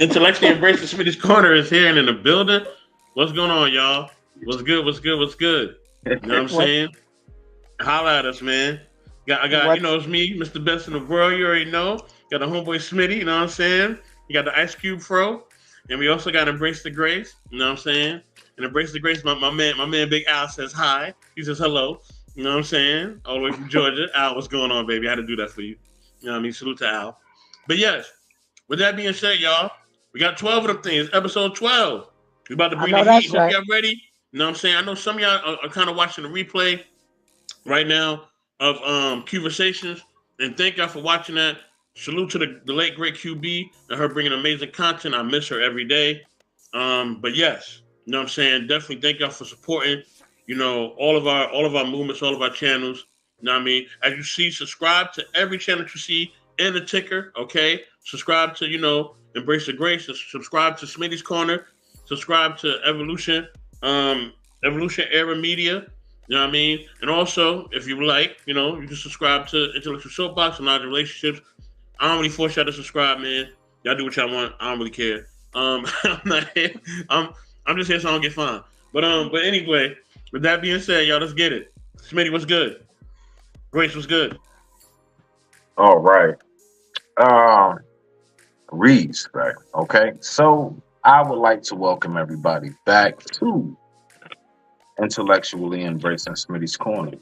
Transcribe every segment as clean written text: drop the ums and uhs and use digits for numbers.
Intellectually embracing Smitty's corner is here and in the building. What's going on, y'all? What's good? What's good? What's good? You know what I'm What saying? Holla at us, man. I got, what's it's me, Mr. Best in the world. You already know. Got the homeboy Smitty. You know what I'm saying? You got the Ice Cube Fro, and we also got Embrace the Grace. You know what I'm saying? And Embrace the Grace, my man, Big Al says hi. He says hello. You know what I'm saying? All the way from Georgia. Al, what's going on, baby? I had to do that for you. You know what I mean? Salute to Al. But yes, with that being said, y'all, we got 12 of them things. Episode 12. We about to I bring the know heat. that's Hope right. y'all ready. You know what I'm saying? I know some of y'all are kind of watching the replay right now of Conversations. And thank y'all for watching that. Salute to the late great QB and her bringing amazing content. I miss her every day. But yes, you know what I'm saying? Definitely thank y'all for supporting, all of our movements, all of our channels. You know what I mean? As you see, subscribe to every channel that you see in the ticker, okay? Subscribe to, Embrace the Grace, subscribe to Smitty's Corner, subscribe to Evolution Era Media. You know what I mean? And also, if you like, you can subscribe to Intellectual Soapbox and Large Relationships. I don't really force y'all to subscribe, man. Y'all do what y'all want. I don't really care. I'm not here. I'm I'm just here so I don't get fined. But anyway, with that being said, y'all, let's get it. Smitty, what's good? Grace, what's good? All right. Um, Reads, right? Okay. So I would like to welcome everybody back to Intellectually Embracing Smitty's Corner.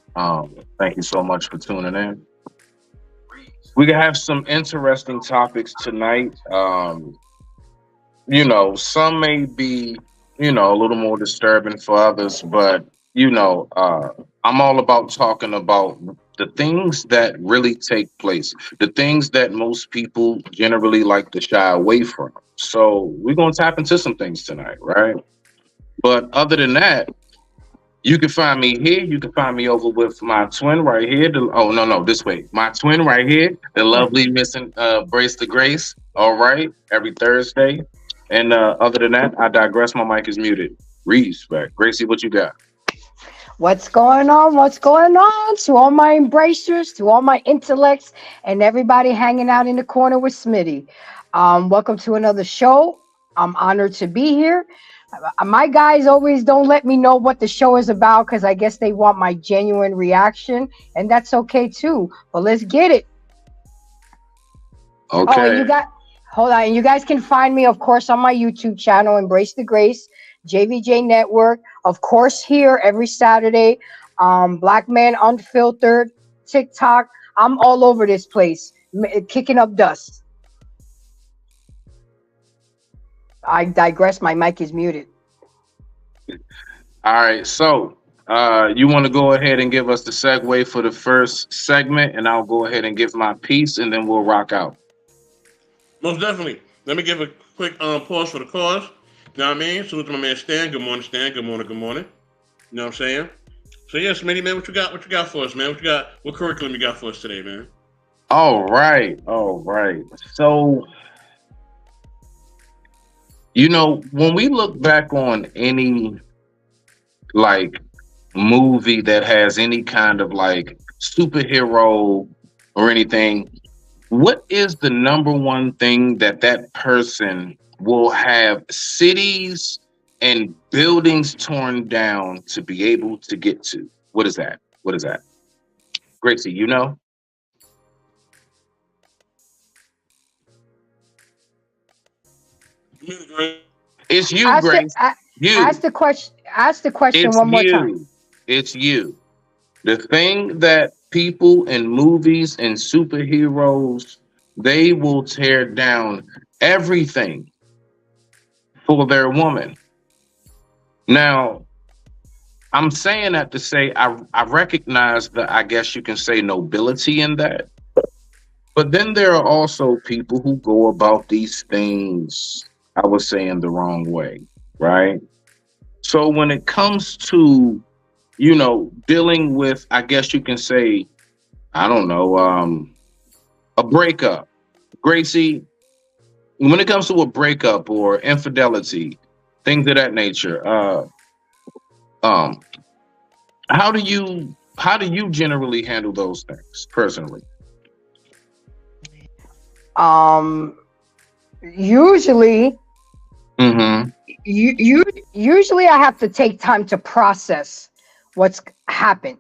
Thank you so much for tuning in. We can have some interesting topics tonight. Some may be, a little more disturbing for others, but I'm all about talking about the things that really take place, the things that most people generally like to shy away from. So we're gonna tap into some things tonight, right? But other than that, you can find me here. You can find me over with my twin right here. Oh no, this way. My twin right here, the lovely missing Brace the Grace. All right, every Thursday. And other than that, I digress. My mic is muted. Respect. Gracie, what you got? what's going on? What's going on? To all my embracers, to all my intellects, and everybody hanging out in the corner with Smitty. Welcome to another show. I'm honored to be here. My guys always don't let me know what the show is about because I guess they want my genuine reaction, and that's okay too. But let's get it. Oh, and Okay. you got hold on. And you guys can find me, of course, on my YouTube channel, Embrace the Grace, JVJ Network. Of course, here every Saturday, Black Man Unfiltered, TikTok. I'm all over this place, kicking up dust. I digress. My mic is muted. All right. So you want to go ahead and give us the segue for the first segment, and I'll go ahead and give my piece, and then we'll rock out. Most definitely. Let me give a quick pause for the cause. You know what I mean? Salute to my man Stan. Good morning, Stan. Good morning, good morning. You know what I'm saying? So yeah, Smitty, man, what you got? What you got for us, man? What you got? What curriculum you got for us today, man? All right. All right. So, when we look back on any like movie that has any kind of like superhero or anything, what is the number one thing that person will have cities and buildings torn down to be able to get to? What is that? What is that? Gracie, you know? It's you, Ask the Grace. a- ask You. the question. Ask the question It's one more time. you. It's you. The thing that people in movies and superheroes, they will tear down everything for their woman. Now, I'm saying that to say I recognize the, I guess you can say, nobility in that. But then there are also people who go about these things, I would say, in the wrong way, right? So when it comes to, dealing with, I guess you can say, I don't know, a breakup. Gracie, when it comes to a breakup or infidelity, things of that nature, um, how do you generally handle those things personally? Um, Usually, Mm-hmm. usually I have to take time to process what's happened.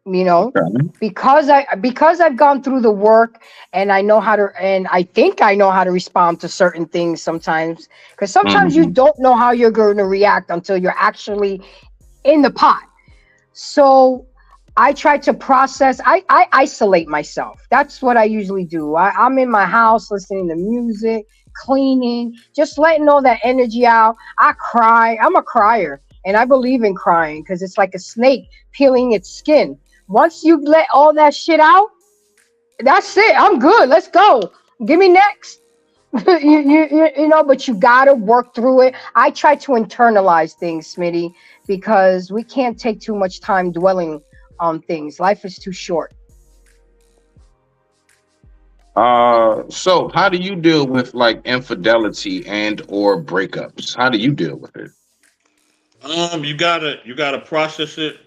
You know, Okay. because I've gone through the work and I know how to, and I think I know how to respond to certain things sometimes, because sometimes you Mm-hmm. don't know how you're going to react until you're actually in the pot. So I try to process. I isolate myself. That's what I usually do. I'm in my house listening to music, cleaning, just letting all that energy out. I cry. I'm a crier, and I believe in crying because it's like a snake peeling its skin. Once you let all that shit out, that's it. I'm good. Let's go. Give me next. You know, but you gotta work through it. I try to internalize things, Smitty, because we can't take too much time dwelling on things. Life is too short. So how do you deal with like infidelity and or breakups? How do you deal with it? You gotta process it.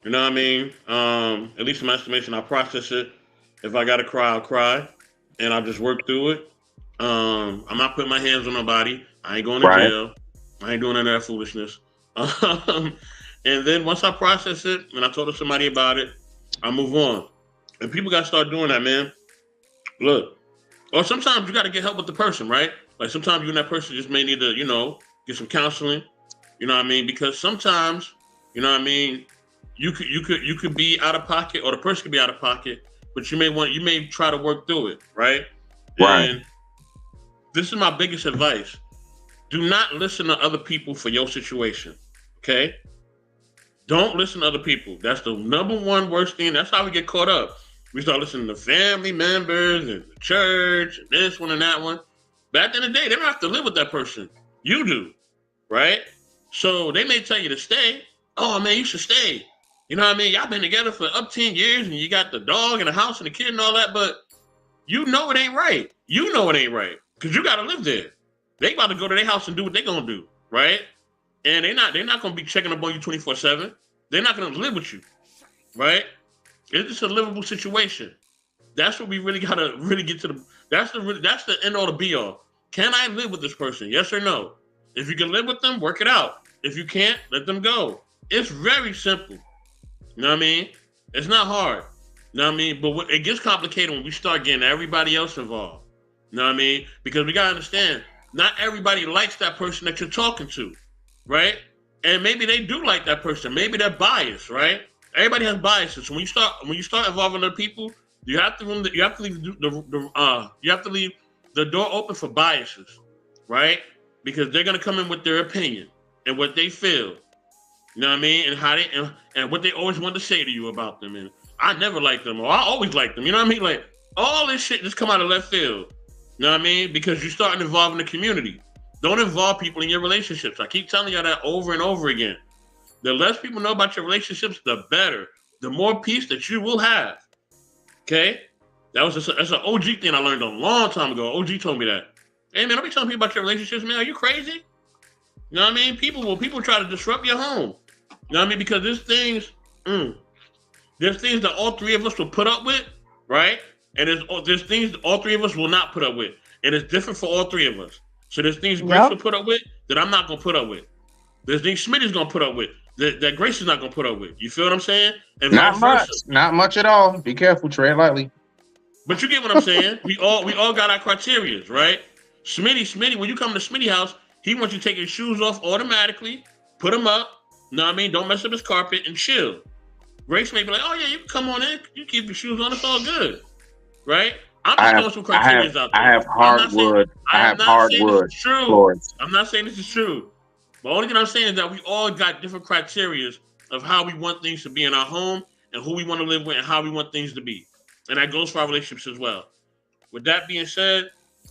You know what I mean? At least in my estimation, I'll process it. If I gotta cry, I'll cry, and I'll just work through it. I'm not putting my hands on nobody. I ain't going to Right. jail. I ain't doing none of that foolishness. And then once I process it and I talk to somebody about it, I move on. And people got to start doing that, man. Look, or sometimes you got to get help with the person, right? Like sometimes you and that person just may need to, get some counseling. You know what I mean? Because sometimes, you know what I mean, you could be out of pocket, or the person could be out of pocket, but you may try to work through it, right? Right. And this is my biggest advice. Do not listen to other people for your situation. Okay? Don't listen to other people. That's the number one worst thing. That's how we get caught up. We start listening to family members and the church and this one and that one. Back in the day, they don't have to live with that person. You do, right? So they may tell you to stay. Oh man, you should stay. You know what I mean? Y'all been together for up 10 years and you got the dog and the house and the kid and all that, but you know it ain't right. You know it ain't right. Because you gotta live there. They about to go to their house and do what they gonna do, right? And they're not gonna be checking up on you 24/7. They're not gonna live with you, right? It's just a livable situation. That's what we really gotta really get to the. That's the end all to be all. Can I live with this person? Yes or no? If you can live with them, work it out. If you can't, let them go. It's very simple. You know what I mean? It's not hard. You know what I mean? But it gets complicated when we start getting everybody else involved. You know what I mean? Because we gotta understand, not everybody likes that person that you're talking to, right? And maybe they do like that person. Maybe they're biased, right? Everybody has biases. So when you start involving other people, you have to leave the door open for biases, right? Because they're gonna come in with their opinion and what they feel. You know what I mean? And how and what they always want to say to you about them. And I never liked them, or I always liked them. You know what I mean? Like all this shit just come out of left field. You know what I mean? Because you start involving the community. Don't involve people in your relationships. I keep telling y'all that over and over again. The less people know about your relationships, the better. The more peace that you will have. Okay? That's an OG thing I learned a long time ago. OG told me that. Hey man, don't be telling people about your relationships, man. Are you crazy? You know what I mean? People try to disrupt your home. You know what I mean? Because there's things that all three of us will put up with, right? And there's things that all three of us will not put up with. And it's different for all three of us. So there's things Grace Yep. will put up with that I'm not gonna put up with. There's things Smitty's gonna put up with that Grace is not gonna put up with. You feel what I'm saying? And Not vice much. versa. Not much at all. Be careful. Tread lightly. But you get what I'm saying? We all got our criterias, right? Smitty, when you come to Smitty house, he wants you to take your shoes off automatically, put them up, you know what I mean? Don't mess up his carpet and chill. Grace may be like, oh yeah, you can come on in, you keep your shoes on, it's all good. Right? I'm I just have throwing some I have criterias out I there. have I'm not saying hardwood. I I am have not saying this is hardwood true. floors. I'm not saying this is true. The only thing I'm saying is that we all got different criterias of how we want things to be in our home and who we want to live with and how we want things to be. And that goes for our relationships as well. With that being said,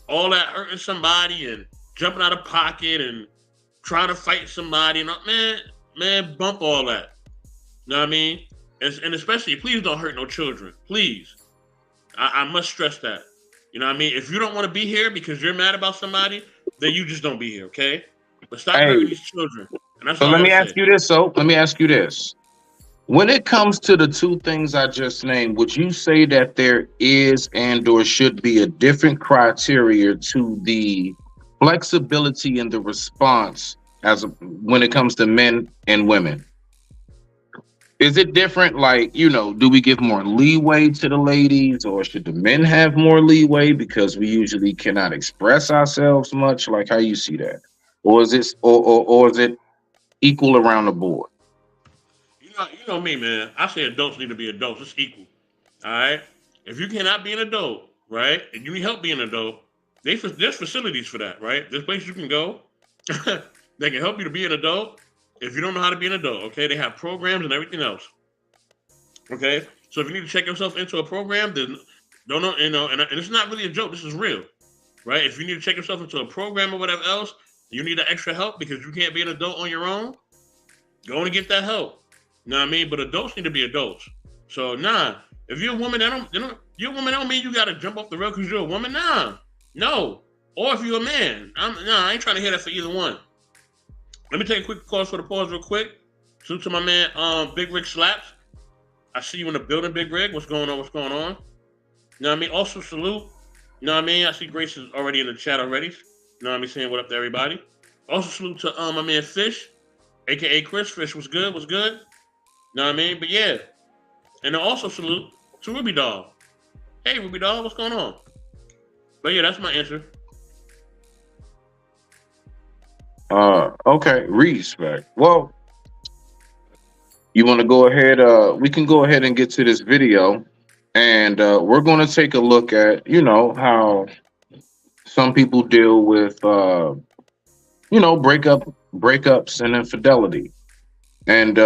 all that hurting somebody and jumping out of pocket and trying to fight somebody, and man, bump all that. You know what I mean? And especially, please don't hurt no children. Please. I must stress that. You know what I mean? If you don't want to be here because you're mad about somebody, then you just don't be here, okay? But stop Hey, hurting these children. And that's so all I let got me to ask say. you this. So let me ask you this. When it comes to the two things I just named, would you say that there is and or should be a different criteria to the flexibility in the response when it comes to men and women? Is it different? Like, do we give more leeway to the ladies, or should the men have more leeway because we usually cannot express ourselves much? Like, how you see that, or is it, or is it equal around the board? You know me, man. I say adults need to be adults. It's equal. All right. If you cannot be an adult, right, and you need help being an adult, there's facilities for that, right? There's places you can go. They can help you to be an adult if you don't know how to be an adult. Okay, they have programs and everything else. Okay, so if you need to check yourself into a program, then don't know, and it's not really a joke. This is real, right? If you need to check yourself into a program or whatever else, you need that extra help because you can't be an adult on your own. Go and get that help. You know what I mean? But adults need to be adults. So nah, if you're a woman, you're a woman. Don't mean you gotta jump off the rail because you're a woman. Nah, no. Or if you're a man, I ain't trying to hear that for either one. Let me take a quick pause for the pause real quick. Salute to my man, Big Rig Slaps. I see you in the building, Big Rig. What's going on? What's going on? You know what I mean? Also salute. You know what I mean? I see Grace is already in the chat already. You know what I mean? Saying what up to everybody. Also salute to my man Fish, aka Chris. Fish was good. Was good. You know what I mean? But yeah. And then also salute to Ruby Doll. Hey Ruby Doll, what's going on? But yeah, that's my answer. Okay, respect. Well, you want to go ahead? We can go ahead and get to this video, and we're going to take a look at, how some people deal with, breakups and infidelity, and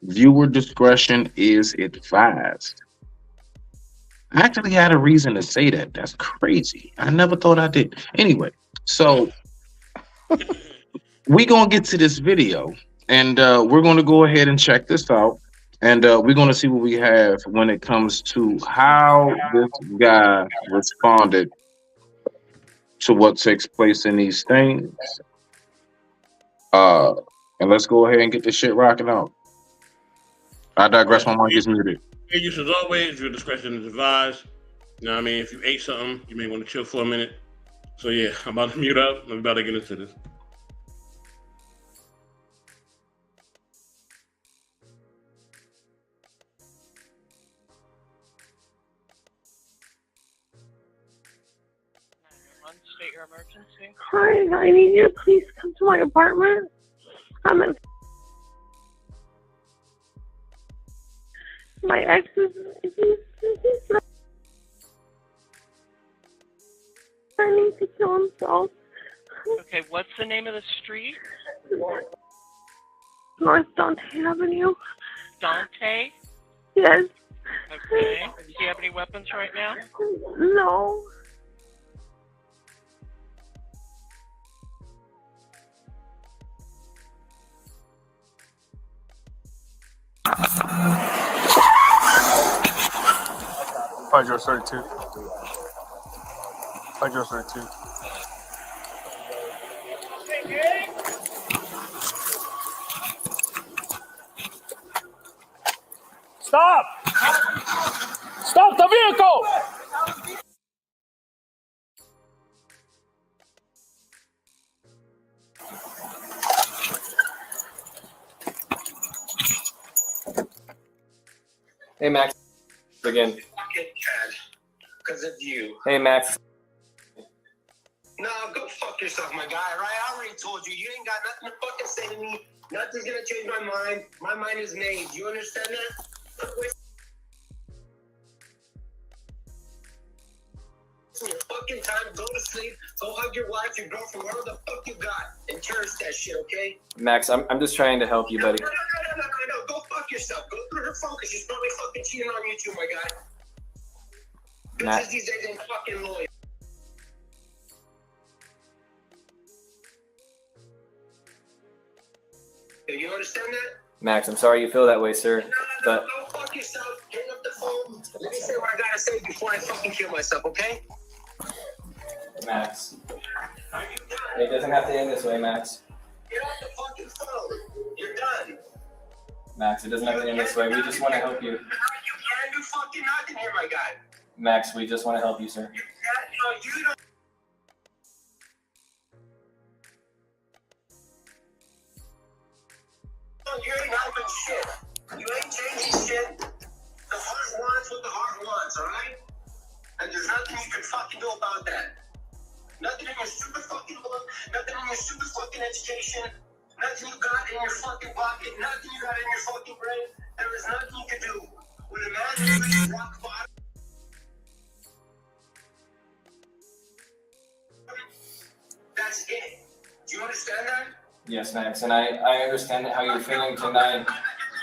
viewer discretion is advised. I actually had a reason to say that. That's crazy. I never thought I did. Anyway, so we gonna get to this video, and we're gonna go ahead and check this out, and we're gonna see what we have when it comes to how this guy responded to what takes place in these things. Uh, and let's go ahead and get this shit rocking out. I digress. My mic is muted. Hey, you as always, your discretion is advised. You know what I mean? If you ate something, you may want to chill for a minute. So yeah, I'm about to mute up. I'm about to get into this. State your emergency. Hi, I need you to please come to my apartment. I'm in. My ex is planning to kill himself. Okay, what's the name of the street? North Dante Avenue. Dante? Yes. Okay. Do you have any weapons right now? No. Hydro 32. Hydro 32. Stop! Stop the vehicle! Hey Max, again. Fucking Chad, because of you. Hey Max. No, go fuck yourself, my guy, right? I already told you. You ain't got nothing to fucking say to me. Nothing's gonna change my mind. My mind is made. You understand that? Your fucking time. Go to sleep. Go hug your wife, your girlfriend, whatever the fuck you got, and cherish that shit, okay? Max, I'm just trying to help you, buddy. No. Go fuck yourself. Go through her phone because she's probably fucking cheating on you too, my guy. Bitches these days ain't fucking loyal. You understand that? Max, I'm sorry you feel that way, sir. But Go fuck yourself. Hang up the phone. Let me say what I gotta say before I fucking kill myself, okay? Max, it doesn't have to end this way, Max. Get off the fucking phone. You're done. Max, it doesn't have to end this way. We just want to help you. You can't do fucking nothing here, my guy. Max, we just want to help you, sir. You can't, you don't. You ain't helping shit. You ain't changing shit. The heart wants what the heart wants, alright? And there's nothing you can fucking do about that. Nothing in your stupid fucking book, nothing in your stupid fucking education, nothing you got in your fucking pocket, nothing you got in your fucking brain. There is nothing you can do. When a man is really rock bottom, that's it. Do you understand that? Yes, Max, and I understand how you're feeling tonight.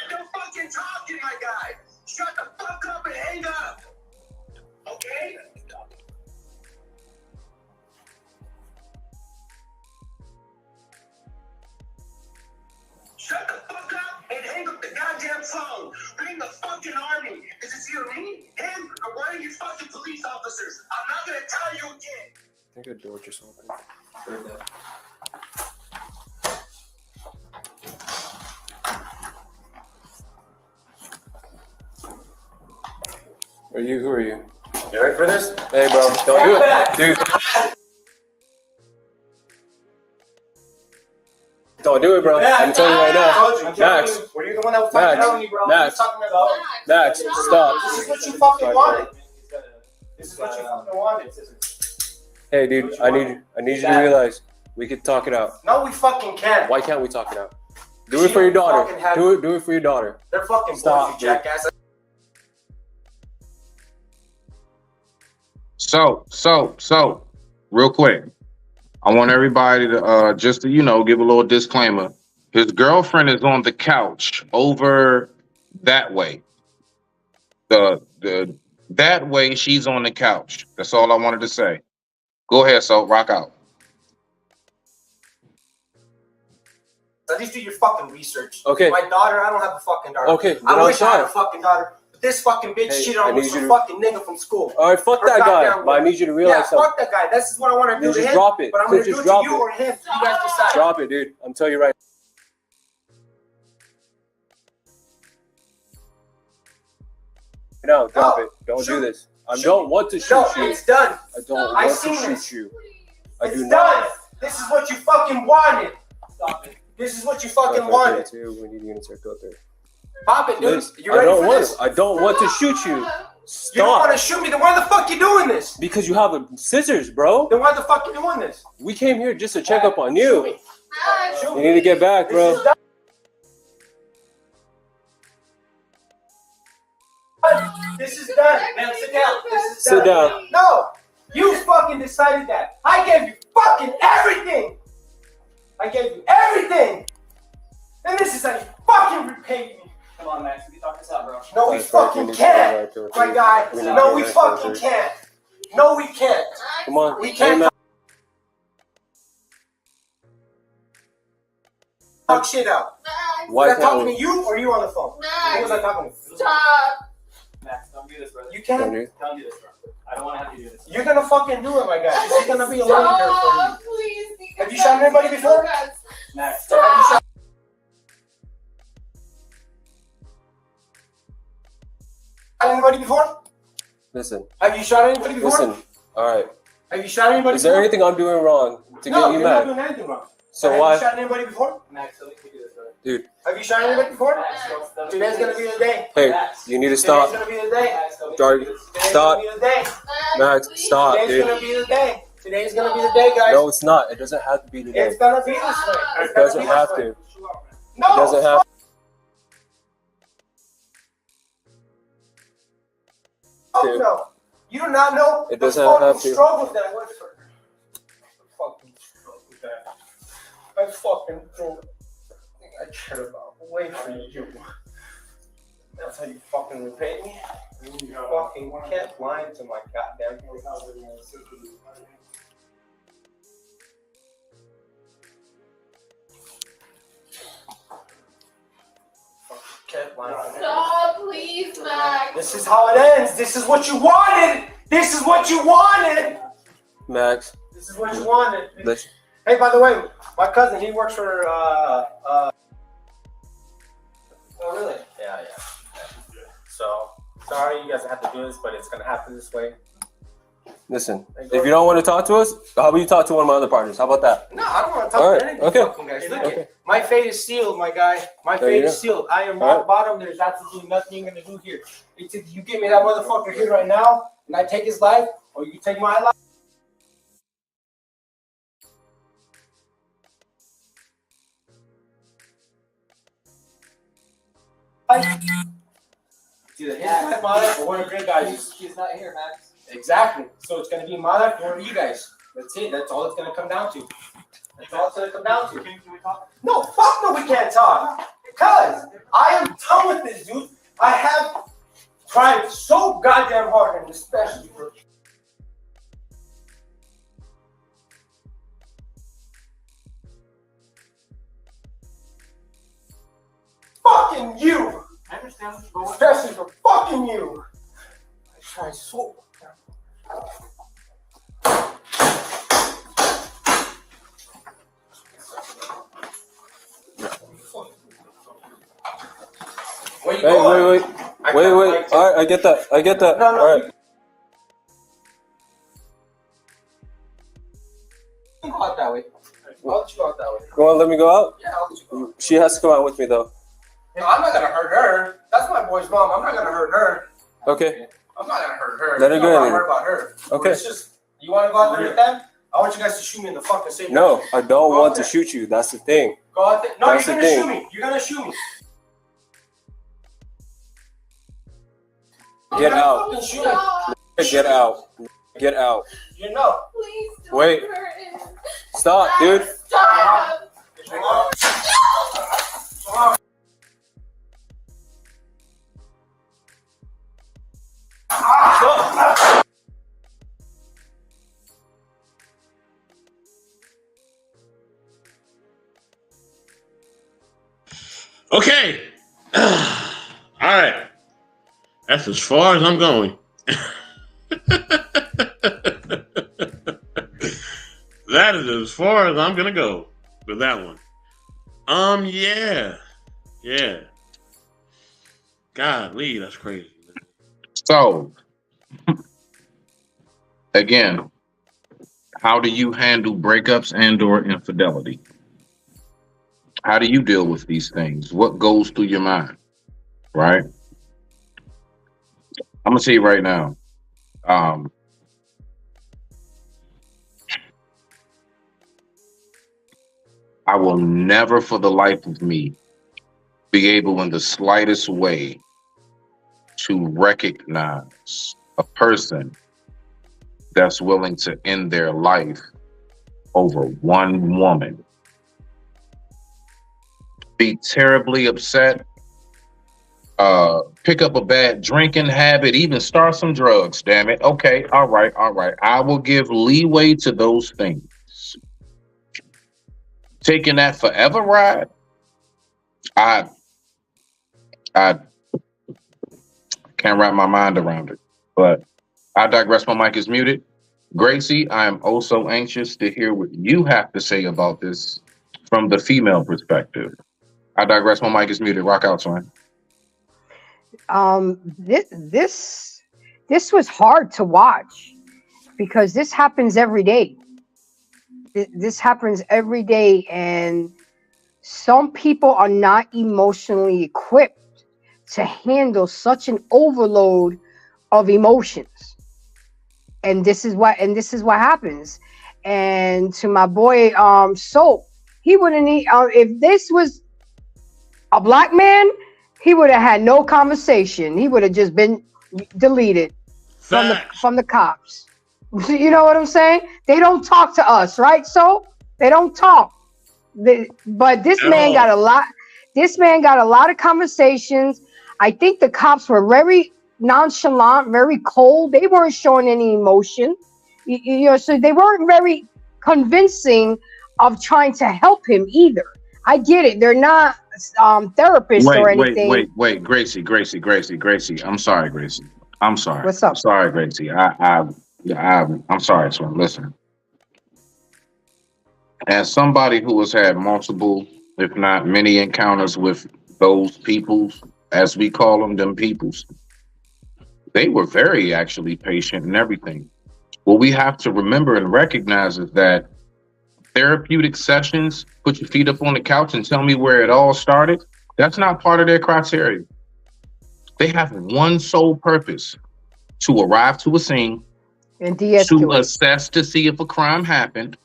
Don't fucking talk to my guy. Shut the fuck up and hang up. Okay? Shut the fuck up and hang up the goddamn phone. Bring the fucking army. Is it either me, him, or one of you fucking police officers? I'm not gonna tell you again. I think a door just opened. Who are you? You ready for this? Hey, bro, don't do it, dude. Don't do it, bro. I'm telling you right now. Max. Were you the one that was telling me, bro? Max. Max, stop. This is what you fucking wanted. This is what you fucking wanted. Hey, dude, I need you to realize we could talk it out. No, we fucking can't. Why can't we talk it out? Do it for your daughter. Do it for your daughter. They're fucking Stop, bullshit, jackass. So, real quick, I want everybody to just to, give a little disclaimer. His girlfriend is on the couch over that way. That way she's on the couch. That's all I wanted to say. Go ahead, so rock out. At least do your fucking research. Okay. My daughter, I don't have a fucking daughter. Okay, I wish I had a fucking daughter. But this fucking bitch cheated on me with some fucking nigga from school. All right, fuck that guy. But I need you to realize something. Fuck that guy. This is what I want to do to Just him. drop it. But I'm going to do Just it to drop you it. or him. You guys decide. Drop it, dude. I'm telling you right now. Drop it. Don't do this. I don't want to shoot you. It's done. I don't want to shoot you. I do It's not. done. This is what you fucking wanted. Stop it. This is what you fucking wanted. We need units to go there. Pop it, dude. This, You ready for this? I don't want to shoot you. You don't want to Stop. shoot me, then why the fuck you doing this? Because you have scissors, bro. Then why the fuck you doing this? We came here just to check up on you. Shoot You me. need to get back, bro. This is done. This is done. Man, sit down. This is done. Sit down. No, you fucking decided that. I gave you fucking everything. I gave you everything. And this is how you fucking repaid me. Come on, Max. We talk this out, bro. No, we fucking can't. My guy. No, we fucking can't. No, we can't. Come on. We can't talk shit out. Why Was I talking can't to we? you or you on the phone? Who was I talking to? Stop. Max, don't do this, brother. You can't. Don't do this, bro. I don't want to have you do this. You're gonna fucking do it, my guy. This is gonna be a learning curve for you. Stop, please. Have you shot anybody before? Max, Have you shot anybody before? Listen. Have you shot anybody before? Listen. All right. Have you shot anybody Is there before? anything I'm doing wrong to No, get you you're not mad? doing anything wrong. So Have why? you shot anybody before? Max, let me do this, brother. Dude. Have you shot anybody before? Today's gonna be the day. Hey, you need to stop. Today's gonna be the day. Dark. Today's Stop. gonna be the day. Max, stop, Today's dude. gonna be the day. Today's gonna be the day, guys. No, it's not. It doesn't have to be today. It's gonna be this way. It doesn't have to. No. It doesn't have. Fuck to. no. You do not know It the doesn't fucking have to. struggles that I went through. Fucking struggles that I fucking through. I cared about. Wait for you. That's how you fucking repay me. You fucking kept lying to my goddamn face. Kept lying to me. Stop, please, Max. This is how it ends. This is what you wanted. This is what you wanted. Max, This is what you wanted. listen. Hey, by the way, my cousin, he works for Oh, really? Yeah. So, sorry you guys have to do this, but it's gonna happen this way. Listen, if you don't want to talk to us, how about you talk to one of my other partners? How about that? No, I don't want to talk All right, to any of okay. you fucking guys. Look, Okay. my fate is sealed, my guy. My There fate you is go. sealed. I am All rock right. bottom. There's absolutely nothing you're gonna do here. It's if you give me that motherfucker here right now, and I take his life, or you take my life. It's either his life, my life, or one of your guys'. She's not here, Max. Exactly. So it's gonna be my life or one of you guys. That's it. That's all it's gonna come down to. That's all it's gonna come down to. Can we talk? No, fuck no, we can't talk. Because I am done with this, dude. I have tried so goddamn hard, and especially for fucking you. I understand. But what? Especially for fucking you. I tried so. Where you Hey, going? wait. All right, I get that. No, All right. you can go out that way. I'll let you go out that way. You want to let me go out? Yeah, I'll let you go. She has to come out with me, though. No, I'm not gonna hurt her. That's my boy's mom. I'm not gonna hurt her. Okay. I'm not gonna hurt her. Let her You go know, then. I'm worried about her. Okay. It's just, you wanna go out there with them? I want you guys to shoot me in the fucking same. No, I don't Go want out to there. shoot you. That's the thing. Go out there. No, That's you're the gonna thing. shoot me. You're gonna shoot me. Get You're gonna out. fucking shoot me. Get out. Get out. You know. Please don't Wait. hurt him. Stop, dude. Stop. Okay. All right. That's as far as I'm going. That is as far as I'm gonna go with that one. Yeah. Golly, that's crazy. So, again, how do you handle breakups and/or infidelity? How do you deal with these things? What goes through your mind? Right? I'm gonna tell you right now. I will never, for the life of me, be able in the slightest way to recognize a person that's willing to end their life over one woman. Be terribly upset, pick up a bad drinking habit, even start some drugs, damn it. Okay, all right. I will give leeway to those things. Taking that forever ride, I can't wrap my mind around it. But I digress. My mic is muted. Gracie, I am also anxious to hear what you have to say about this from the female perspective. I digress. My mic is muted. Rock out, son. This was hard to watch because this happens every day. This happens every day, and some people are not emotionally equipped to handle such an overload of emotions. And this is what happens. And to my boy Soap, he wouldn't need if this was a black man, he would have had no conversation. He would have just been deleted from the cops. You know what I'm saying? They don't talk to us, right? So they don't talk. But this man got a lot. This man got a lot of conversations. I think the cops were very nonchalant, very cold. They weren't showing any emotion. You know, so they weren't very convincing of trying to help him either. I get it. They're not therapists or anything. Wait, Gracie. I'm sorry, Gracie. I'm sorry. What's up? I'm sorry, Gracie. I'm sorry, son. Listen. As somebody who has had multiple, if not many, encounters with those peoples, as we call them peoples, they were very actually patient and everything. What we have to remember and recognize is that therapeutic sessions, put your feet up on the couch and tell me where it all started, that's not part of their criteria. They have one sole purpose: to arrive to a scene, And to de-escalate. assess to see if a crime happened,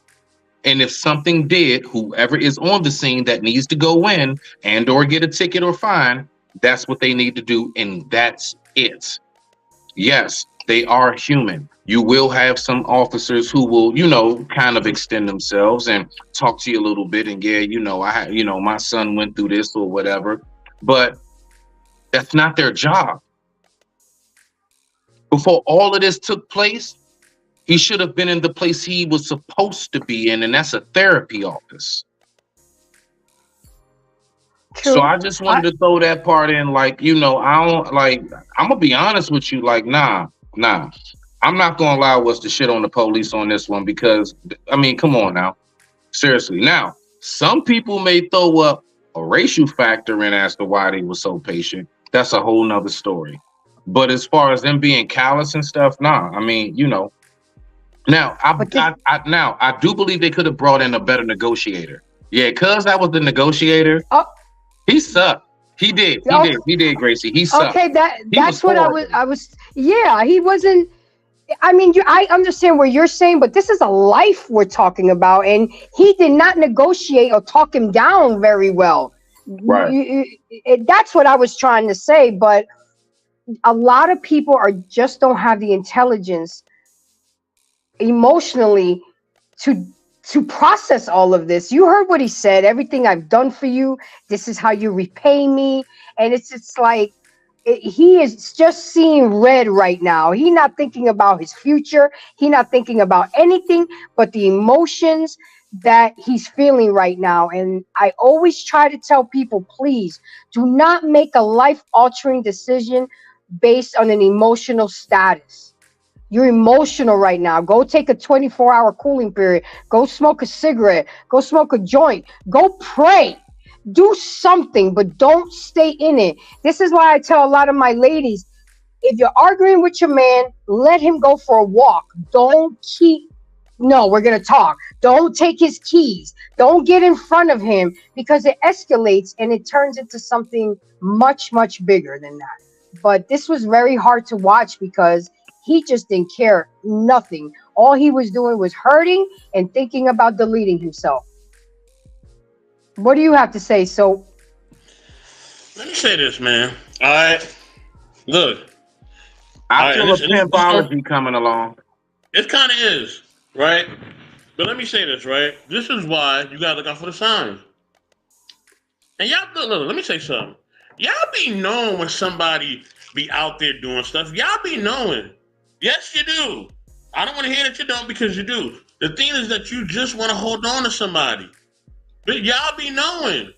and if something did, whoever is on the scene that needs to go in and or get a ticket or fine, that's what they need to do, and that's it. Yes, they are human. You will have some officers who will, kind of extend themselves and talk to you a little bit, and yeah, my son went through this or whatever, but that's not their job. Before all of this took place, he should have been in the place he was supposed to be in, and that's a therapy office. True. So I just wanted to throw that part in, I don't I'm gonna be honest with you, nah. I'm not gonna allow us to shit on the police on this one because come on now. Seriously. Now, some people may throw up a racial factor in as to why they were so patient. That's a whole nother story. But as far as them being callous and stuff, nah. Now I do believe they could have brought in a better negotiator. Yeah, cuz that was the negotiator. Oh. He sucked. He did, Gracie. He sucked. Okay, that's what I was. Yeah, he wasn't. I understand what you're saying, but this is a life we're talking about, and he did not negotiate or talk him down very well. Right. That's what I was trying to say, but a lot of people just don't have the intelligence emotionally to process all of this. You heard what he said. Everything I've done for you, this is how you repay me. And it's like he is just seeing red right now. He's not thinking about his future. He's not thinking about anything but the emotions that he's feeling right now. And I always try to tell people, please do not make a life-altering decision based on an emotional status. You're emotional right now. Go take a 24-hour cooling period. Go smoke a cigarette. Go smoke a joint. Go pray. Do something, but don't stay in it. This is why I tell a lot of my ladies, if you're arguing with your man, let him go for a walk. Don't we're going to talk. Don't take his keys. Don't get in front of him, because it escalates and it turns into something much, much bigger than that. But this was very hard to watch because he just didn't care nothing. All he was doing was hurting and thinking about deleting himself. What do you have to say? So, let me say this, man. All right, look. I feel a pimpology coming along. It kind of is, right? But let me say this, right? This is why you gotta look out for the signs. And y'all, look, let me say something. Y'all be knowing when somebody be out there doing stuff. Y'all be knowing. Yes, you do. I don't want to hear that you don't, because you do. The thing is that you just want to hold on to somebody. But y'all be knowing.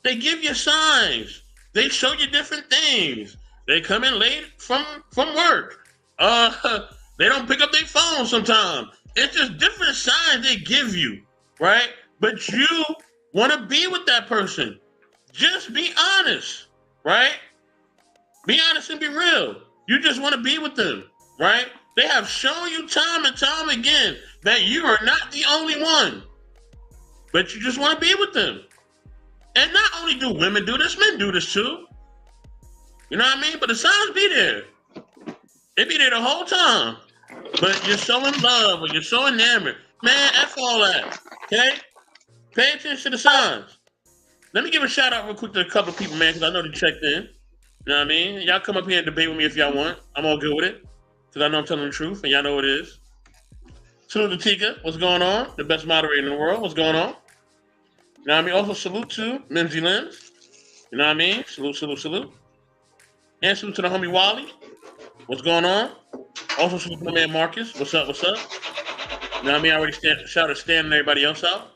They give you signs. They show you different things. They come in late from work. They don't pick up their phone sometimes. It's just different signs they give you, right? But you want to be with that person. Just be honest, right? Be honest and be real. You just want to be with them. Right? They have shown you time and time again that you are not the only one, but you just want to be with them. And not only do women do this, men do this too. You know what I mean? But the signs be there. They be there the whole time. But you're so in love or you're so enamored. Man, F all that. Okay? Pay attention to the signs. Let me give a shout out real quick to a couple of people, man, because I know they checked in. You know what I mean? Y'all come up here and debate with me if y'all want. I'm all good with it. Because I know I'm telling the truth, and y'all know what it is. Salute to Tika. What's going on? The best moderator in the world. What's going on? You know what I mean? Also, salute to Mimsy Limbs. You know what I mean? Salute. And salute to the homie Wally. What's going on? Also, salute to my man Marcus. What's up? You know what I mean? I already shouted Stan and everybody else out.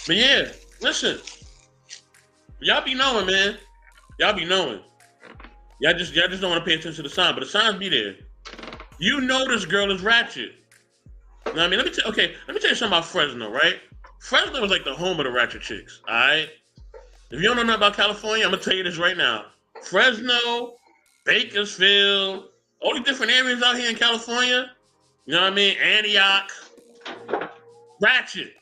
But yeah, listen. Y'all be knowing, man. Y'all be knowing. Y'all just don't want to pay attention to the sign, but the signs be there. You know this girl is ratchet. You know what I mean? Let me tell you something about Fresno, right? Fresno was like the home of the ratchet chicks, all right? If you don't know nothing about California, I'm gonna tell you this right now. Fresno, Bakersfield, all the different areas out here in California. You know what I mean? Antioch, ratchet.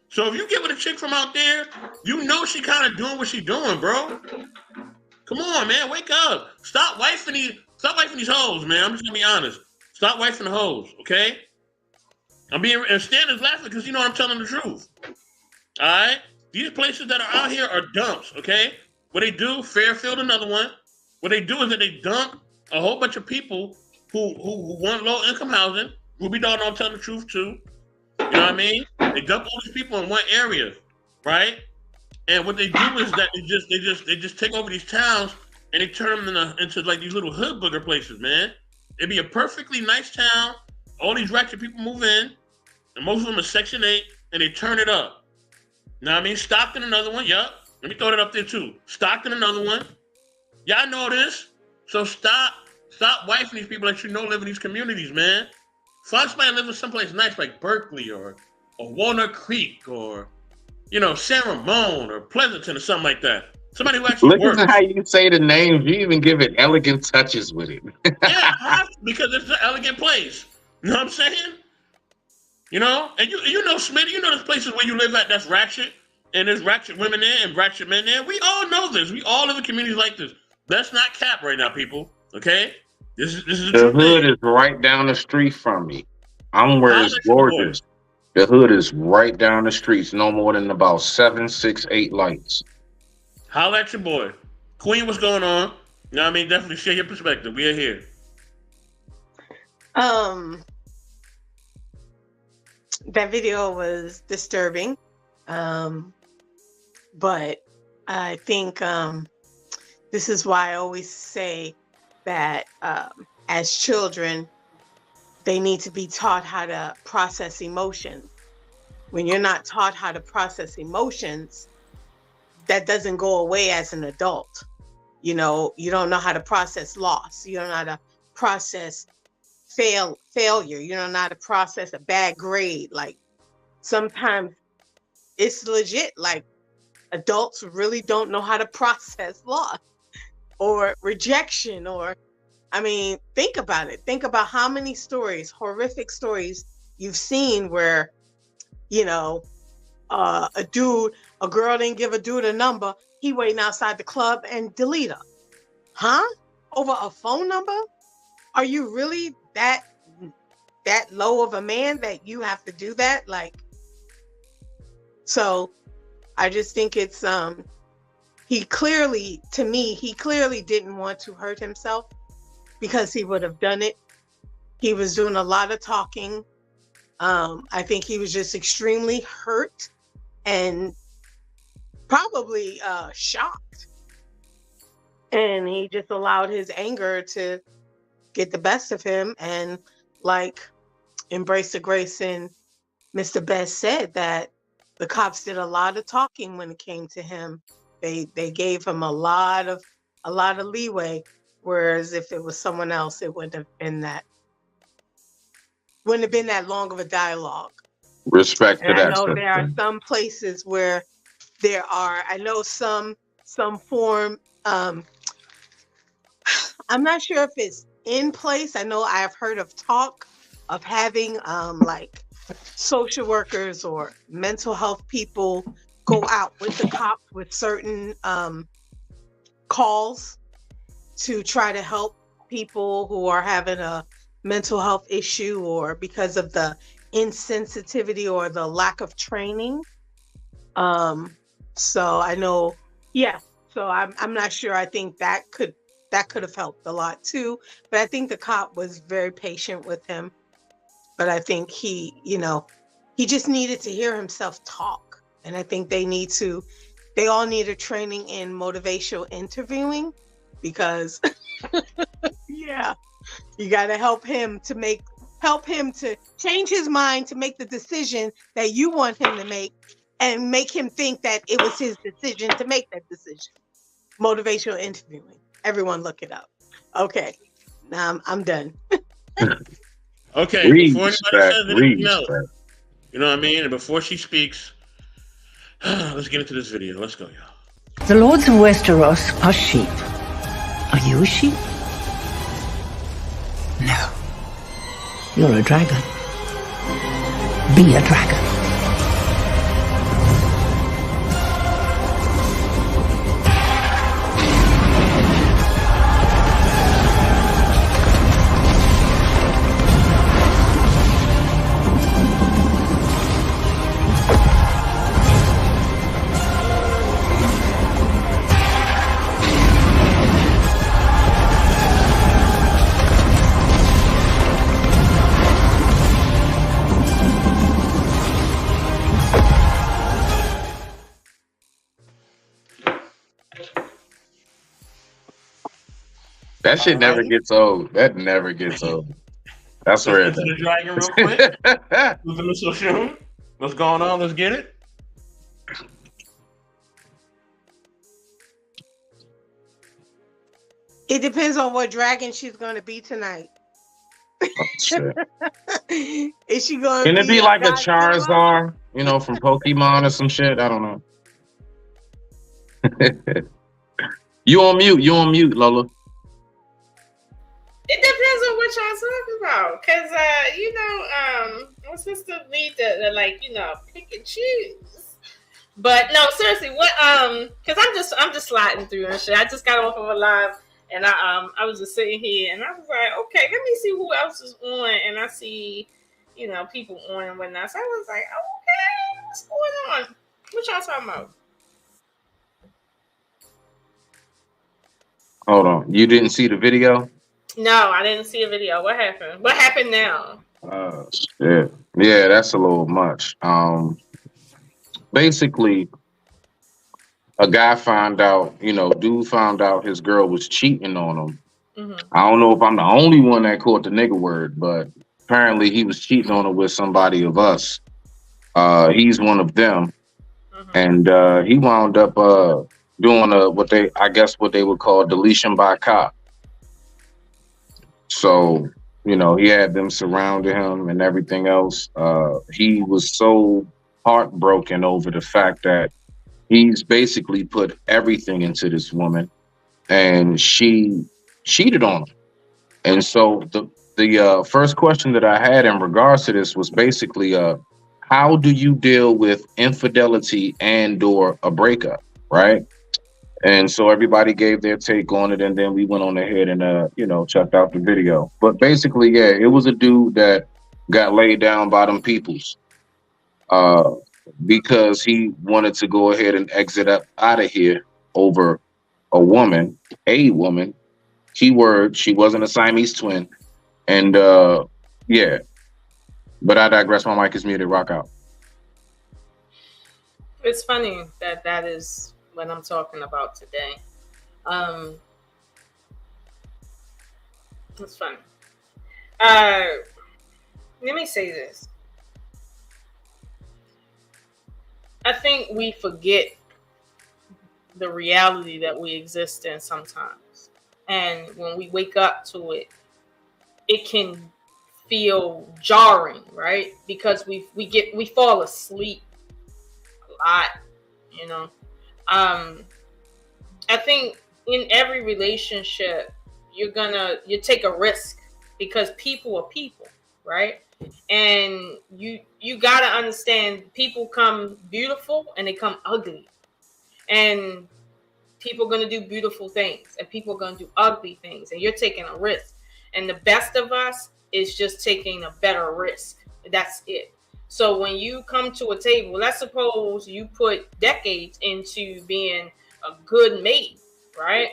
So if you get with a chick from out there, you know she kind of doing what she doing, bro. Come on, man, wake up. Stop wifing these hoes, man. I'm just gonna be honest. Stop wifing the hoes, okay? And Stan is laughing because you know I'm telling the truth. All right? These places that are out here are dumps, okay? What they do, Fairfield, another one. What they do is that they dump a whole bunch of people who want low income housing. Ruby Dog, I'm telling the truth too. You know what I mean? They dump all these people in one area, right? And what they do is that they just take over these towns and they turn them into like these little hood booger places, man. It'd be a perfectly nice town. All these ratchet people move in, and most of them are Section 8, and they turn it up. You know what I mean? Stockton, another one. Yup. Let me throw that up there too. Stockton, another one. Y'all know this. So stop wifing these people that you know live in these communities, man. Find somebody living someplace nice like Berkeley or Walnut Creek or, you know, San Ramon or Pleasanton or something like that. Somebody who actually Look works. at how you say the names. You even give it elegant touches with it. Yeah, I have to, because it's an elegant place. You know what I'm saying? You know? And you know, Smitty, you know there's places where you live at that's ratchet, and there's ratchet women there and ratchet men there. We all know this. We all live in communities like this. Let's not cap right now, people. Okay? This is The hood is right down the street from me. I'm where it's gorgeous. The hood is right down the streets, no more than about 7, 6, 8 lights. Holla at your boy. Queen, what's going on? You know what I mean? Definitely share your perspective. We are here. That video was disturbing. But I think this is why I always say that as children, they need to be taught how to process emotions. When you're not taught how to process emotions, that doesn't go away as an adult. You know, you don't know how to process loss. You don't know how to process failure. You don't know how to process a bad grade. Like, sometimes it's legit. Like, adults really don't know how to process loss or rejection or, I mean, think about it. Think about how many stories, horrific stories you've seen where, you know, a girl didn't give a dude a number. He waiting outside the club and delete her. Huh? Over a phone number? Are you really that low of a man that you have to do that? Like, so I just think it's, he clearly didn't want to hurt himself because he would have done it. He was doing a lot of talking. I think he was just extremely hurt and probably shocked. And he just allowed his anger to get the best of him and, like Embrace the Grace and Mr. Best said, that the cops did a lot of talking when it came to him. They gave him a lot of leeway, whereas if it was someone else, it wouldn't have been that long of a dialogue. Respect to And that. I know there are some places where I know some form, I'm not sure if it's in place. I know I've heard of talk of having like social workers or mental health people go out with the cops with certain calls to try to help people who are having a mental health issue or because of the insensitivity or the lack of training. So I know, yeah. So I'm not sure. I think that could have helped a lot too. But I think the cop was very patient with him. But I think he just needed to hear himself talk. And I think they all need a training in motivational interviewing because yeah, you got to help him to change his mind to make the decision that you want him to make and make him think that it was his decision to make that decision. Motivational interviewing. Everyone look it up. Okay. Now I'm done. Okay, before anybody says anything else, you know what I mean? And before she speaks, let's get into this video. Let's go, y'all. The lords of Westeros are sheep. Are you a sheep? No. You're a dragon. Be a dragon. That shit never gets old. That never gets old. That's where Let's get to the dragon real quick. With the missile show. What's going on? Let's get it. It depends on what dragon she's going to be tonight. Oh, shit. Is she going? Can it be like a Charizard, you know, from Pokemon or some shit? I don't know. You on mute, Lola. It depends on what y'all talking about, cause my sister need to like pick and choose. But no, seriously, what cause I'm just sliding through and shit. I just got off of a live and I was just sitting here and I was like, okay, let me see who else is on, and I see people on and whatnot. So I was like, okay, what's going on? What y'all talking about? Hold on, you didn't see the video? No, I didn't see a video. What happened? What happened now? Shit. Yeah, that's a little much. Basically, a guy found out, dude found out his girl was cheating on him. Mm-hmm. I don't know if I'm the only one that caught the nigga word, but apparently he was cheating on her with somebody of us. He's one of them. Mm-hmm. And he wound up doing what they would call deletion by cop. So, he had them surrounding him and everything else. He was so heartbroken over the fact that he's basically put everything into this woman and she cheated on him. And so the first question that I had in regards to this was basically, how do you deal with infidelity and or a breakup, right? And so everybody gave their take on it, and then we went on ahead and checked out the video. But basically, yeah, it was a dude that got laid down by them peoples because he wanted to go ahead and exit up out of here over a woman, keyword, she wasn't a Siamese twin. And yeah, but I digress. My mic is muted. Rock out. It's funny that is what I'm talking about today. It's funny. Let me say this. I think we forget the reality that we exist in sometimes. And when we wake up to it, it can feel jarring, right? Because we fall asleep a lot, I think in every relationship you take a risk because people are people, right? And you gotta understand people come beautiful and they come ugly, and people are gonna do beautiful things and people are gonna do ugly things, and you're taking a risk. And the best of us is just taking a better risk. That's it. So when you come to a table, let's suppose you put decades into being a good mate, right?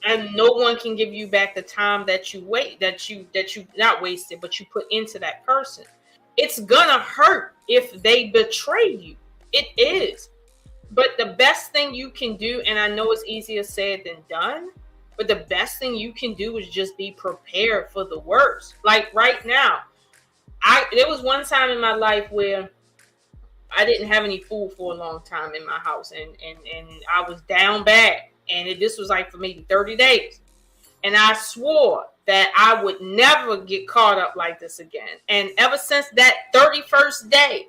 And no one can give you back the time that you not wasted, but you put into that person. It's gonna hurt if they betray you. It is. But the best thing you can do, and I know it's easier said than done, but the best thing you can do is just be prepared for the worst. Like right now, there was one time in my life where I didn't have any food for a long time in my house, and I was down bad, and this was like for maybe 30 days, and I swore that I would never get caught up like this again. And ever since that 31st day,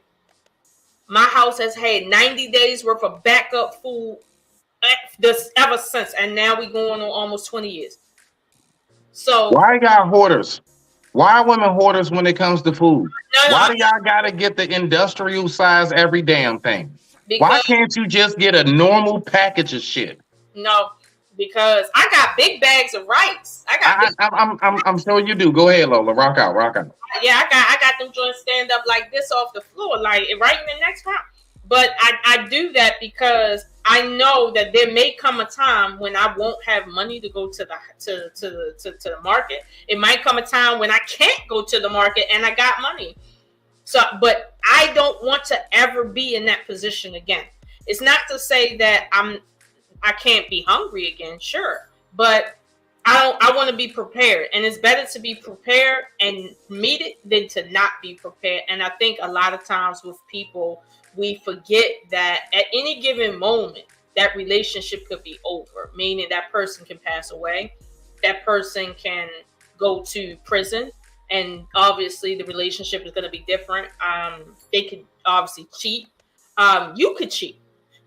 my house has had 90 days worth of backup food this ever since, and now we going on almost 20 years. So why y'all hoarders? Why are women hoarders when it comes to food? no, Why do y'all gotta get the industrial size every damn thing? Why because can't you just get a normal package of shit? no, because I got big bags of rice. I'm sure you do. Go ahead, Lola. Rock out, rock out. Yeah, I got them joints stand up like this off the floor, like right in the next round. But I do that because I know that there may come a time when I won't have money to go to the market. It might come a time when I can't go to the market and I got money. So, but I don't want to ever be in that position again. It's not to say that I can't be hungry again, sure, but I want to be prepared, and it's better to be prepared and meet it than to not be prepared. And I think a lot of times with people, we forget that at any given moment, that relationship could be over, meaning that person can pass away, that person can go to prison, and obviously the relationship is going to be different. They could obviously cheat. You could cheat,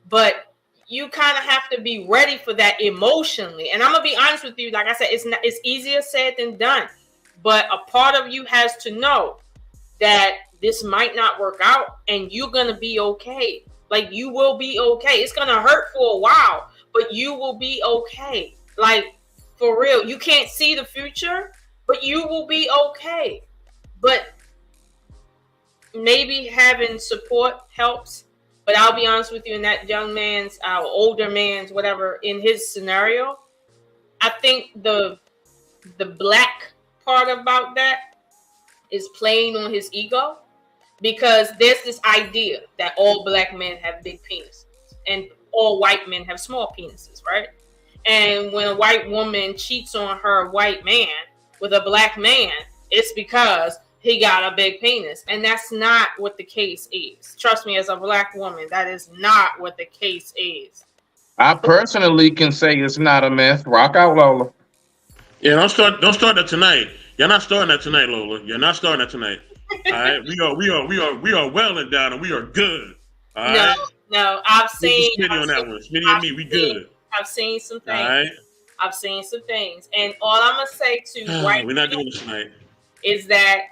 but you kind of have to be ready for that emotionally. And I'm gonna be honest with you, like I said, it's easier said than done. But a part of you has to know that this might not work out, and you're gonna be okay. Like, you will be okay. It's gonna hurt for a while, but you will be okay. Like, for real, you can't see the future, but you will be okay. But maybe having support helps. But I'll be honest with you, in that young man's, older man's, whatever, in his scenario, I think the black part about that is playing on his ego, because there's this idea that all black men have big penises and all white men have small penises, right? And when a white woman cheats on her white man with a black man, it's because he got a big penis. And that's not what the case is. Trust me, as a black woman, that is not what the case is. I personally can say it's not a myth. Rock out, Lola. Yeah, don't start that tonight. You're not starting that tonight, Lola. You're not starting that tonight. All right, we are well and down, and we are good. All right. No, I've seen Smitty on that one. Smitty and me, we good. I've seen some things. All right. I've seen some things, and all I'm gonna say to we're not doing this tonight. Is that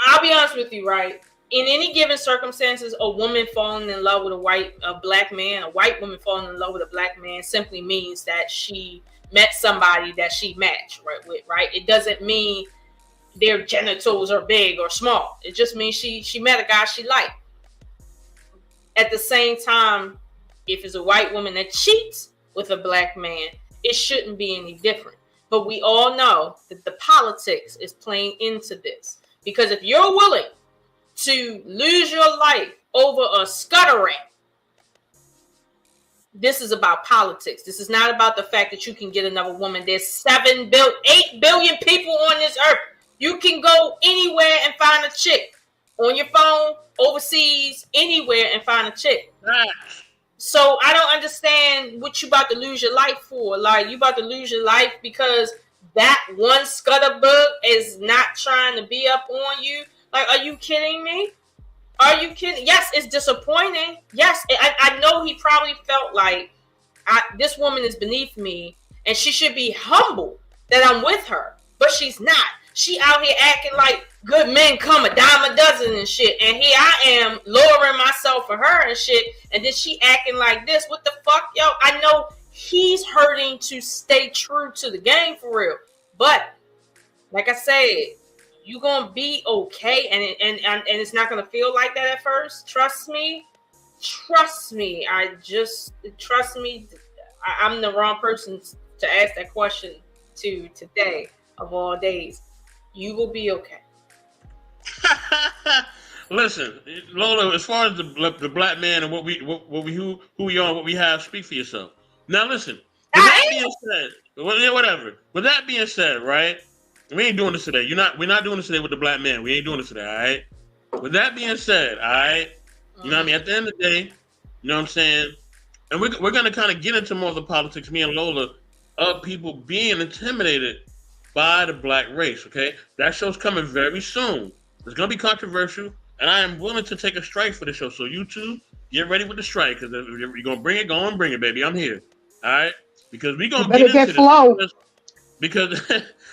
I'll be honest with you, right? In any given circumstances, a woman falling in love with a black man, a white woman falling in love with a black man simply means that she met somebody that she matched with, right? It doesn't mean their genitals are big or small. It just means she met a guy she liked. At the same time, if it's a white woman that cheats with a black man, it shouldn't be any different. But we all know that the politics is playing into this. Because if you're willing to lose your life over a scutter rat, this is about politics. This is not about the fact that you can get another woman. There's 8 billion people on this earth. You can go anywhere and find a chick on your phone, overseas, anywhere, and find a chick. So I don't understand what you about to lose your life for. Like, you about to lose your life because that one scutterbug is not trying to be up on you. Like, are you kidding me? Are you kidding? Yes, it's disappointing. Yes, I know he probably felt like this woman is beneath me and she should be humble that I'm with her, but she's not. She out here acting like good men come a dime a dozen and shit, and here I am lowering myself for her and shit, and then she acting like this. What the fuck, yo? I know he's hurting to stay true to the game for real, but like I said, you gonna be okay, and it's not gonna feel like that at first. Trust me. Trust me. I'm the wrong person to ask that question to today of all days. You will be okay. Listen, Lola, as far as the black man and who we are, what we have, speak for yourself. Now listen, with that being said, whatever. With that being said, right? We ain't doing this today. We're not doing this today with the black man. We ain't doing this today, all right? With that being said, all right? You know what I mean? At the end of the day, you know what I'm saying? And we're gonna kind of get into more of the politics, me and Lola, of people being intimidated by the black race, okay? That show's coming very soon. It's gonna be controversial, and I am willing to take a strike for the show. So you two, get ready with the strike, because if you're gonna bring it, go and bring it, baby. I'm here. All right, because we gonna better get into get flow. this because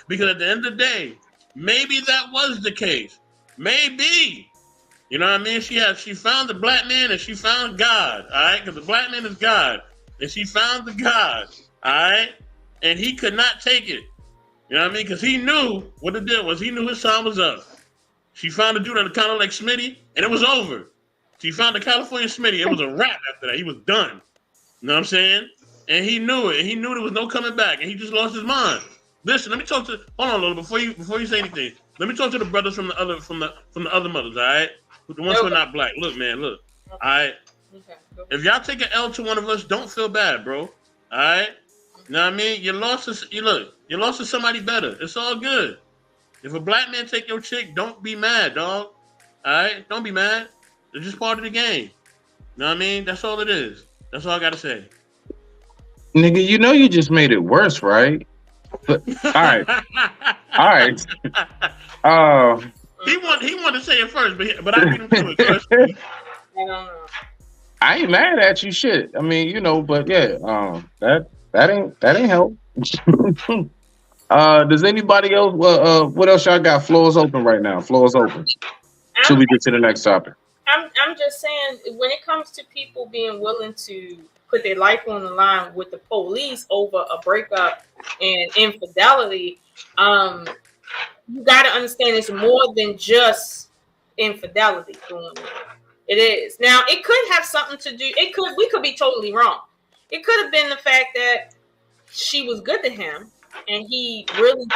because at the end of the day, maybe that was the case. Maybe. You know what I mean? She found the black man and she found God. All right, because the black man is God, and she found the God. All right, and he could not take it. You know what I mean? Because he knew what the deal was. He knew his time was up. She found a dude that kind of like Smitty, and it was over. She found the California Smitty. It was a wrap after that. He was done. You know what I'm saying? And he knew it. And he knew there was no coming back. And he just lost his mind. Listen, let me talk to. Hold on, Lola. Before you say anything, let me talk to the brothers from the other mothers. All right, the ones who are not black. Look, man. Look. All right. If y'all take an L to one of us, don't feel bad, bro. All right. You know what I mean? You lost to somebody better. It's all good. If a black man take your chick, don't be mad, dog. All right? Don't be mad. It's just part of the game. You know what I mean? That's all it is. That's all I got to say. Nigga, you know you just made it worse, right? But, all right. All right. He wanted to say it first, but I beat him to it first. I don't know. I ain't mad at you, shit. I mean, you know, but yeah, that ain't help. Does anybody else? What else y'all got? Floors open right now. Floors open. Till we get to the next topic. I'm just saying, when it comes to people being willing to put their life on the line with the police over a breakup and infidelity, you got to understand it's more than just infidelity going on. It is. Now, it could have something to do. We could be totally wrong. It could have been the fact that she was good to him and he really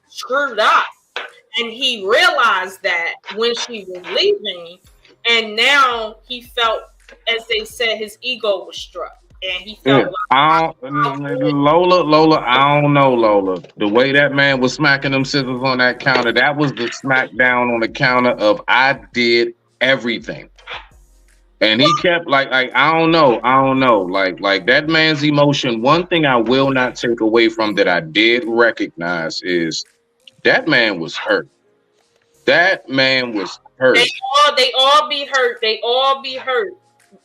screwed up. And he realized that when she was leaving, and now he felt, as they said, his ego was struck. And he felt Lola, I don't know, Lola. The way that man was smacking them scissors on that counter, that was the smackdown on the counter of I did everything. And he kept like I don't know. Like that man's emotion. One thing I will not take away from that I did recognize is that man was hurt. That man was hurt. They all be hurt. They all be hurt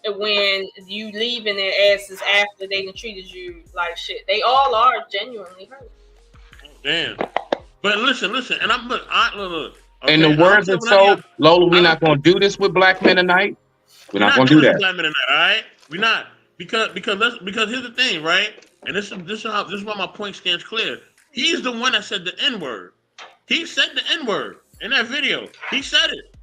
when you leaving their asses after they done treated you like shit. They all are genuinely hurt. Damn. But listen, and I'm look. Okay, in the words of Soul, Lola, we're not gonna do this with black men tonight. We're not gonna do that. Black men tonight, all right? We're not because here's the thing, right? And this is why my point stands clear. He's the one that said the N-word. He said the N-word in that video. He said it.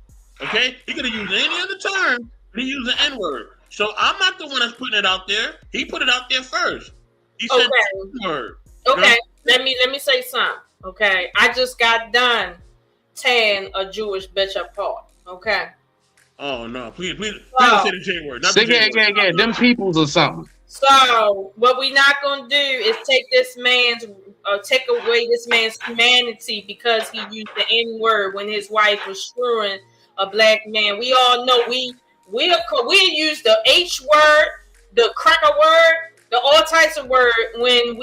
Okay? He could have used any other term, but he used the N-word. So I'm not the one that's putting it out there. He put it out there first. He said the N-word. Okay. You know? Let me say something. Okay. I just got done tearing a Jewish bitch apart. Okay. Oh no! Please don't say the J word. Yeah. Them peoples or something. So what we not gonna do is take away this man's humanity because he used the N word when his wife was screwing a black man. We all know we use the H word, the cracker word, the all types of word when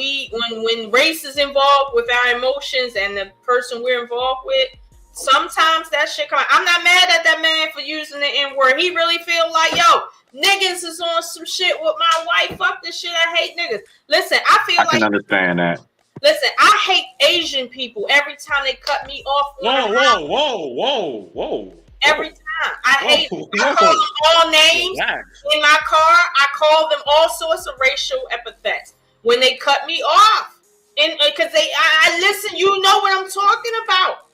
race is involved with our emotions and the person we're involved with. Sometimes that shit come out. I'm not mad at that man for using the N-word. He really feel like, yo, niggas is on some shit with my wife. Fuck this shit. I hate niggas. Listen, I can understand that. Listen, I hate Asian people every time they cut me off. Whoa. Every time. I hate them. I call them all names. In my car, I call them all sorts of racial epithets when they cut me off. And because I listen, you know what I'm talking about.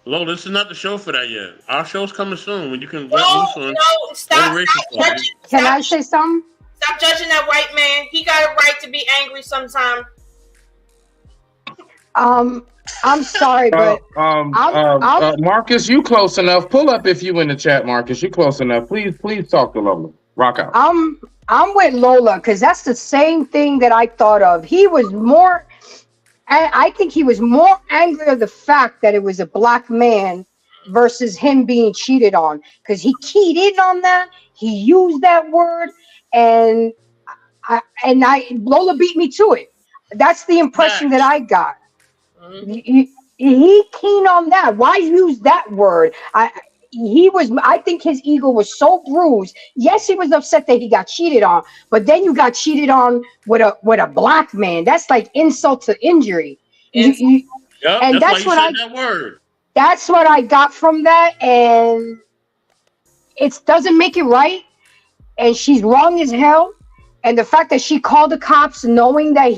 Lo, this is not the show for that yet. Our show's coming soon when you can let loose on. No, stop Can I say something? Stop judging that white man. He got a right to be angry sometime. I'm sorry, but Marcus, you close enough. Pull up if you in the chat, Marcus. You close enough. Please talk to Lola. Rock out. I'm with Lola because that's the same thing that I thought of. He was more. I think he was more angry of the fact that it was a black man versus him being cheated on, because he keyed in on that. He used that word, and Lola beat me to it. That's the impression that I got. He keen on that. Why use that word? I think his ego was so bruised. Yes, he was upset that he got cheated on, but then you got cheated on with a black man. That's like insult to injury. Yep, And that's why you said that word. That's what I got from that, and it doesn't make it right. And she's wrong as hell. And the fact that she called the cops knowing that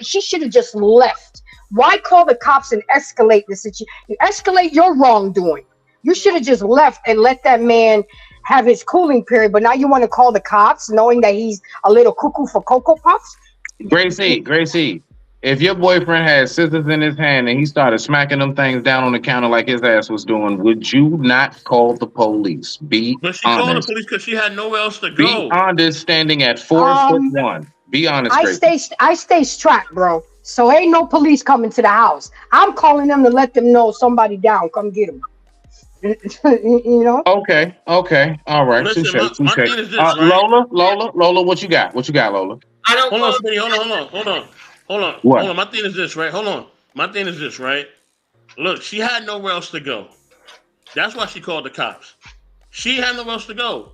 she should have just left. Why call the cops and escalate the situation? You escalate your wrongdoing. You should have just left and let that man have his cooling period. But now you want to call the cops knowing that he's a little cuckoo for Cocoa Puffs? Gracie, if your boyfriend had scissors in his hand and he started smacking them things down on the counter like his ass was doing, would you not call the police? But she called the police because she had nowhere else to go. Be honest, standing at 4'1". Be honest, Gracie. I stay strapped, bro. So ain't no police coming to the house. I'm calling them to let them know somebody down. Come get them. You know? Okay. All right. Listen, my thing is this, right? Lola, what you got? Lola? I don't. Hold on, Smitty. Hold on. What? Hold on. My thing is this, right? Hold on. My thing is this, right? Look, she had nowhere else to go. That's why she called the cops. She had nowhere else to go.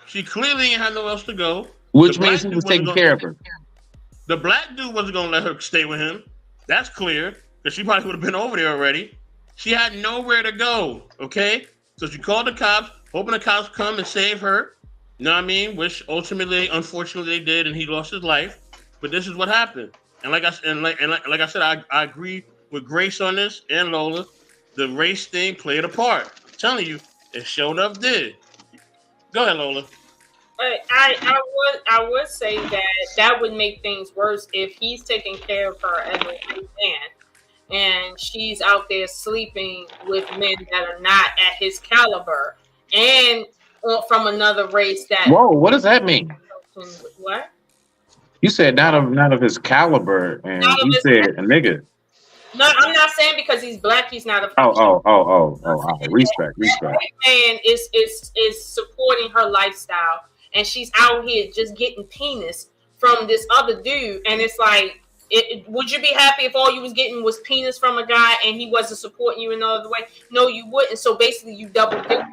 She clearly ain't had nowhere else to go. Which means he was taking care of her. The black dude wasn't going to let her stay with him. That's clear, because she probably would have been over there already. She had nowhere to go, okay? So she called the cops, hoping the cops come and save her. You know what I mean? Which ultimately, unfortunately, they did, and he lost his life. But this is what happened. And like I said, I agree with Grace on this and Lola. The race thing played a part. I'm telling you, it showed up did. Go ahead, Lola. I would say that would make things worse if he's taking care of her as a man, and she's out there sleeping with men that are not at his caliber and from another race. Whoa, what does that mean? What? You said not of his caliber, and you said a nigga. No, I'm not saying because he's black, he's not a. Oh. Respect. Man is supporting her lifestyle, and she's out here just getting penis from this other dude, and it's like, would you be happy if all you was getting was penis from a guy and he wasn't supporting you in no other way? No, you wouldn't. So basically, you double dip.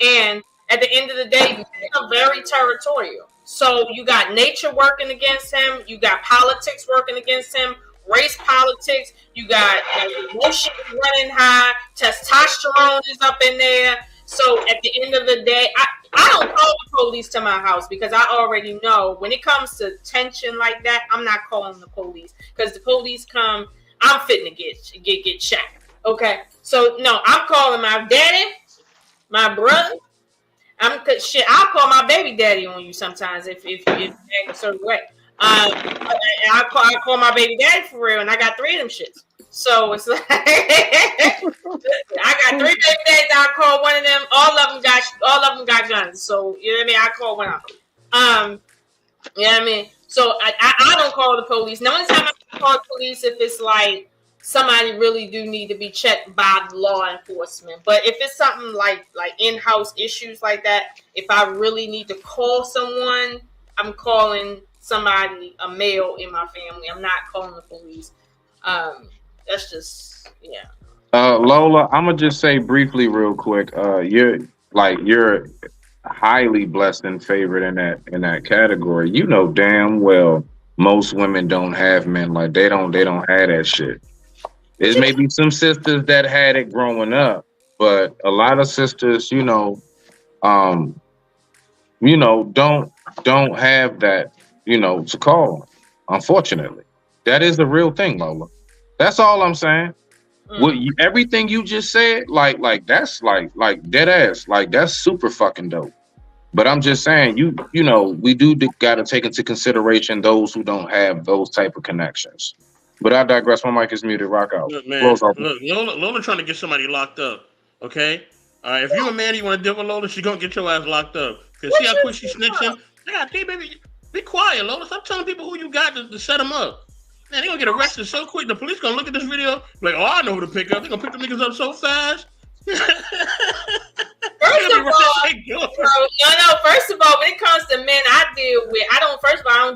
And at the end of the day, you're very territorial. So you got nature working against him, you got politics working against him. Race politics, you got emotions running high, testosterone is up in there. So at the end of the day, I don't call the police to my house because I already know when it comes to tension like that, I'm not calling the police because the police come, I'm fitting to get shot. Okay, so no, I'm calling my daddy, my brother. I'll call my baby daddy on you sometimes if you act a certain way. I call my baby daddy for real, and I got 3 of them shits. So it's like I got 3 baby daddies. I call one of them. All of them got guns. So you know what I mean. I call one of them. You know what I mean. So I don't call the police. The only time I call the police if it's like somebody really do need to be checked by law enforcement. But if it's something like in-house issues like that, if I really need to call someone, I'm calling somebody, a male in my family. I'm not calling the police. That's just, yeah. Lola, I'm gonna just say briefly, real quick. You're highly blessed and favored in that category. You know damn well most women don't have men like they don't have that shit. There's maybe some sisters that had it growing up, but a lot of sisters, don't have that. To call. Unfortunately, that is the real thing, Lola. That's all I'm saying. Everything you just said, like that's like dead ass, like that's super fucking dope. But I'm just saying, we do got to take into consideration those who don't have those type of connections. But I digress. My mic is muted. Rock out. Look, man. Look, Lola trying to get somebody locked up. Okay. If you're a man, you want to deal with Lola, she's gonna get your ass locked up. Cause see how quick she snitching. God, hey, baby. Be quiet, Lola. Stop telling people who you got to set them up. Man, they're going to get arrested so quick. The police going to look at this video like, oh, I know who to pick up. They're going to pick them niggas up so fast. First of all, when it comes to men I deal with, I don't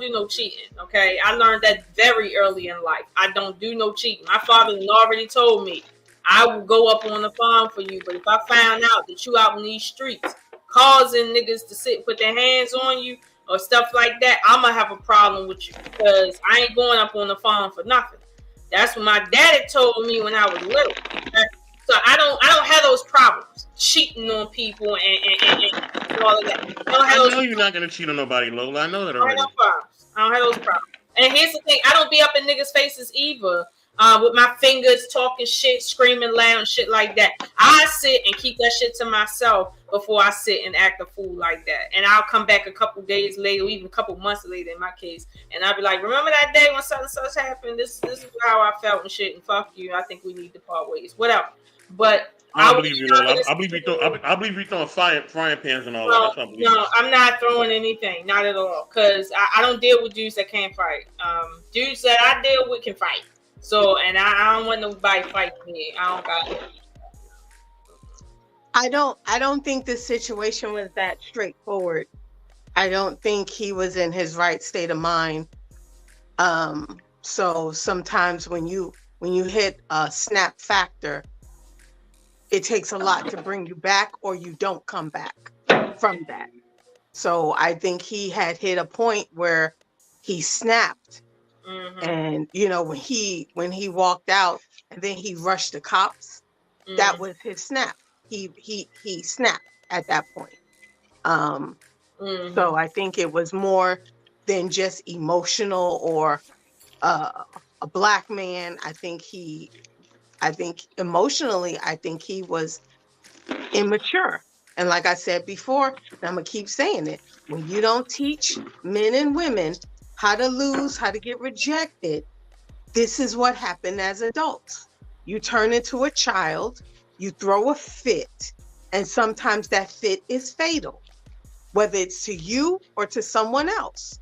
do no cheating, okay? I learned that very early in life. I don't do no cheating. My father already told me, I will go up on the farm for you. But if I found out that you out in these streets causing niggas to sit and put their hands on you or stuff like that, I'm gonna have a problem with you because I ain't going up on the farm for nothing. That's what my daddy told me when I was little. So I don't have those problems cheating on people and all of that. I know you're not gonna cheat on nobody, Lola. I know that already. I don't have those problems. And here's the thing: I don't be up in niggas' faces either. With my fingers talking shit, screaming loud and shit like that. I sit and keep that shit to myself before I sit and act a fool like that. And I'll come back a couple days later, or even a couple months later in my case, and I'll be like, remember that day when such and such happened? This is how I felt and shit, and fuck you. I think we need to part ways. Whatever. But I believe you, Lola. I believe you throwing frying pans and all that. No, I'm not throwing anything, not at all. Because I don't deal with dudes that can't fight. Dudes that I deal with can fight. So, and I don't want nobody fighting me. I don't got it. I don't think this situation was that straightforward. I don't think he was in his right state of mind. So sometimes when you hit a snap factor, it takes a lot to bring you back, or you don't come back from that. So I think he had hit a point where he snapped. And when he walked out and then he rushed the cops, that was his snap. He snapped at that point. So I think it was more than just emotional or a black man. I think emotionally, I think he was immature. And like I said before, and I'm gonna keep saying it: when you don't teach men and women how to lose, how to get rejected, this is what happened as adults. You turn into a child, you throw a fit, and sometimes that fit is fatal, whether it's to you or to someone else.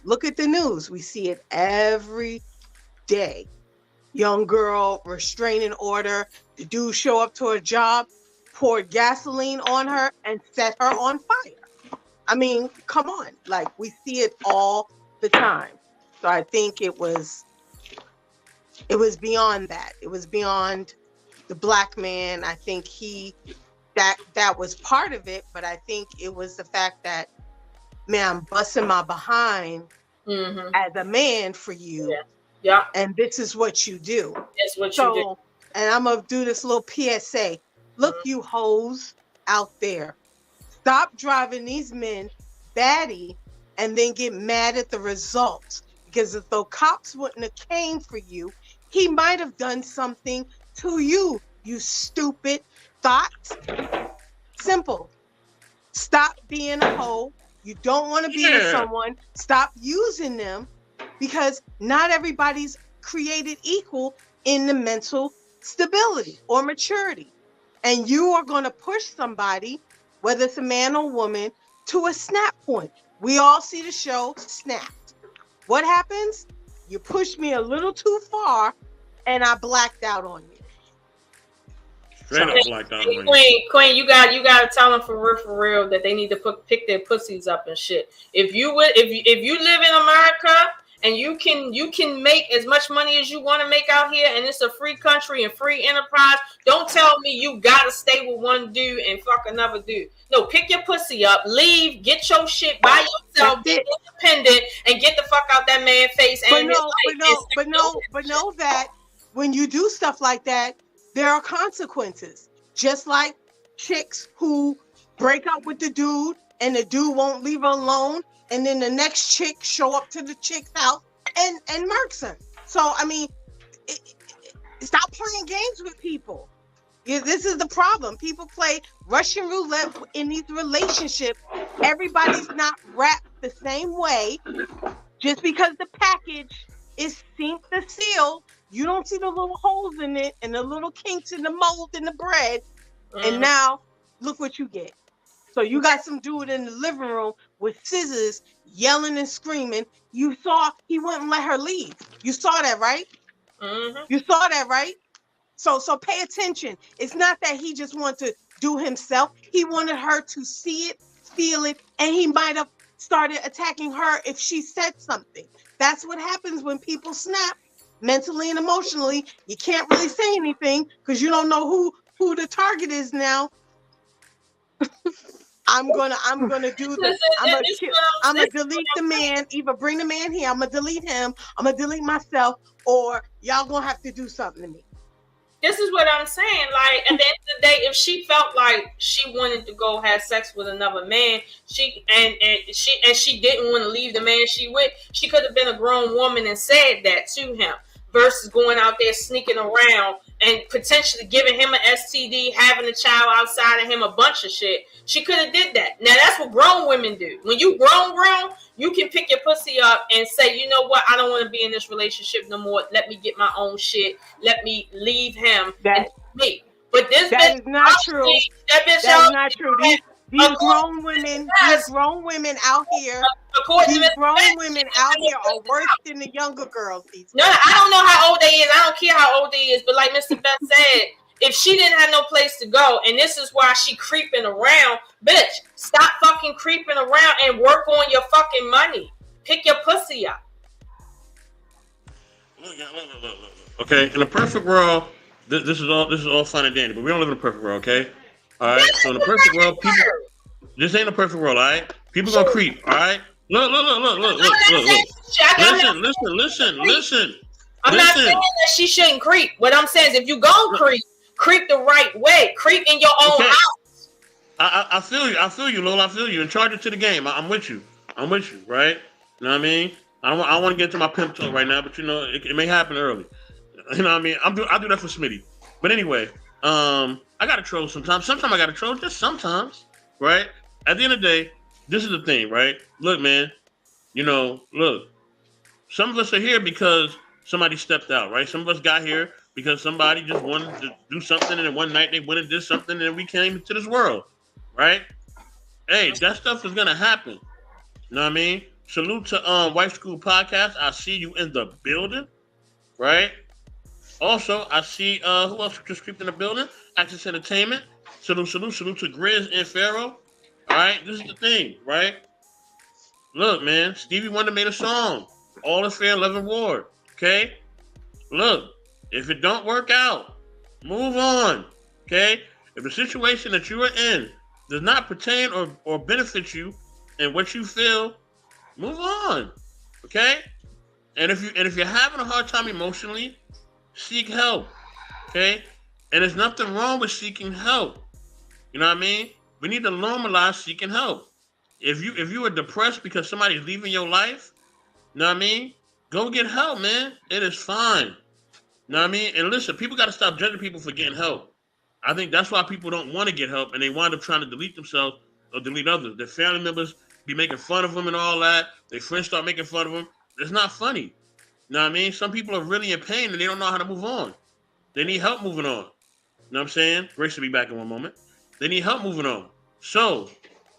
Look at the news. We see it every day. Young girl, restraining order, the dude show up to a job, poured gasoline on her and set her on fire. I mean, come on. Like, we see it all the time. So I think it was beyond that. It was beyond the black man. I think that was part of it, but I think it was the fact that, man, I'm busting my behind as a man for you. Yeah. And this is what you do. That's what you do. And I'm gonna do this little PSA. Look, you hoes out there, stop driving these men batty and then get mad at the results. Because if the cops wouldn't have came for you, he might have done something to you, you stupid thought. Simple. Stop being a hoe. You don't want to be with someone. Stop using them, because not everybody's created equal in the mental stability or maturity. And you are going to push somebody, whether it's a man or woman, to a snap point. We all see the show Snapped. What happens? You pushed me a little too far and I blacked out on you. Straight up blacked out on you. Queen, you gotta tell them for real that they need to pick their pussies up and shit. If you live in America and you can make as much money as you want to make out here, and it's a free country and free enterprise, don't tell me you gotta stay with one dude and fuck another dude. No, pick your pussy up, leave, get your shit by yourself, be independent, and get the fuck out that man's face. But know that when you do stuff like that, there are consequences. Just like chicks who break up with the dude and the dude won't leave her alone, and then the next chick show up to the chick's house and murks her. So, I mean, stop playing games with people. This is the problem. People play Russian roulette in these relationships. Everybody's not wrapped the same way. Just because the package is sealed to seal, you don't see the little holes in it and the little kinks in the mold in the bread. And now, look what you get. So you got some dude in the living room with scissors yelling and screaming. You saw he wouldn't let her leave. You saw that, right? You saw that, right? So pay attention. It's not that he just wanted to do himself. He wanted her to see it, feel it, and he might have started attacking her if she said something. That's what happens when people snap. mentally and emotionally. You can't really say anything because you don't know who the target is now. I'm gonna delete the man. Either bring the man here. I'm gonna delete him. I'm gonna delete myself, or y'all gonna have to do something to me. This is what I'm saying. Like, at the end of the day, if she felt like she wanted to go have sex with another man, she didn't want to leave the man she with, she could have been a grown woman and said that to him, versus going out there sneaking around and potentially giving him an STD, having a child outside of him, a bunch of shit. She could have did that. Now that's what grown women do. When you grown, you can pick your pussy up and say, you know what, I don't want to be in this relationship no more. Let me get my own shit. Let me leave him and me. But this that bitch is not true. That bitch that is not true. These grown women out here, are worse than the younger girls. No, I don't know how old they is. I don't care how old they is. But like Mr. Beth said, if she didn't have no place to go, and this is why she creeping around, bitch, stop fucking creeping around and work on your fucking money. Pick your pussy up. Look. Okay, in a perfect world, this is all fine and dandy, but we don't live in a perfect world, okay? All right. So in a perfect world, this ain't a perfect world, all right? People gonna creep, all right? Look. Listen. I'm not saying that she shouldn't creep. What I'm saying is, if you gon' creep the right way. Creep in your own house. I feel you, Lola. I feel you. And charge it to the game. I'm with you, right? You know what I mean? I want to get to my pimp talk right now, but you know, it may happen early. You know what I mean? I'll do that for Smitty. But anyway, I gotta troll sometimes. Sometimes I gotta troll, just sometimes, right? At the end of the day, this is the thing, right? Look, man, you know, some of us are here because somebody stepped out, right? Some of us got here because somebody just wanted to do something, and then one night they went and did something, and then we came into this world, right? Hey, that stuff is gonna happen. You know what I mean? Salute to Wife School Podcast. I see you in the building, right? Also, I see who else just creeped in the building? Access Entertainment. Salute to Grizz and Pharaoh. All right, this is the thing, right? Look, man, Stevie Wonder made a song. All is fair, love and war. Okay? Look, if it don't work out, move on. Okay? If the situation that you are in does not pertain or benefit you and what you feel, move on. Okay? And if you're having a hard time emotionally, seek help. Okay? And there's nothing wrong with seeking help. You know what I mean? We need to normalize seeking help. If you are depressed because somebody's leaving your life, you know what I mean? Go get help, man. It is fine. You know what I mean? And listen, people got to stop judging people for getting help. I think that's why people don't want to get help, and they wind up trying to delete themselves or delete others. Their family members be making fun of them and all that. Their friends start making fun of them. It's not funny. You know what I mean? Some people are really in pain, and they don't know how to move on. They need help moving on. You know what I'm saying? Grace will be back in one moment. They need help moving on. So,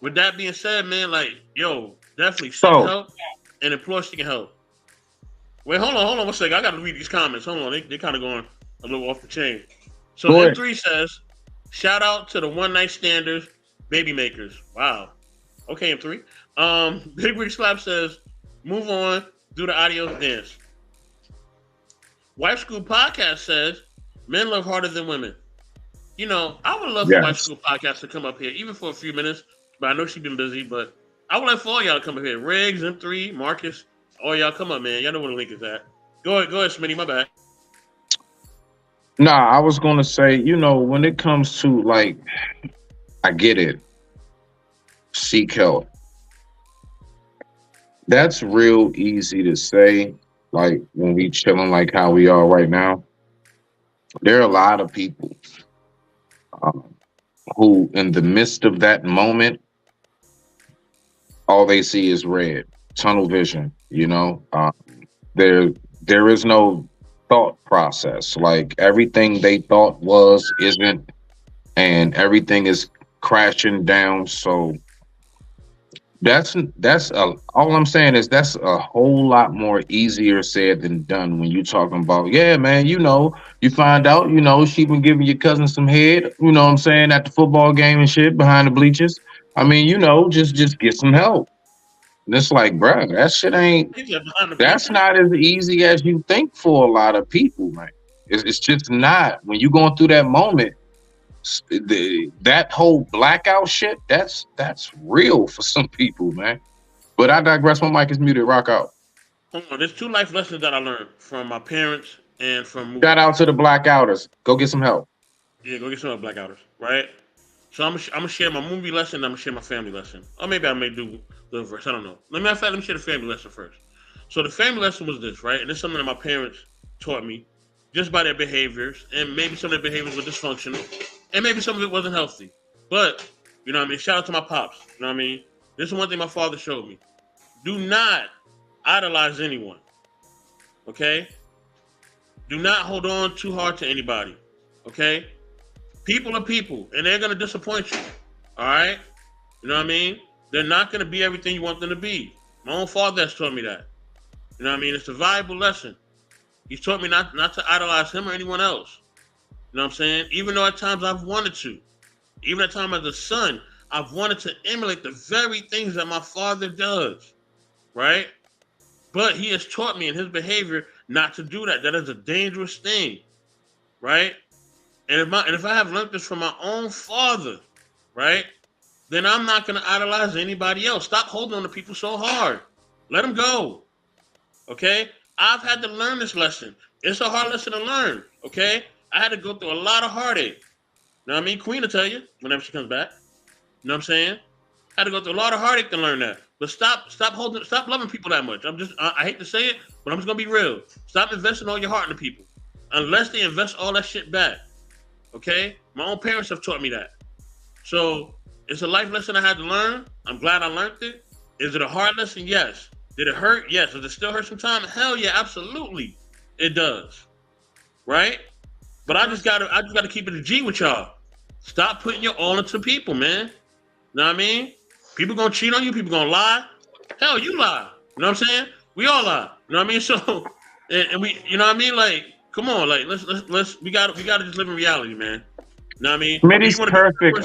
with that being said, man, like, yo, definitely seek help and implore seeking help. Wait, hold on 1 second. I got to read these comments. Hold on. They kind of going a little off the chain. So, M3 says, shout out to the one night standers, baby makers. Wow. Okay, M3. Big Wig Slap says, move on, do the adios dance. Wife School Podcast says, men love harder than women. You know, I would love for Wife School Podcast to come up here, even for a few minutes, but I know she's been busy, but I would like for all y'all to come up here. Riggs, M3, Marcus, all y'all come up, man. Y'all know where the link is at. Go ahead, Smitty, my bad. Nah, I was going to say, you know, when it comes to, like, I get it. Seek help. That's real easy to say, like, when we chilling like how we are right now. There are a lot of people who, in the midst of that moment, all they see is red, tunnel vision, you know? There is no thought process. Like, everything they thought was, isn't, and everything is crashing down. So all I'm saying is that's a whole lot more easier said than done when you're talking about, yeah, man, you know, you find out, you know, she been giving your cousin some head, you know what I'm saying, at the football game and shit behind the bleachers. I mean, you know, just get some help. And it's like, bro, that shit ain't. He said behind the That's bleachers. not as easy as you think for a lot of people, man. It's just not. When you're going through that moment, that whole blackout shit, that's real for some people, man. But I digress. My mic is muted. Rock out. Hold on, there's 2 life lessons that I learned from my parents and from movies. Shout out to the blackouters. Go get some help. Yeah, go get some blackouters, right? So I'm gonna share my movie lesson. And I'm gonna share my family lesson, or maybe I may do the verse. I don't know. Let me share the family lesson first. So the family lesson was this, right? And it's something that my parents taught me, just by their behaviors, and maybe some of their behaviors were dysfunctional, and maybe some of it wasn't healthy. But you know what I mean. Shout out to my pops. You know what I mean. This is one thing my father showed me: do not idolize anyone. Okay. Do not hold on too hard to anybody. Okay. People are people, and they're gonna disappoint you. All right. You know what I mean? They're not gonna be everything you want them to be. My own father has taught me that. You know what I mean? It's a valuable lesson. He's taught me not to idolize him or anyone else. You know what I'm saying? Even though at times I've wanted to. Even at times as a son, I've wanted to emulate the very things that my father does. Right? But he has taught me in his behavior not to do that. That is a dangerous thing. Right? And if I have learned this from my own father, right, then I'm not going to idolize anybody else. Stop holding on to people so hard. Let them go. Okay? I've had to learn this lesson. It's a hard lesson to learn. Okay? I had to go through a lot of heartache. You know what I mean? Queen will tell you whenever she comes back. You know what I'm saying? I had to go through a lot of heartache to learn that. But stop loving people that much. I hate to say it, but I'm just going to be real. Stop investing all your heart into people. Unless they invest all that shit back. Okay? My own parents have taught me that. So it's a life lesson I had to learn. I'm glad I learned it. Is it a hard lesson? Yes. Did it hurt? Yes. Does it still hurt sometimes? Hell yeah, absolutely. It does. Right? But I just gotta keep it a G with y'all. Stop putting your all into people, man. Know what I mean? People gonna cheat on you, people gonna lie. Hell, you lie. You know what I'm saying? We all lie. You know what I mean? So and we, you know what I mean? Like, come on, like let's we gotta just live in reality, man. You know what I mean? Smitty's perfect.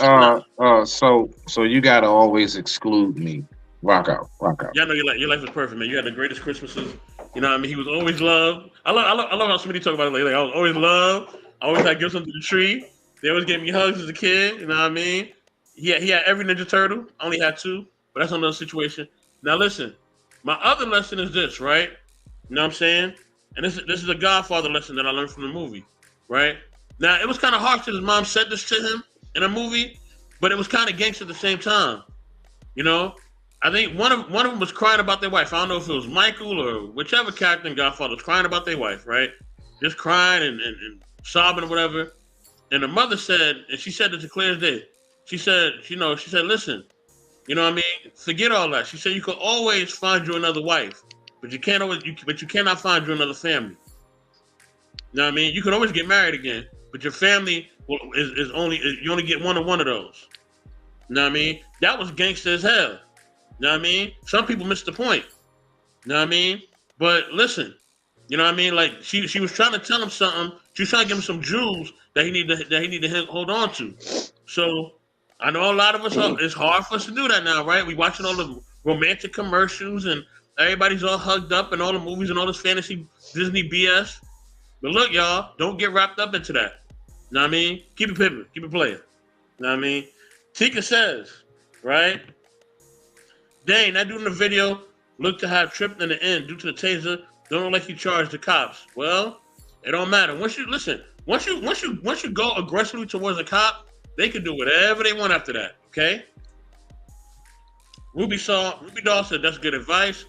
So you gotta always exclude me. Rock out. Yeah, I know your life is perfect, man. You had the greatest Christmases. You know what I mean? He was always loved. I love how Smitty talk about it. Like I was always loved. I always had gifts under the tree. They always gave me hugs as a kid. You know what I mean? He had every Ninja Turtle. I only had 2, but that's another situation. Now listen, my other lesson is this, right? You know what I'm saying? And this is a Godfather lesson that I learned from the movie, right? Now it was kind of harsh that his mom said this to him in a movie, but it was kind of gangster at the same time. You know, I think one of them was crying about their wife. I don't know if it was Michael or whichever character in Godfather was crying about their wife, right? Just crying and sobbing or whatever. And the mother said, and she said it to clear as day. She said, listen, you know what I mean? Forget all that. She said you could always find you another wife, but you cannot find you another family. You know what I mean? You can always get married again, but your family you only get one of those. You know what I mean? That was gangster as hell. You know what I mean? Some people miss the point. You know what I mean? But listen, you know what I mean? Like she was trying to tell him something. She was trying to give him some jewels that he need to hold on to. So I know a lot of us it's hard for us to do that now, right? We watching all the romantic commercials and everybody's all hugged up in all the movies and all this fantasy Disney BS. But look, y'all, don't get wrapped up into that. You know what I mean? Keep it pimping, keep it playing. You know what I mean? Tika says, right? Dang, that dude in the video looked to have tripped in the end due to the taser. Don't look like he charged the cops. Well, it don't matter. Once you go aggressively towards a cop, they can do whatever they want after that. Okay? Ruby Doll said that's good advice.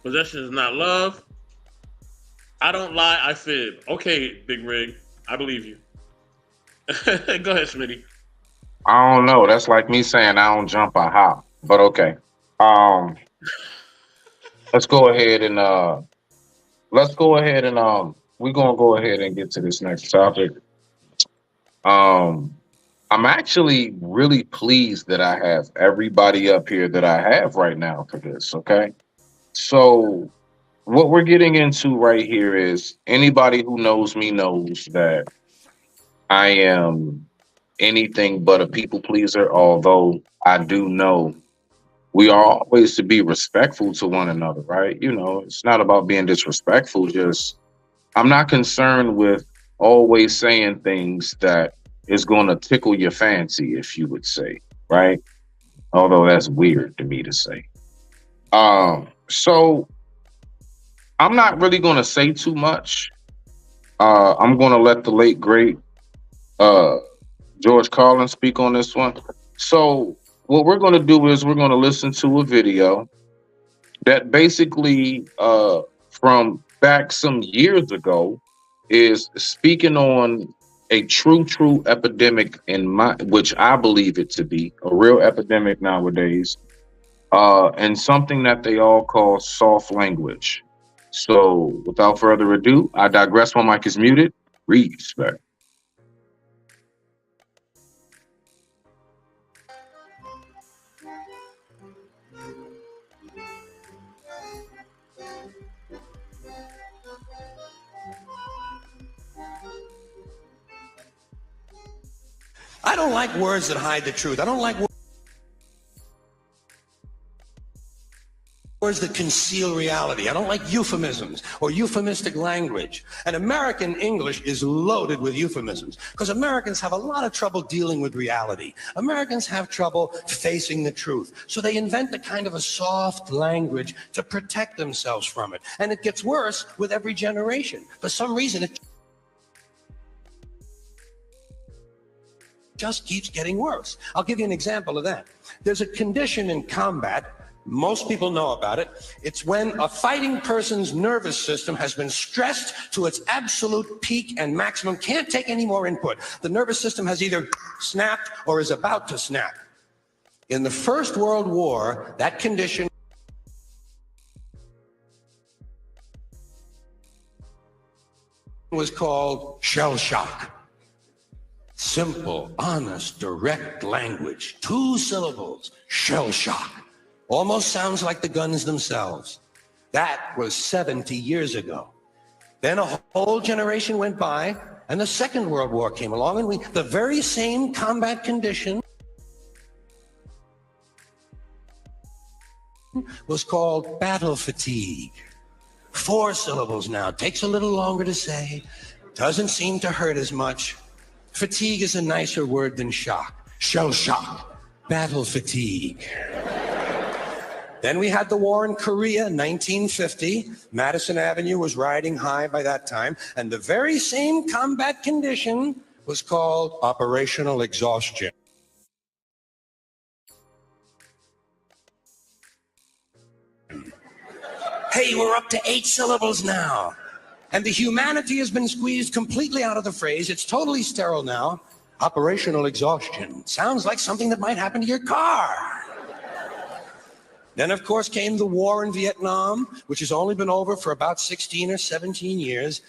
Possession is not love. I don't lie, I fib. Okay, Big Rig, I believe you. Go ahead, Smitty. I don't know. That's like me saying I don't jump, I hop. But okay. Let's go ahead and we're gonna go ahead and get to this next topic. I'm actually really pleased that I have everybody up here that I have right now for this, okay? So what we're getting into right here is anybody who knows me knows that I am anything but a people pleaser, although I do know we are always to be respectful to one another, right? You know, it's not about being disrespectful. Just I'm not concerned with always saying things that is going to tickle your fancy, if you would say, right? Although that's weird to me to say. So I'm not really going to say too much. I'm going to let the late great uh, George Carlin speak on this one. So what we're going to do is we're going to listen to a video that basically from back some years ago is speaking on a true epidemic in my which I believe it to be a real epidemic nowadays, and something that they all call soft language. So without further ado, I digress. My mic is muted. Respect. I don't like words that hide the truth. I don't like words that conceal reality. I don't like euphemisms or euphemistic language. And American English is loaded with euphemisms because Americans have a lot of trouble dealing with reality. Americans have trouble facing the truth. So they invent a kind of a soft language to protect themselves from it. And it gets worse with every generation. For some reason, it just keeps getting worse. I'll give you an example of that. There's a condition in combat. Most people know about it. It's when a fighting person's nervous system has been stressed to its absolute peak and maximum, can't take any more input. The nervous system has either snapped or is about to snap. In the First World War, that condition was called shell shock. Simple, honest, direct language. 2 syllables, shell shock. Almost sounds like the guns themselves. That was 70 years ago. Then a whole generation went by, and the Second World War came along, and the very same combat condition was called battle fatigue. 4 syllables now. Takes a little longer to say. Doesn't seem to hurt as much. Fatigue is a nicer word than shock. Shell shock. Battle fatigue. Then we had the war in Korea, 1950. Madison Avenue was riding high by that time. And the very same combat condition was called operational exhaustion. Hey, we're up to 8 syllables now. And the humanity has been squeezed completely out of the phrase. It's totally sterile now. Operational exhaustion. Sounds like something that might happen to your car. Then, of course, came the war in Vietnam, which has only been over for about 16 or 17 years.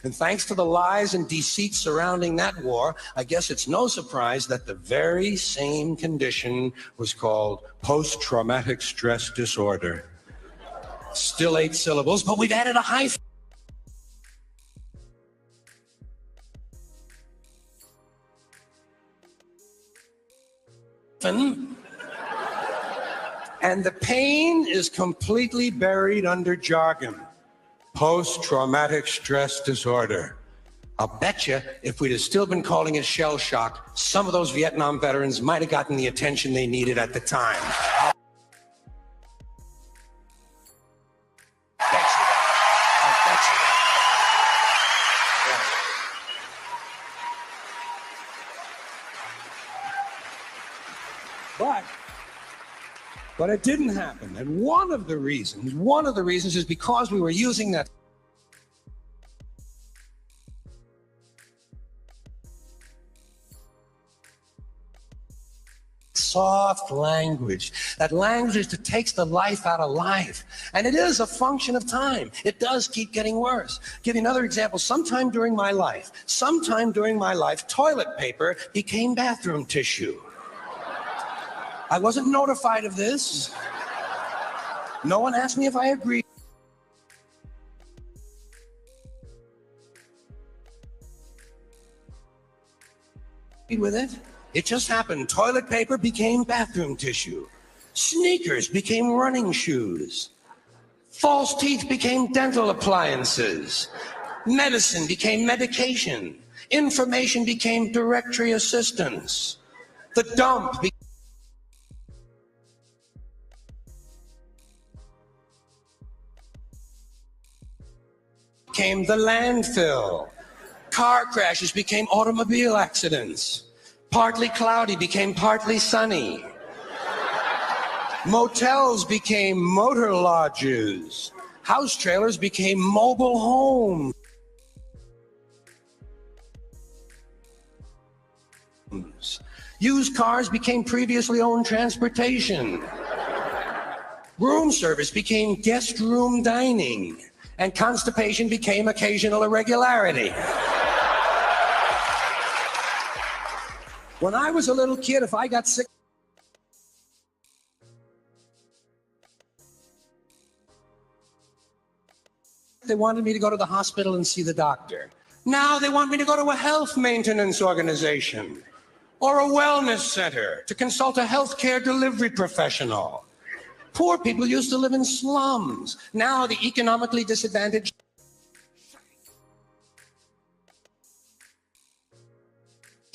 And thanks to the lies and deceit surrounding that war, I guess it's no surprise that the very same condition was called post-traumatic stress disorder. Still 8 syllables, but we've added a hyphen. And the pain is completely buried under jargon. Post-traumatic stress disorder. I'll bet you if we'd have still been calling it shell shock, some of those Vietnam veterans might have gotten the attention they needed at the time. I'll bet you that. I'll bet you that. But it didn't happen. And one of the reasons is because we were using that soft language, that language that takes the life out of life. And it is a function of time. It does keep getting worse. I'll give you another example. Sometime during my life, toilet paper became bathroom tissue. I wasn't notified of this. No one asked me if I agreed. with it. It just happened. Toilet paper became bathroom tissue. Sneakers became running shoes. False teeth became dental appliances. Medicine became medication. Information became directory assistance. The dump became the landfill. Car crashes became automobile accidents. Partly cloudy became partly sunny. Motels became motor lodges. House trailers became mobile homes. Used cars became previously owned transportation. Room service became guest room dining. And constipation became occasional irregularity. When I was a little kid, if I got sick, they wanted me to go to the hospital and see the doctor. Now they want me to go to a health maintenance organization or a wellness center to consult a healthcare delivery professional. Poor people used to live in slums. Now the economically disadvantaged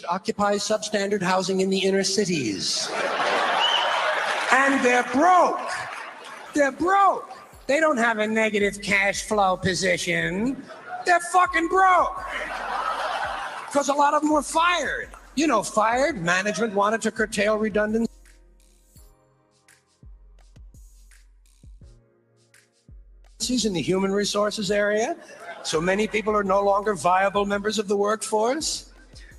occupy substandard housing in the inner cities. And they're broke. They're broke. They don't have a negative cash flow position. They're fucking broke. Because a lot of them were fired. You know, fired. Management wanted to curtail redundancy in the human resources area. So many people are no longer viable members of the workforce.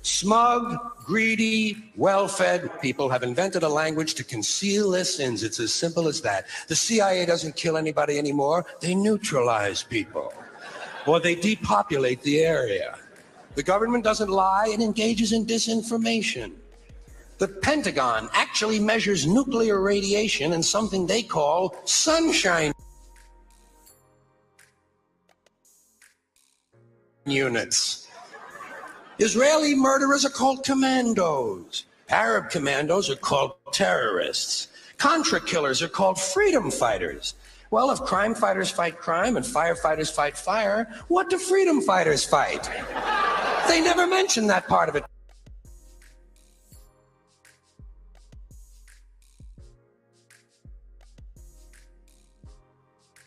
Smug, greedy, well-fed people have invented a language to conceal their sins. It's as simple as that. The CIA doesn't kill anybody anymore. They neutralize people. Or they depopulate the area. The government doesn't lie. It engages in disinformation. The Pentagon actually measures nuclear radiation in something they call sunshine units. Israeli murderers are called commandos. Arab commandos are called terrorists. Contra killers are called freedom fighters. Well, if crime fighters fight crime and firefighters fight fire, what do freedom fighters fight? They never mention that part of it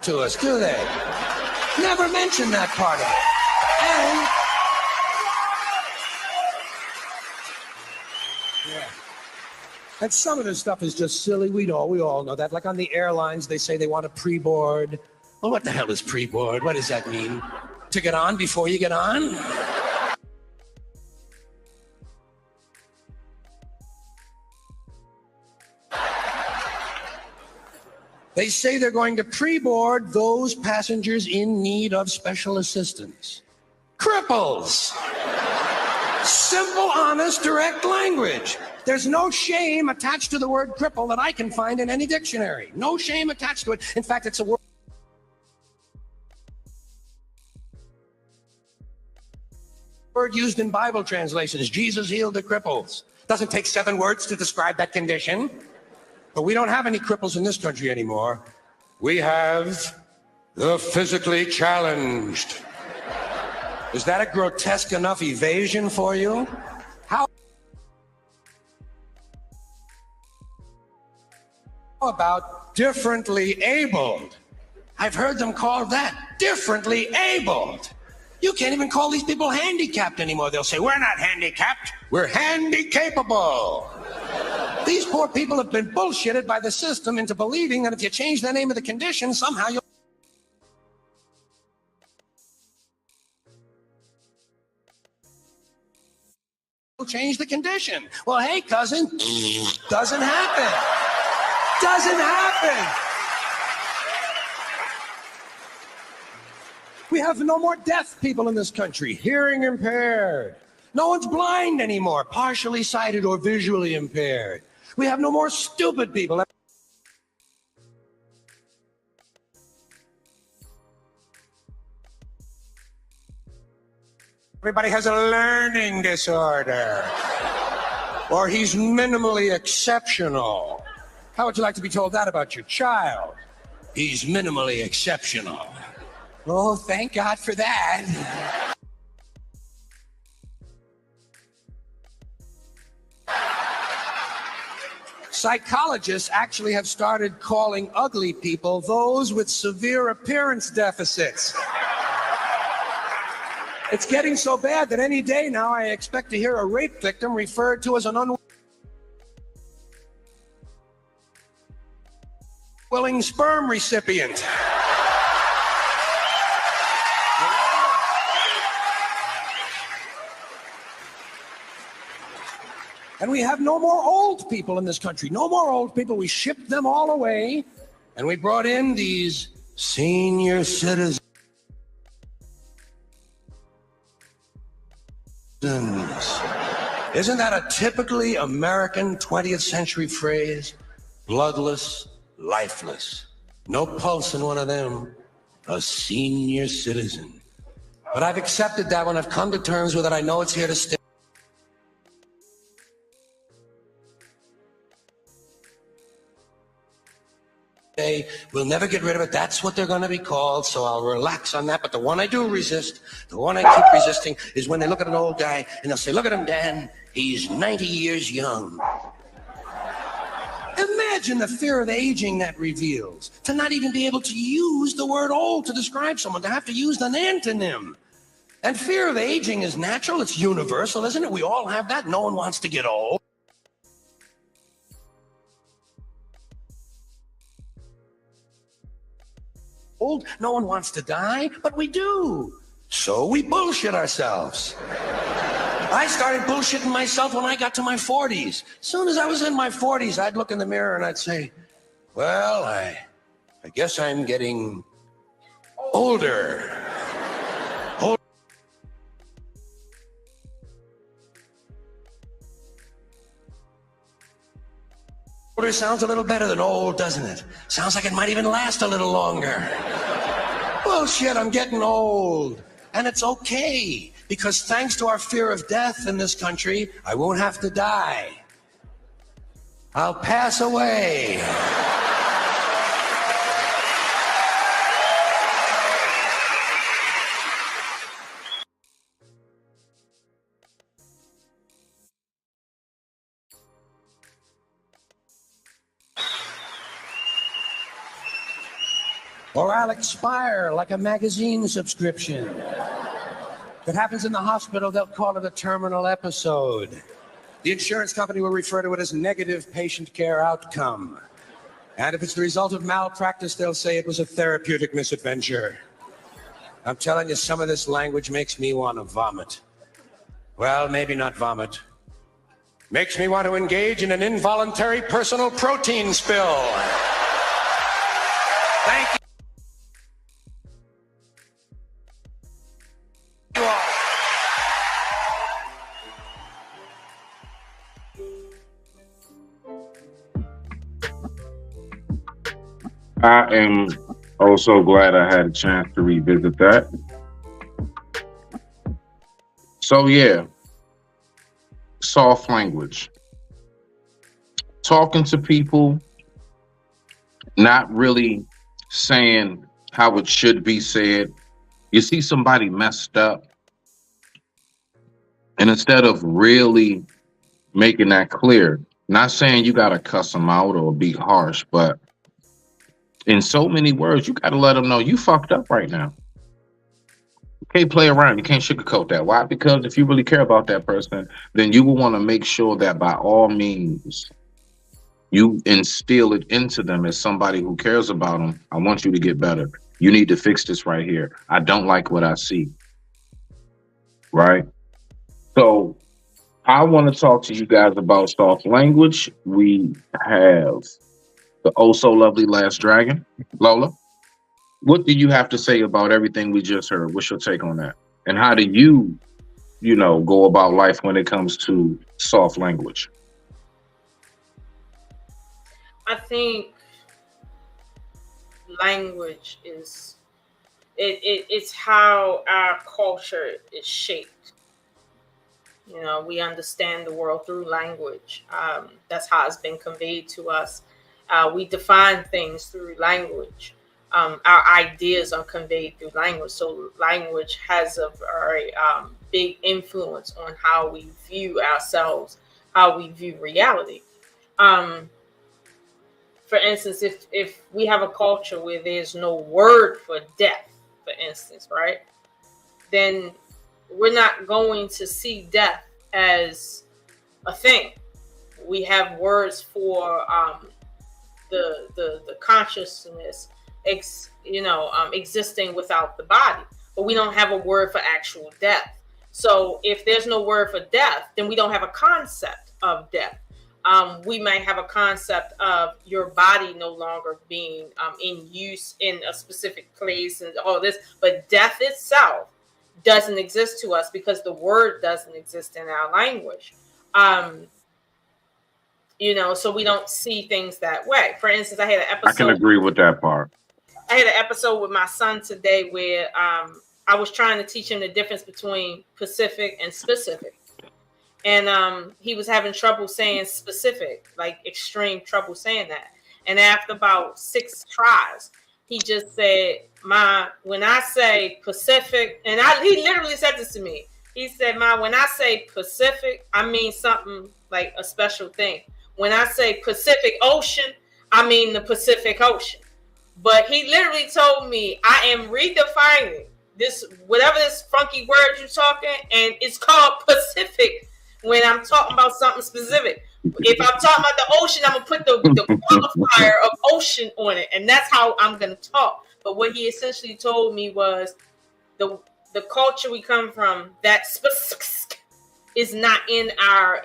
to us, do they? Never mention that part of it. And some of this stuff is just silly. We all know that. Like on the airlines, they say they want a pre-board. Well, what the hell is pre-board? What does that mean? To get on before you get on? They say they're going to pre-board those passengers in need of special assistance. Cripples! Simple, honest, direct language. There's no shame attached to the word cripple that I can find in any dictionary. No shame attached to it. In fact, it's a word used in Bible translations. Jesus healed the cripples. Doesn't take 7 words to describe that condition. But we don't have any cripples in this country anymore. We have the physically challenged. Is that a grotesque enough evasion for you? How about differently abled? I've heard them call that differently abled. You can't even call these people handicapped anymore. They'll say, we're not handicapped, we're handy-capable. These poor people have been bullshitted by the system into believing that if you change the name of the condition, somehow you'll change the condition. Well, hey, cousin, doesn't happen. Doesn't happen. We have no more deaf people in this country, hearing impaired. No one's blind anymore, partially sighted or visually impaired. We have no more stupid people. Everybody has a learning disorder. Or he's minimally exceptional. How would you like to be told that about your child? He's minimally exceptional. Oh, thank God for that. Psychologists actually have started calling ugly people those with severe appearance deficits. It's getting so bad that any day now I expect to hear a rape victim referred to as an unwilling sperm recipient. And we have no more old people in this country. No more old people. We shipped them all away, and we brought in these senior citizens. Isn't that a typically American 20th century phrase? Bloodless, lifeless. No pulse in one of them. A senior citizen. But I've accepted that one. I've come to terms with it. I know it's here to stay. We'll never get rid of it. That's what they're going to be called, so I'll relax on that. But the one I do resist, the one I keep resisting, is when they look at an old guy and they'll say, look at him, Dan, he's 90 years young. Imagine the fear of aging that reveals. To not even be able to use the word old to describe someone, to have to use an antonym. And fear of aging is natural, it's universal, isn't it? We all have that. No one wants to get old. No one wants to die, but we do. So we bullshit ourselves. I started bullshitting myself when I got to my 40s. As soon as I was in my 40s, I'd look in the mirror and I'd say, well, I guess I'm getting older. Older sounds a little better than old, doesn't it? Sounds like it might even last a little longer. Bullshit, I'm getting old. And it's okay, because thanks to our fear of death in this country, I won't have to die. I'll pass away. Or I'll expire like a magazine subscription. If it happens in the hospital, they'll call it a terminal episode. The insurance company will refer to it as negative patient care outcome. And if it's the result of malpractice, they'll say it was a therapeutic misadventure. I'm telling you, some of this language makes me want to vomit. Well, maybe not vomit. Makes me want to engage in an involuntary personal protein spill. Thank you. I am also glad I had a chance to revisit that. So yeah, soft language. Talking to people, not really saying how it should be said. You see somebody messed up, and instead of really making that clear, not saying you got to cuss them out or be harsh, but in so many words, you got to let them know you fucked up right now. You can't play around. You can't sugarcoat that. Why? Because if you really care about that person, then you will want to make sure that by all means, you instill it into them as somebody who cares about them. I want you to get better. You need to fix this right here. I don't like what I see. Right? So I want to talk to you guys about soft language. We have the oh so lovely Last Dragon. Lola, what do you have to say about everything we just heard? What's your take on that? And how do you, go about life when it comes to soft language? I think language is it's how our culture is shaped. You know, we understand the world through language. That's how it's been conveyed to us. We define things through language. Our ideas are conveyed through language. So language has a very big influence on how we view ourselves, how we view reality. For instance, if we have a culture where there's no word for death, for instance, right, then we're not going to see death as a thing. We have words for the consciousness, existing without the body, but we don't have a word for actual death. So if there's no word for death, then we don't have a concept of death. We might have a concept of your body no longer being in use in a specific place and all this, but death itself doesn't exist to us because the word doesn't exist in our language. So we don't see things that way. For instance, I had an episode. I can agree with that part. I had an episode with my son today where I was trying to teach him the difference between Pacific and specific. And he was having trouble saying specific, like extreme trouble saying that. And after about 6 tries, he just said, "Ma, when I say Pacific," and he literally said this to me. He said, "Ma, when I say Pacific, I mean something like a special thing. When I say Pacific Ocean, I mean the Pacific Ocean." But he literally told me, "I am redefining this, whatever this funky word you're talking, and it's called Pacific when I'm talking about something specific. If I'm talking about the ocean, I'm going to put the qualifier of ocean on it, and that's how I'm going to talk." But what he essentially told me was the culture we come from, that specific is not in our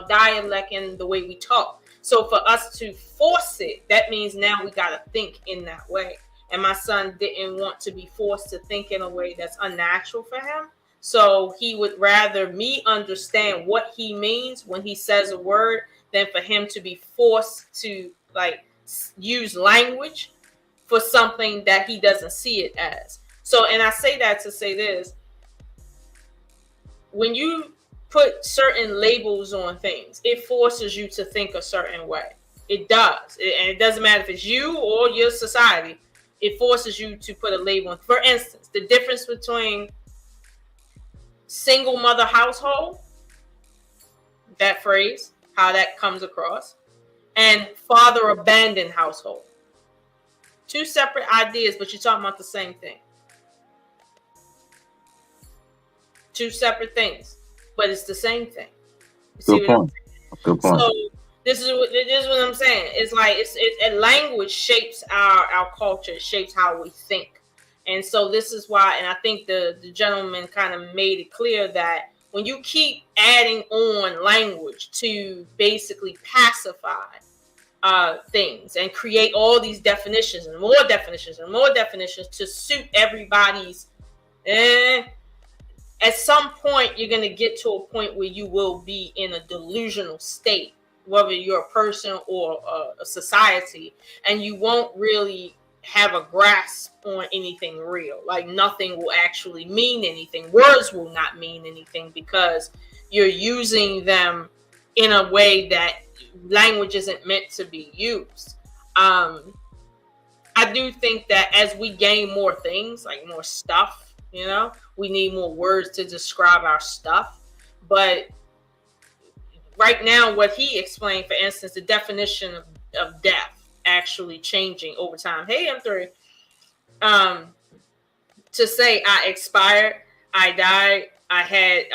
dialect and the way we talk. So for us to force it, that means now we got to think in that way. And my son didn't want to be forced to think in a way that's unnatural for him. So he would rather me understand what he means when he says a word than for him to be forced to use language for something that he doesn't see it as. So, and I say that to say this: when you put certain labels on things, it forces you to think a certain way. It does. And it doesn't matter if it's you or your society. It forces you to put a label on. For instance, the difference between single mother household, that phrase, how that comes across, and father abandoned household. 2 separate ideas, but you're talking about the same thing. 2 separate things, but it's the same thing. Good point. Good point. So this is what I'm saying. It's like it's language shapes our culture, it shapes how we think. And so this is why, and I think the gentleman kind of made it clear that when you keep adding on language to basically pacify things and create all these definitions and more definitions and more definitions to suit everybody's, at some point you're going to get to a point where you will be in a delusional state, whether you're a person or a society, and you won't really have a grasp on anything real. Like nothing will actually mean anything. Words will not mean anything because you're using them in a way that language isn't meant to be used. I do think that as we gain more things, like more stuff, we need more words to describe our stuff. But right now, what he explained, for instance, the definition of death actually changing over time. Hey, M3. To say I expired, I died, I had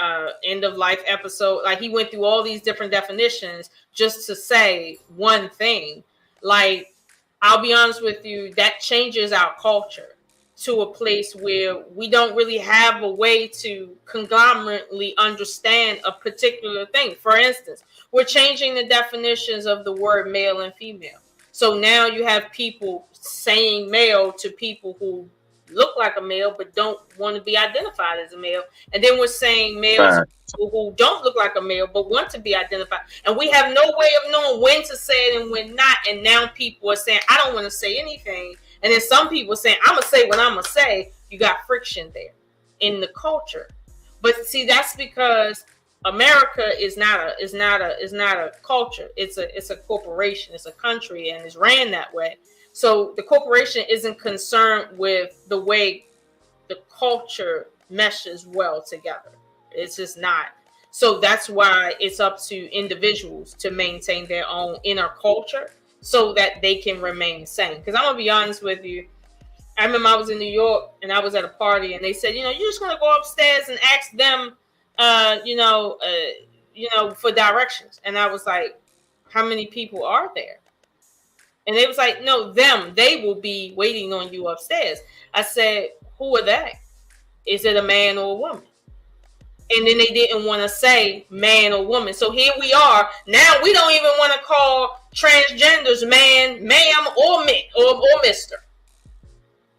end of life episode. Like he went through all these different definitions just to say one thing. Like, I'll be honest with you, that changes our culture to a place where we don't really have a way to conglomerately understand a particular thing. For instance, we're changing the definitions of the word male and female. So now you have people saying male to people who look like a male but don't want to be identified as a male. And then we're saying males to people who don't look like a male but want to be identified. And we have no way of knowing when to say it and when not. And now people are saying, I don't want to say anything. And then some people are saying, I'm going to say what I'm going to say. You got friction there in the culture. But see, that's because America is not a culture. It's a corporation. It's a country, and it's ran that way. So the corporation isn't concerned with the way the culture meshes well together. It's just not. So that's why it's up to individuals to maintain their own inner culture so that they can remain sane. Because I'm gonna be honest with you. I remember I was in New York and I was at a party and they said, you're just gonna go upstairs and ask them, for directions. And I was like, how many people are there? And they was like, no, they will be waiting on you upstairs. I said, who are they? Is it a man or a woman? And then they didn't want to say man or woman. So here we are. Now we don't even want to call transgenders man, ma'am, or mister.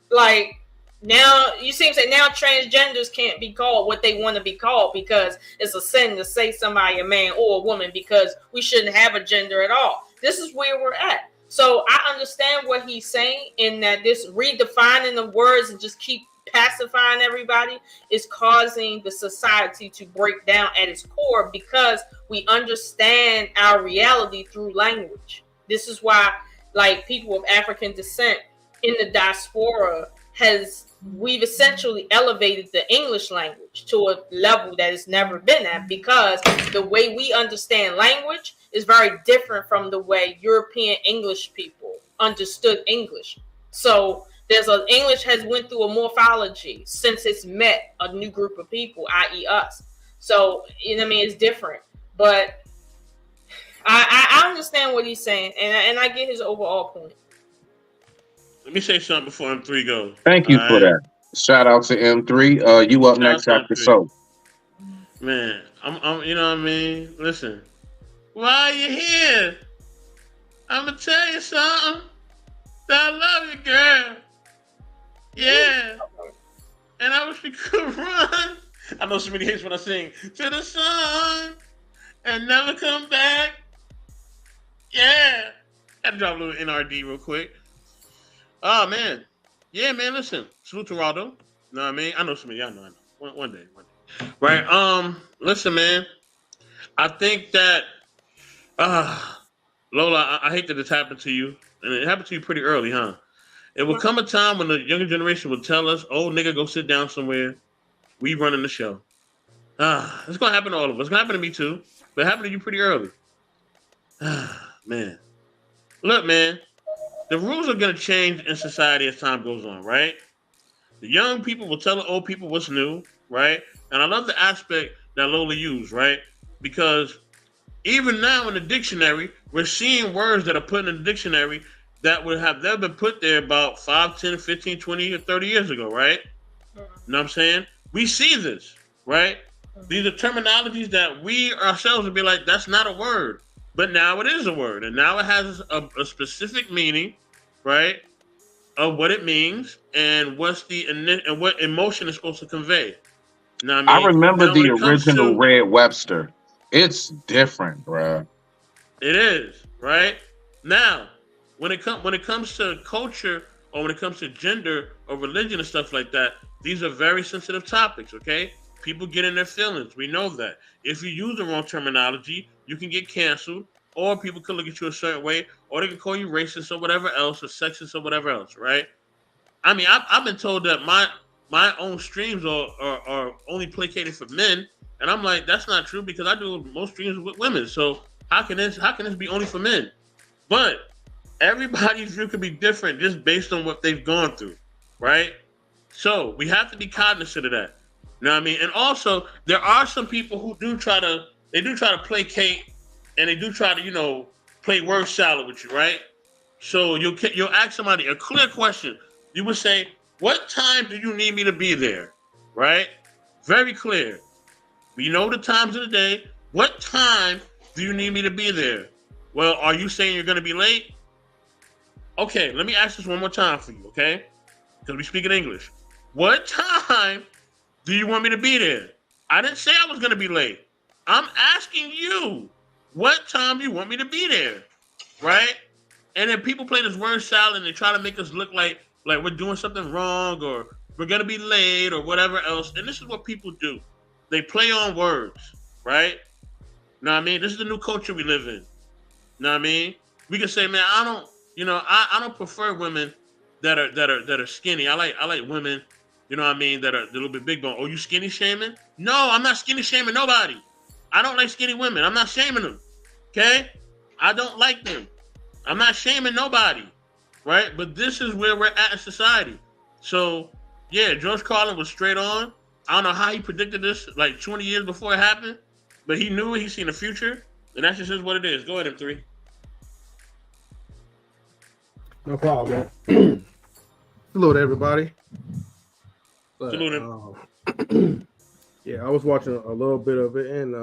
Like, now you see what I'm saying? Now transgenders can't be called what they want to be called because it's a sin to say somebody a man or a woman because we shouldn't have a gender at all. This is where we're at. So I understand what he's saying in that this redefining of words and just keep pacifying everybody is causing the society to break down at its core because we understand our reality through language. This is why, like, people of African descent in the diaspora we've essentially elevated the English language to a level that it's never been at because the way we understand language is very different from the way European English people understood English. So English has went through a morphology since it's met a new group of people, i.e. us. So, it's different. But I understand what he's saying, and I get his overall point. Let me say something before M3 goes. Thank you for that. Shout out to M3. You up next after So. Man, I'm you know what I mean? Listen, while you're here, I'm going to tell you something. That I love you, girl. Yeah. And I wish we could run. I know somebody hates when I sing to the sun and never come back. Yeah. Had to drop a little NRD real quick. Oh, man. Yeah, man, listen. Salute to Raldo. You know what I mean? I know somebody. I know. One day. Right. Listen, man. I think that Lola, I hate that this happened to you. And it happened to you pretty early, huh? It will come a time when the younger generation will tell us, oh, nigga, go sit down somewhere. We running the show. It's going to happen to all of us. It's going to happen to me, too. But it happened to you pretty early. Man. Look, man. The rules are going to change in society as time goes on, right? The young people will tell the old people what's new, right? And I love the aspect that Lola used, right? Because even now in the dictionary, we're seeing words that are put in the dictionary that would have never been put there about 5, 10, 15, 20, or 30 years ago, right? You know what I'm saying? We see this, right? These are terminologies that we ourselves would be like, that's not a word. But now it is a word. And now it has a specific meaning, right? Of what it means and what emotion is supposed to convey. You know what I mean? I remember now, the original Red Webster. It's different, bro. It is, right? Now, when it comes to culture or when it comes to gender or religion and stuff like that, these are very sensitive topics, okay? People get in their feelings. We know that. If you use the wrong terminology, you can get canceled, or people can look at you a certain way, or they can call you racist or whatever else, or sexist or whatever else, right? I mean, I've been told that my own streams are only placated for men, and I'm like, that's not true because I do most streams with women. So how can this be only for men? But everybody's view could be different just based on what they've gone through, right? So we have to be cognizant of that. You know what I mean? And also, there are some people who do try to placate, and they do try to, play word salad with you, right? So you'll ask somebody a clear question. You would say, what time do you need me to be there? Right? Very clear. We know the times of the day. What time do you need me to be there? Well, are you saying you're going to be late? Okay, let me ask this one more time for you, okay? Because we speak in English. What time do you want me to be there? I didn't say I was going to be late. I'm asking you, what time do you want me to be there? Right? And then people play this word salad and they try to make us look like we're doing something wrong or we're going to be late or whatever else. And this is what people do. They play on words. right? Know what I mean? This is the new culture we live in. Know what I mean? We can say, man, I don't prefer women that are skinny. I like women, you know what I mean, that are a little bit big bone. Oh, you skinny shaming? No, I'm not skinny shaming nobody. I don't like skinny women. I'm not shaming them. Okay? I don't like them. I'm not shaming nobody. Right? But this is where we're at in society. So, yeah, George Carlin was straight on. I don't know how he predicted this like 20 years before it happened, but he knew it. He's seen the future. And that's just what it is. Go ahead, M3. No problem, man. Salute everybody. But, Salute him. yeah, I was watching a little bit of it, and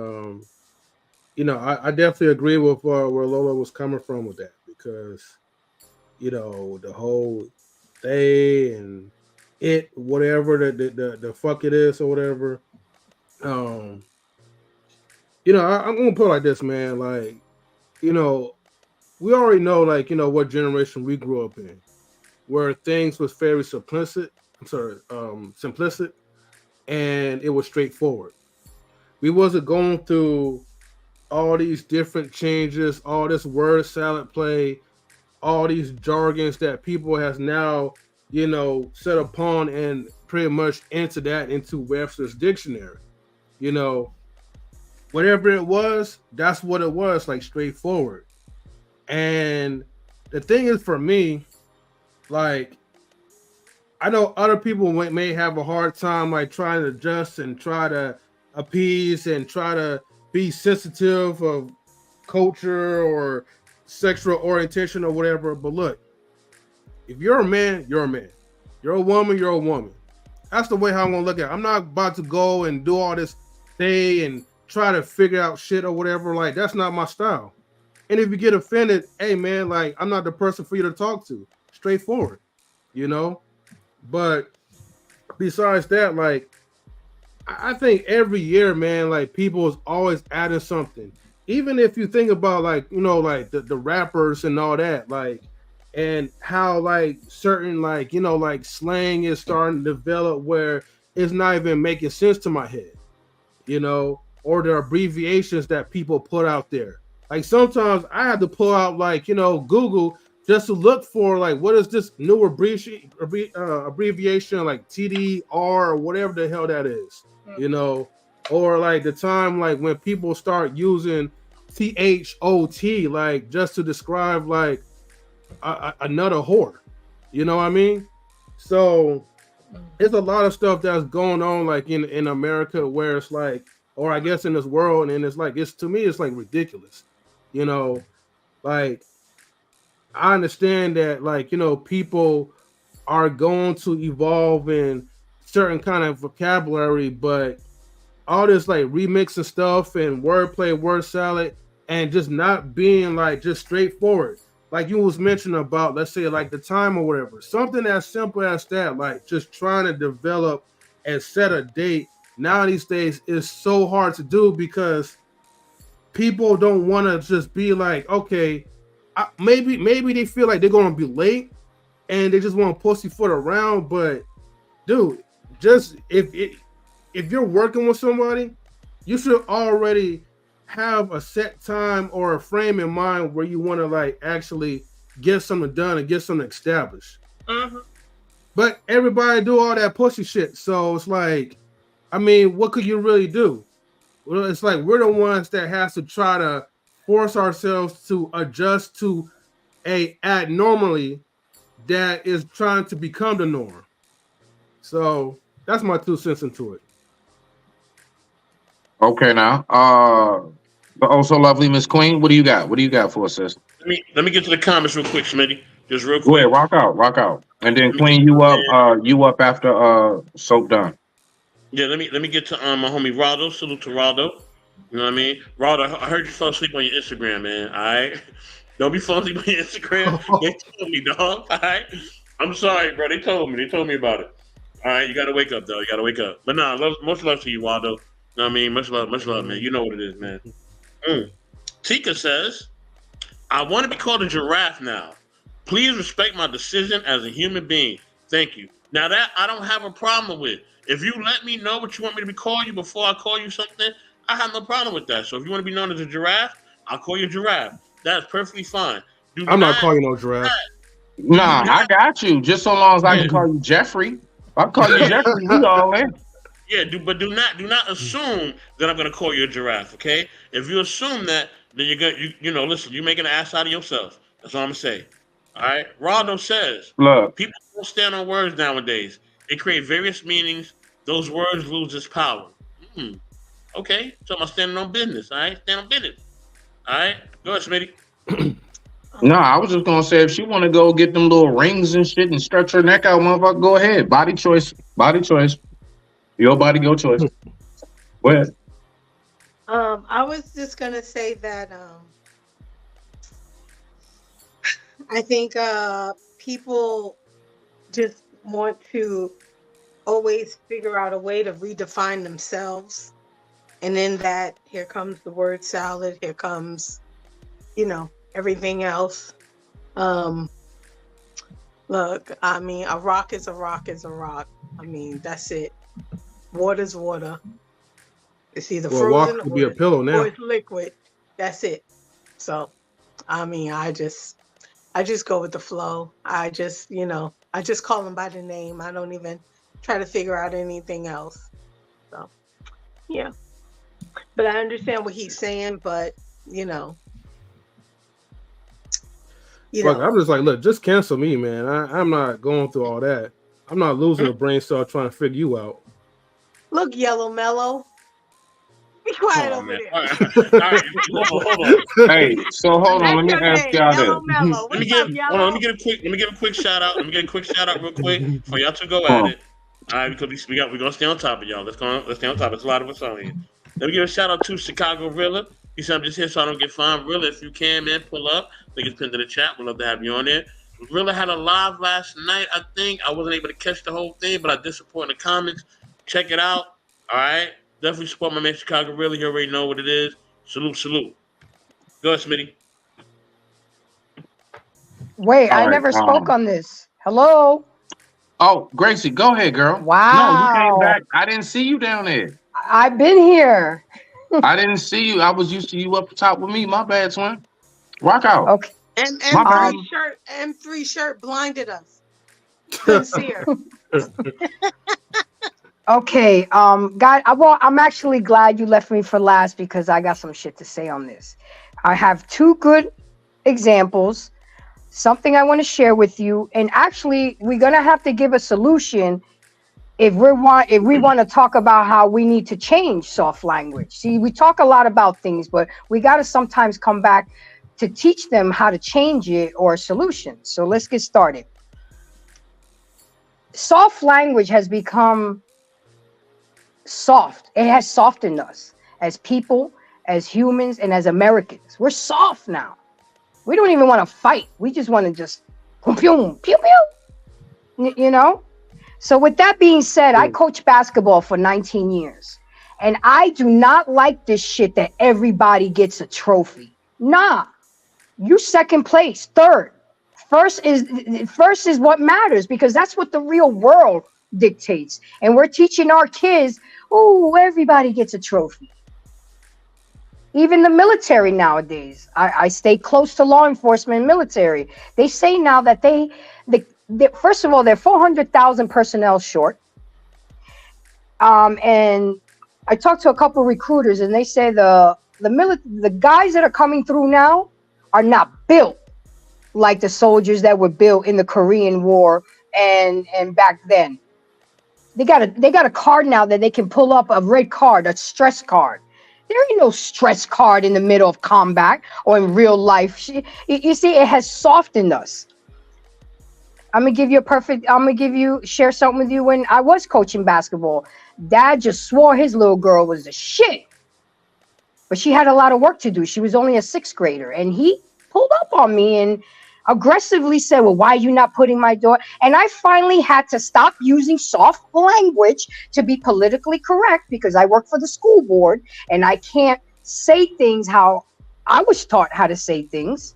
I definitely agree with where Lola was coming from with that, because the whole they and it, whatever the fuck it is or whatever. I'm gonna put it like this, man. Like, we already know, like, what generation we grew up in, where things was very simplistic, and it was straightforward. We wasn't going through all these different changes, all this word salad play, all these jargons that people has now, set upon and pretty much into Webster's dictionary. Whatever it was, that's what it was, like, straightforward. And the thing is, for me, like, I know other people may have a hard time, like, trying to adjust and try to appease and try to be sensitive of culture or sexual orientation or whatever. But look, if you're a man, you're a man. You're a woman, you're a woman. That's the way how I'm going to look at it. I'm not about to go and do all this thing and try to figure out shit or whatever. Like, that's not my style. And if you get offended, hey, man, like, I'm not the person for you to talk to. Straightforward, But besides that, like, I think every year, man, like, people is always adding something. Even if you think about, like, like the rappers and all that, like, and how, like, certain, like, like, slang is starting to develop where it's not even making sense to my head, or the abbreviations that people put out there. Like, sometimes I have to pull out, like, Google just to look for, like, what is this new abbreviation, like TDR or whatever the hell that is, or like the time, like, when people start using THOT, like, just to describe, like, another whore, what I mean? So there's a lot of stuff that's going on, like, in America, where it's like, or I guess in this world, and it's like, to me, it's like ridiculous, like, I understand that, like, people are going to evolve in certain kind of vocabulary, but all this, like, remixing stuff and wordplay, word salad, and just not being, like, just straightforward. Like you was mentioning about, let's say, like, the time or whatever. Something as simple as that, like, just trying to develop and set a date now these days is so hard to do, because people don't want to just be like, okay, maybe they feel like they're going to be late and they just want to pussyfoot around. But dude, just if you're working with somebody, you should already have a set time or a frame in mind where you want to, like, actually get something done and get something established. Mm-hmm. But everybody do all that pussy shit, so it's like, I mean, what could you really do? Well, it's like we're the ones that has to try to force ourselves to adjust to a abnormally that is trying to become the norm. So that's my 2 cents into it. Okay, now, but also lovely Miss Queen, what do you got? What do you got for us, sis? Let me get to the comments real quick, Smitty. Just real quick. Go ahead, rock out, and then Queen, you up after Soap done. Yeah, let me get to my homie Raldo. Salute to Raldo. You know what I mean? Raldo, I heard you fell asleep on your Instagram, man. All right? Don't be falling asleep on your Instagram. They told me, dog. All right? I'm sorry, bro. They told me about it. All right? You got to wake up, though. You got to wake up. But nah, much love to you, Waldo. You know what I mean? Much love, man. You know what it is, man. Tika says, I want to be called a giraffe now. Please respect my decision as a human being. Thank you. Now, that I don't have a problem with. If you let me know what you want me to be calling you before I call you something, I have no problem with that. So if you want to be known as a giraffe, I'll call you Giraffe. That's perfectly fine. Do I'm not calling you no do giraffe. Nah, I got you. Just so long as I can call you Jeffrey. If I call you Jeffrey, we all in. Yeah, but do not assume that I'm gonna call you a giraffe. Okay, if you assume that, then you're gonna listen. You're making an ass out of yourself. That's all I'm gonna say. All right. Roldo says Look, people don't stand on words nowadays. They create various meanings. Those words lose its power. Hmm. Okay, so I'm standing on business. All right, stand on business. All right, go ahead, Smitty. no, I was just gonna say if she want to go get them little rings and shit and stretch her neck out, motherfucker, go ahead. Body choice. Body choice. Your body, your choice. Go ahead. I was just gonna say that I think people just want to always figure out a way to redefine themselves, and in that, here comes the word salad. Here comes, everything else. Look, I mean, a rock is a rock is a rock. I mean, that's it. Water's water. It's either frozen could be a pillow now. or it's liquid. That's it. So, I mean, I just go with the flow. I just call them by the name. I don't even try to figure out anything else. So, yeah. But I understand what he's saying, but, Look, I'm just like, look, just cancel me, man. I'm not going through all that. I'm not losing a brain cell trying to figure you out. Look, Yellow Mellow. Be quiet over there. All right. Hold on. Hey, so hold on. Let me ask y'all this. Let me give a quick shout out. Let me get a quick shout out real quick for y'all to go at it. All right, because we're gonna stay on top of y'all. Let's stay on top. There's a lot of us on here. Let me give a shout out to Chicago Rilla. He said I'm just here so I don't get fined. Rilla, if you can, man, pull up. I think it's pinned to the chat. We'd love to have you on there. Rilla had a live last night. I think I wasn't able to catch the whole thing, but I did support in the comments. Check it out. All right. Definitely support my man Chicago Rilla. You already know what it is. Salute. Go ahead, Smitty. Wait, I never spoke on this. Hello? Oh, Gracie, go ahead, girl. Wow. No, you came back. I didn't see you down there. I've been here. I didn't see you. I was used to you up top with me. My bad, twin. Rock out. Okay. And M3 shirt blinded us. Couldn't see her. Okay, I'm actually glad you left me for last because I got some shit to say on this. I have two good examples, something I want to share with you, and actually we're gonna have to give a solution if we want to talk about how we need to change soft language. See, we talk a lot about things, but we got to sometimes come back to teach them how to change it or solutions. So let's get started. Soft language has become soft. It has softened us as people, as humans, and as Americans. We're soft now. We don't even want to fight. We just want to just pew, pew, pew. So with that being said, I coached basketball for 19 years. And I do not like this shit that everybody gets a trophy. Nah, you second place, third. First is what matters because that's what the real world dictates. And we're teaching our kids, oh, everybody gets a trophy. Even the military nowadays, I stay close to law enforcement and military. They say now that they first of all, they're 400,000 personnel short. And I talked to a couple of recruiters and they say the guys that are coming through now are not built like the soldiers that were built in the Korean War and back then. They got a card now that they can pull up, a red card, a stress card. There ain't no stress card in the middle of combat or in real life. You see, it has softened us. I'm gonna share something with you. When I was coaching basketball, Dad just swore his little girl was the shit. But she had a lot of work to do. She was only a sixth grader. And he pulled up on me and aggressively said, well, why are you not putting my daughter? And I finally had to stop using soft language to be politically correct because I work for the school board and I can't say things how I was taught how to say things.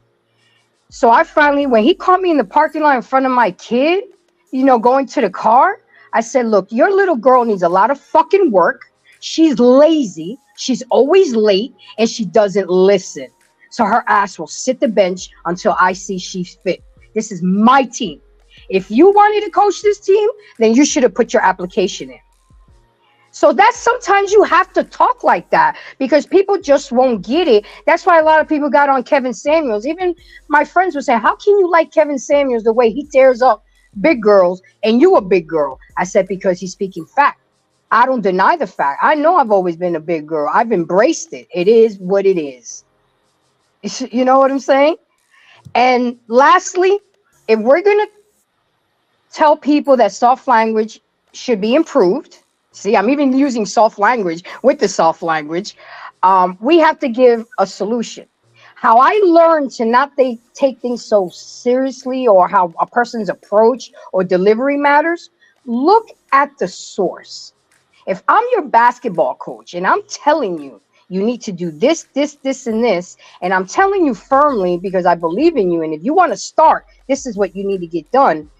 So I finally, when he caught me in the parking lot in front of my kid, going to the car, I said, look, your little girl needs a lot of fucking work. She's lazy. She's always late and she doesn't listen. So her ass will sit the bench until I see she's fit. This is my team. If you wanted to coach this team, then you should have put your application in. So that's sometimes you have to talk like that because people just won't get it. That's why a lot of people got on Kevin Samuels. Even my friends would say, how can you like Kevin Samuels the way he tears up big girls and you a big girl? I said, because he's speaking fact. I don't deny the fact. I know I've always been a big girl. I've embraced it. It is what it is. You know what I'm saying? And lastly, if we're going to tell people that soft language should be improved, see, I'm even using soft language with the soft language, we have to give a solution. How I learned to not take things so seriously or how a person's approach or delivery matters, look at the source. If I'm your basketball coach and I'm telling you, you need to do this, this, this, and this, and I'm telling you firmly because I believe in you, and if you want to start, this is what you need to get done.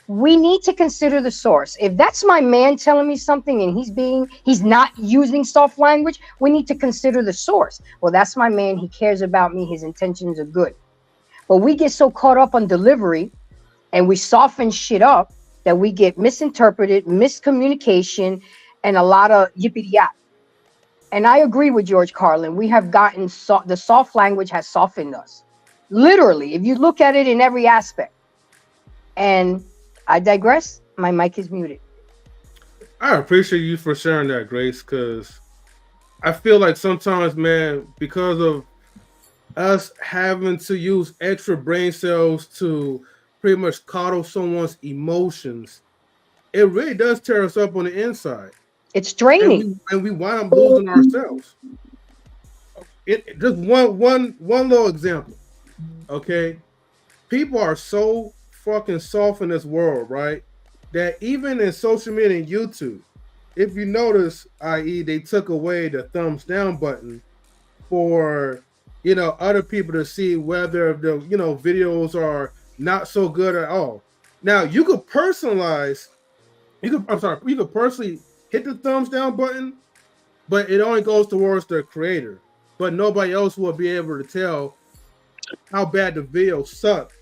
We need to consider the source. If that's my man telling me something and he's not using soft language, we need to consider the source. Well, that's my man. He cares about me. His intentions are good. But we get so caught up on delivery and we soften shit up that we get misinterpreted, miscommunication, and a lot of yippity yap. And I agree with George Carlin. We have gotten the soft language has softened us. Literally, if you look at it in every aspect. And I digress. My mic is muted. I appreciate you for sharing that, Grace, because I feel like sometimes, man, because of us having to use extra brain cells to pretty much coddle someone's emotions, it really does tear us up on the inside. It's draining. And we wind up losing ourselves. Just one little example, okay? People are so fucking soft in this world, right? That even in social media and YouTube, if you notice, i.e., they took away the thumbs down button for other people to see whether the videos are not so good at all. Now you could personalize. You could personally hit the thumbs down button, but it only goes towards the creator. But nobody else will be able to tell how bad the video sucked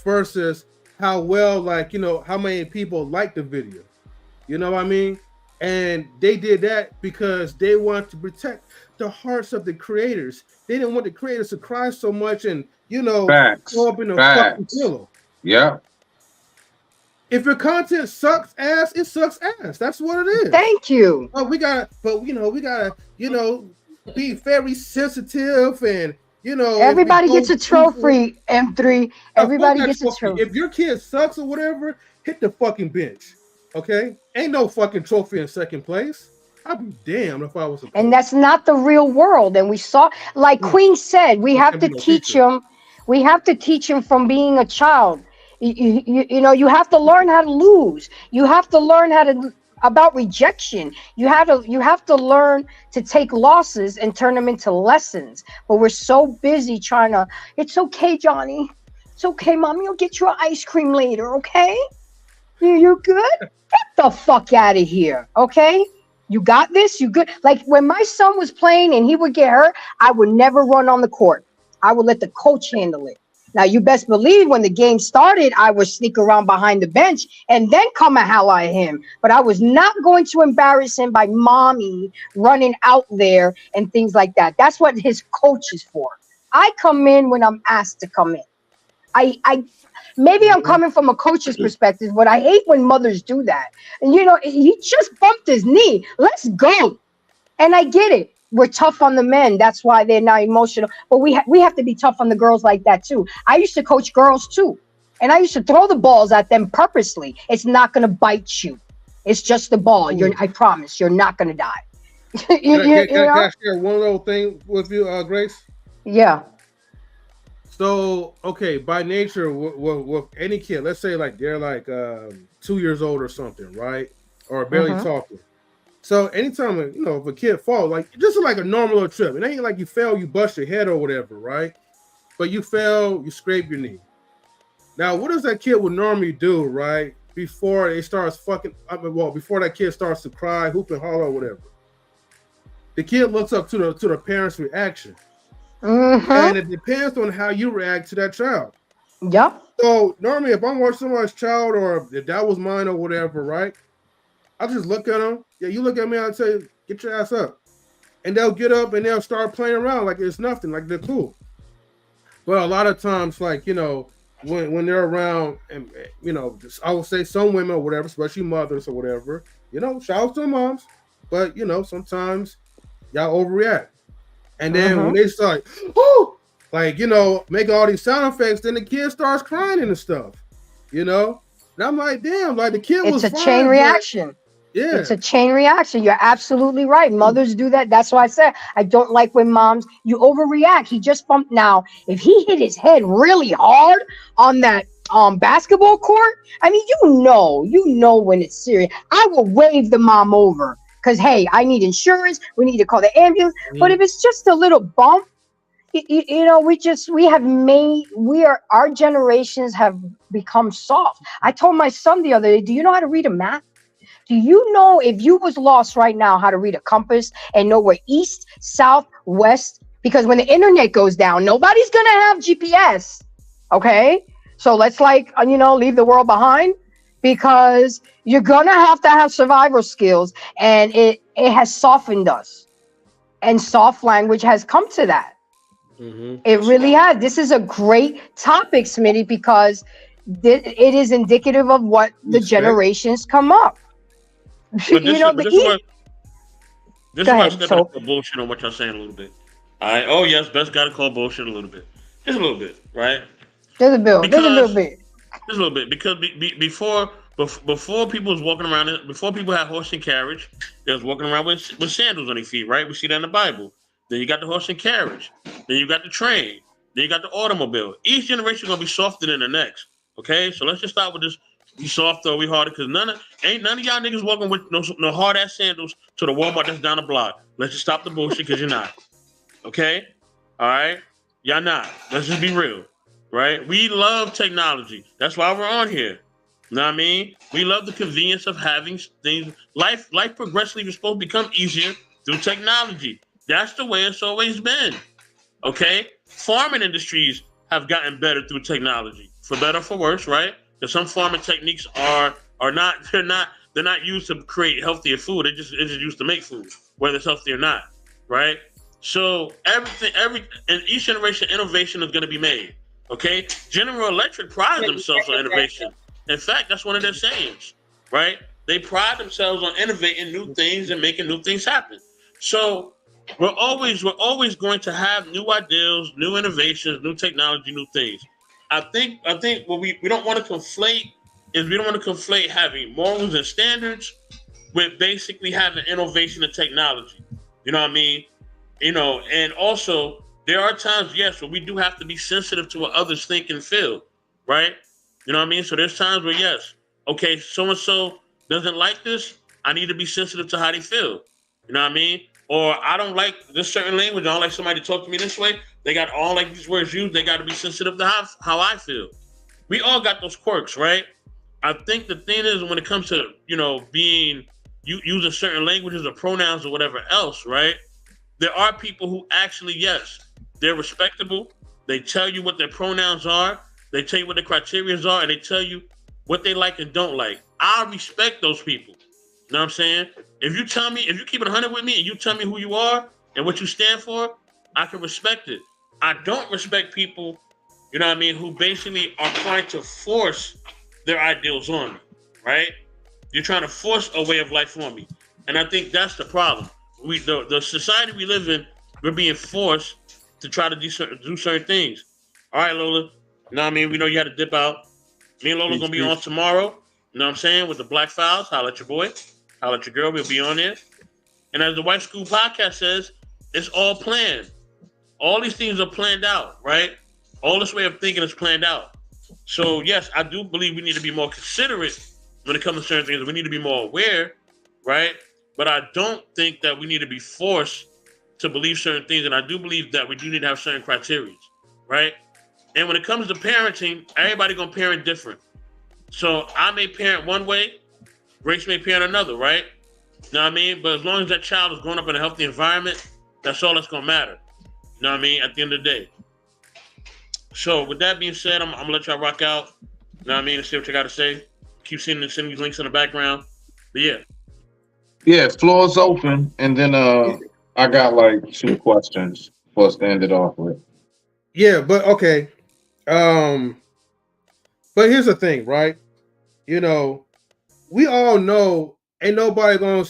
versus how well, how many people like the video. You know what I mean? And they did that because they wanted to protect the hearts of the creators. They didn't want the creators to cry so much and, Facts. go up in a fucking pillow. Yeah. If your content sucks ass, it sucks ass. That's what it is. Thank you. We gotta be very sensitive and everybody gets a trophy, M3. Everybody gets a trophy. If your kid sucks or whatever, hit the fucking bench. Okay? Ain't no fucking trophy in second place. I'd be damned if I was a coach. And that's not the real world. And we saw, like Queen said, we have to teach them. We have to teach them from being a child. You have to learn how to lose. You have to learn about rejection. You have to learn to take losses and turn them into lessons. But we're so busy trying to, it's okay, Johnny. It's okay, Mommy. I'll get you an ice cream later, okay? You good? Get the fuck out of here, okay? You got this? You good? Like when my son was playing and he would get hurt, I would never run on the court. I would let the coach handle it. Now, you best believe when the game started, I would sneak around behind the bench and then come and holler at him. But I was not going to embarrass him by mommy running out there and things like that. That's what his coach is for. I come in when I'm asked to come in. Maybe I'm coming from a coach's perspective, but I hate when mothers do that. And, he just bumped his knee. Let's go. And I get it. We're tough on the men. That's why they're not emotional. But we have to be tough on the girls like that, too. I used to coach girls, too. And I used to throw the balls at them purposely. It's not going to bite you. It's just the ball. I promise you're not going to die. Can I share one little thing with you, Grace? Yeah. So, okay, by nature, with any kid, let's say they're 2 years old or something, right? Or barely talking. So anytime, if a kid falls, just like a normal little trip, it ain't like you fell, you bust your head or whatever, right? But you fell, you scrape your knee. Now, what does that kid would normally do, right? Before it starts before that kid starts to cry, hoop and holler or whatever. the kid looks up to the parents' reaction, Mm-hmm. and it depends on how you react to that child. Yep. So normally, if I'm watching somebody's child, or if that was mine or whatever, right? I just look at them. Yeah, you look at me, I'll say, get your ass up. And they'll get up and they'll start playing around like it's nothing, like they're cool. But a lot of times, like, you know, when they're around, and, you know, I would say some women or whatever, especially mothers or whatever, you know, shout out to moms. But, you know, sometimes y'all overreact. And then when they start, whoo, like, you know, make all these sound effects, then the kid starts crying and stuff, you know? And I'm like, damn, like the kid was It's a fine, chain but reaction. yeah. It's a chain reaction. You're absolutely right. Mothers do that. That's why I said I don't like when moms, you overreact. He just bumped. Now, if he hit his head really hard on that basketball court, I mean, you know when it's serious. I will wave the mom over because, hey, I need insurance. We need to call the ambulance. But if it's just a little bump, you know, our generations have become soft. I told my son the other day, do you know how to read a map? Do you know if you was lost right now how to read a compass and know where east, south, west? Because when the internet goes down, nobody's going to have GPS. Okay? So let's leave the world behind, because you're going to have survival skills, and it has softened us. And soft language has come to that. It really has. This is a great topic, Smitty, because it is indicative of what the generations come up. But this, you know, this is why I step so, up bullshit on what y'all saying a little bit. All right. Oh yes, best got to call bullshit a little bit. Just a little bit, right? There's a little bit. Just a little bit, because before people was walking around, before people had horse and carriage, they was walking around with sandals on their feet, right? We see that in the Bible. Then you got the horse and carriage. Then you got the train. Then you got the automobile. Each generation gonna be softer than the next. Okay, so let's just start with this. We softer or we harder, because none of y'all niggas walking with no hard ass sandals to the Walmart that's down the block. Let's just stop the bullshit, because you're not. Okay? All right? Y'all not. Let's just be real. Right? We love technology. That's why we're on here. You know what I mean? We love the convenience of having things. Life progressively is supposed to become easier through technology. That's the way it's always been. Okay? Farming industries have gotten better through technology. For better or for worse, right? Because some farming techniques are not they're not used to create healthier food. It's just used to make food, whether it's healthy or not, right? So in each generation, innovation is going to be made. Okay, General Electric prides themselves on innovation. In fact, that's one of their sayings, right? They pride themselves on innovating new things and making new things happen. So we're always going to have new ideas, new innovations, new technology, new things. I think what we don't want to conflate is we don't want to conflate having morals and standards with basically having innovation and technology. You know what I mean? You know, and also there are times, yes, where we do have to be sensitive to what others think and feel, right? You know what I mean? So there's times where, yes, okay, so-and-so doesn't like this. I need to be sensitive to how they feel. You know what I mean? Or I don't like this certain language. I don't like somebody to talk to me this way. They got all like these words used. They got to be sensitive to how I feel. We all got those quirks, right? I think the thing is, when it comes to, you know, using certain languages or pronouns or whatever else, right? There are people who actually, yes, they're respectable. They tell you what their pronouns are. They tell you what the criteria are, and they tell you what they like and don't like. I respect those people. You know what I'm saying? If you keep it 100 with me and you tell me who you are and what you stand for, I can respect it. I don't respect people, you know what I mean, who basically are trying to force their ideals on me, right? You're trying to force a way of life on me. And I think that's the problem. The society we live in, we're being forced to try to do certain things. All right, Lola. You know what I mean? We know you had to dip out. Me and Lola going to be on tomorrow. You know what I'm saying? With the Black Files. Holla at your boy. Holla at your girl. We'll be on there. And as the White School Podcast says, it's all planned. All these things are planned out, right? All this way of thinking is planned out. So, yes, I do believe we need to be more considerate when it comes to certain things. We need to be more aware, right? But I don't think that we need to be forced to believe certain things. And I do believe that we do need to have certain criteria, right? And when it comes to parenting, everybody going to parent different. So I may parent one way, Grace may parent another, right? You know what I mean? But as long as that child is growing up in a healthy environment, that's all that's gonna matter. You know what I mean? At the end of the day. So with that being said, I'm gonna let y'all rock out. You know what I mean? And see what you got to say. Keep sending these links in the background. But yeah. Yeah, floor's open, and then I got like 2 questions for us to end it off with. Yeah, but okay. But here's the thing, right? You know, we all know ain't nobody gonna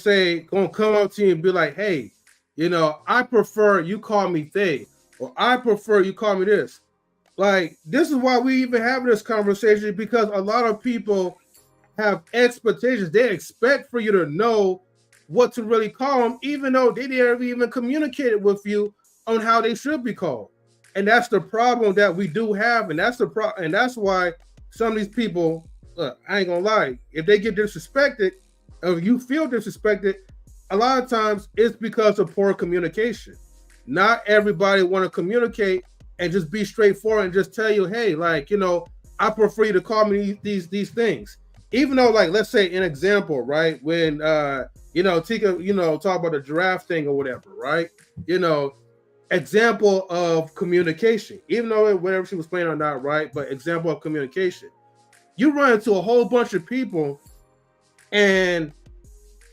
come up to you and be like, hey, you know, I prefer you call me they, or I prefer you call me this. Like, this is why we even having this conversation, because a lot of people have expectations. They expect for you to know what to really call them, even though they never even communicated with you on how they should be called. And that's the problem that we do have, and that's and that's why some of these people, look, I ain't gonna lie, if they get disrespected, or you feel disrespected, a lot of times it's because of poor communication. Not everybody want to communicate and just be straightforward and just tell you, hey, like, you know, I prefer you to call me these things. Even though, like, let's say an example, right? When you know, Tika, you know, talk about the giraffe thing or whatever, right? You know, example of communication, even though whatever she was playing or not, right? But example of communication. You run into a whole bunch of people and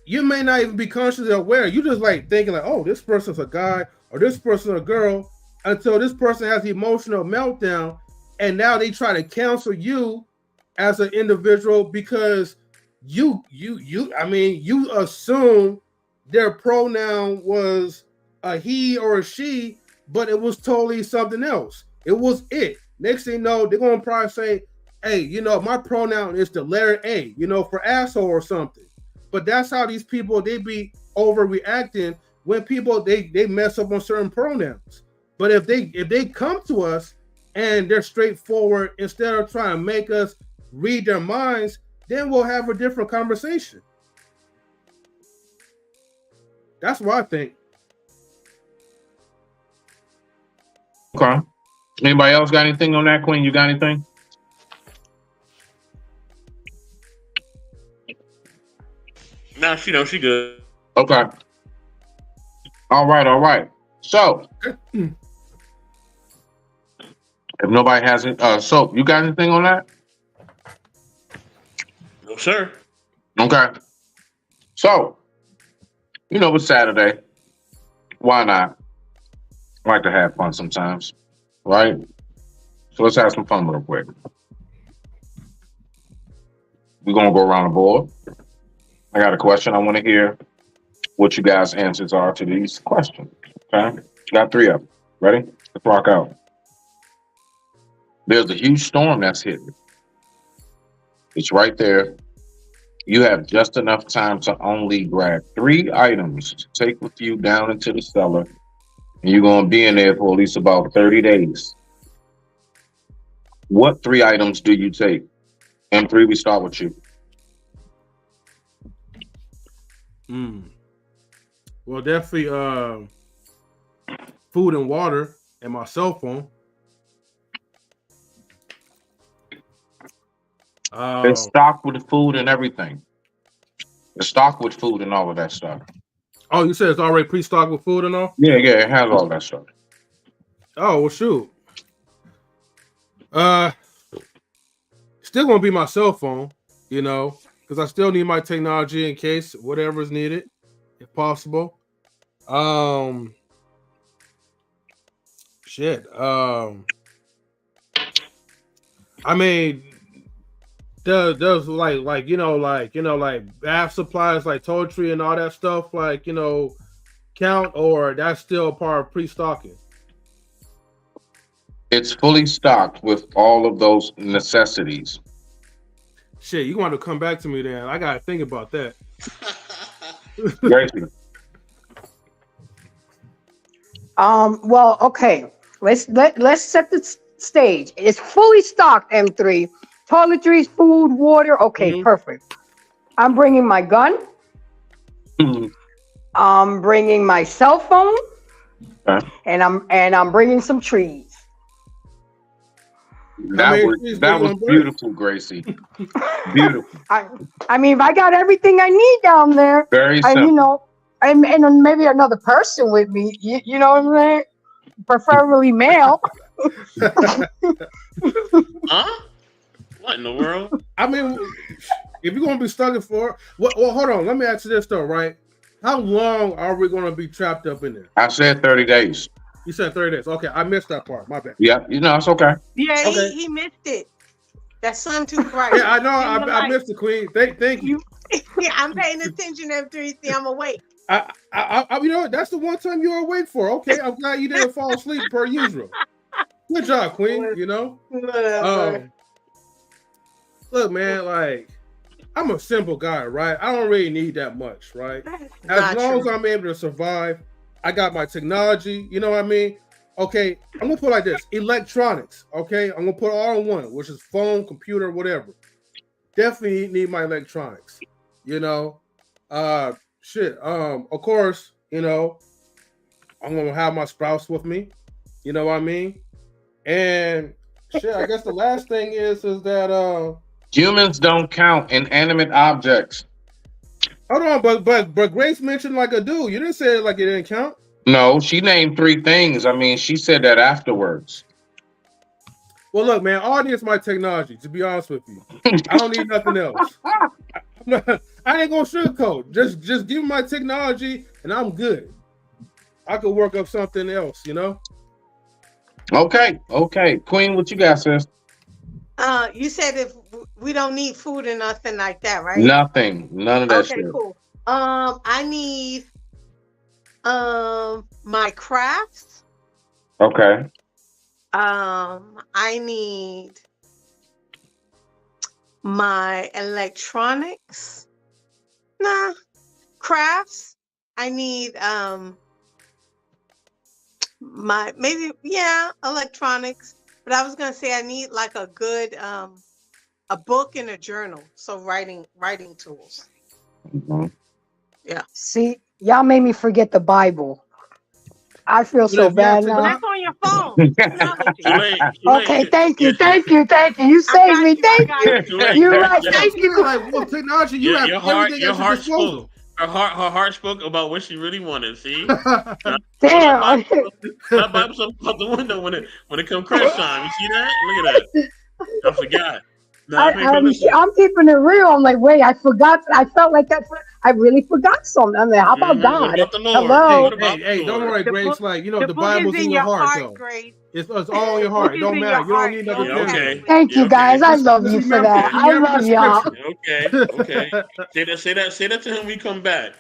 you may not even be consciously aware. You just like thinking like, oh, this person's a guy or this person's a girl, until this person has the emotional meltdown, and now they try to cancel you as an individual because you assume their pronoun was a he or a she, but it was totally something else. It was it. Next thing you know, they're gonna probably say, hey, you know, my pronoun is the letter A, you know, for asshole or something. But that's how these people, they be overreacting when people they mess up on certain pronouns. But if they come to us and they're straightforward, instead of trying to make us read their minds, then we'll have a different conversation. That's what I think. Okay. Anybody else got anything on that, Queen? You got anything? Nah, she good. Okay. All right. So, if nobody has it, so you got anything on that? No, sir. Okay. So, you know, it's Saturday. Why not? I like to have fun sometimes, right? So let's have some fun real quick. We're gonna go around the board. I got a question. I want to hear what you guys' answers are to these questions. Okay, got 3 of them. Ready? Let's rock out. There's a huge storm that's hitting. It's right there. You have just enough time to only grab 3 items to take with you down into the cellar, and you're gonna be in there for at least about 30 days. What 3 items do you take? M3, we start with you. Well, definitely food and water and my cell phone. It's stocked with the food and everything. It's stocked with food and all of that stuff. Oh, you said it's already pre-stocked with food and all? Yeah, it has all that stuff. Oh, well, shoot. Still gonna be my cell phone, you know, because I still need my technology in case whatever is needed, if possible. I mean, does like bath supplies like toiletry and all that stuff, like, you know, count, or that's still part of pre-stocking? It's fully stocked with all of those necessities. Shit, you want to come back to me then? I gotta think about that. Gracie. Well, okay. Let's set the stage. It's fully stocked, M3. Toiletries, food, water. Okay, perfect. I'm bringing my gun. I'm bringing my cell phone. And I'm bringing some trees. That was beautiful, Gracie. Beautiful. I mean, if I got everything I need down there, Very and you simple. know, and maybe another person with me, you know what I'm saying? Preferably male. Huh? What in the world? I mean, if you're gonna be stuck in for well, hold on. Let me ask you this though, right? How long are we gonna be trapped up in there? I said 30 days. You said 30 days. Okay, I missed that part. My bad. Yeah, it's okay. Yeah, Okay. he missed it. That sun too bright. Yeah, I know. I missed the queen. Thank you. Yeah, I'm paying attention every 3 I'm awake. You know what? That's the one time you're awake for. Okay, I'm glad you didn't fall asleep per usual. Good job, queen. You know. Look, man. Like, I'm a simple guy, right? I don't really need that much, right? As long as I'm able to survive, I got my technology. You know what I mean? Okay, I'm gonna put it like this: electronics. Okay, I'm gonna put all in one, which is phone, computer, whatever. Definitely need my electronics. You know, shit. Of course, you know, I'm gonna have my spouse with me. You know what I mean? And shit. I guess the last thing is that humans don't count inanimate objects. Hold on, but Grace mentioned like a dude. You didn't say it like it didn't count. No, she named 3 things. I mean, she said that afterwards. Well, look, man, all I need is my technology, to be honest with you. I don't need nothing else. I ain't gonna sugarcoat. Just give me my technology and I'm good. I could work up something else, you know? Okay. Queen, what you got, sis? You said if we don't need food or nothing like that, right? Nothing. None of that okay, shit. Cool. I need my crafts. Okay. I need my electronics. Nah, crafts. I need my electronics. But I was gonna say I need like a good a book and a journal. So writing tools. Mm-hmm. Yeah. See, y'all made me forget the Bible. I feel so bad now. That's on your phone. Okay, thank you. You saved me. Thank you. You're right. Thank you. Like, well, technology, you have everything at your disposal. Her heart spoke about what she really wanted. See, damn. That Bible's up out the window when it comes crunch time. You see that? Look at that. I forgot. No, I'm keeping it real. I'm like, wait, I forgot. I felt like that. I really forgot something. I'm like, how about God? Hello. Hey, don't worry, Grace. Like, you know, the Bible's in your heart, though. It's all in your heart. It don't matter. You don't need nothing. Okay. Thank you, guys. I love you for that. I love y'all. Okay. Say that to him when you come back.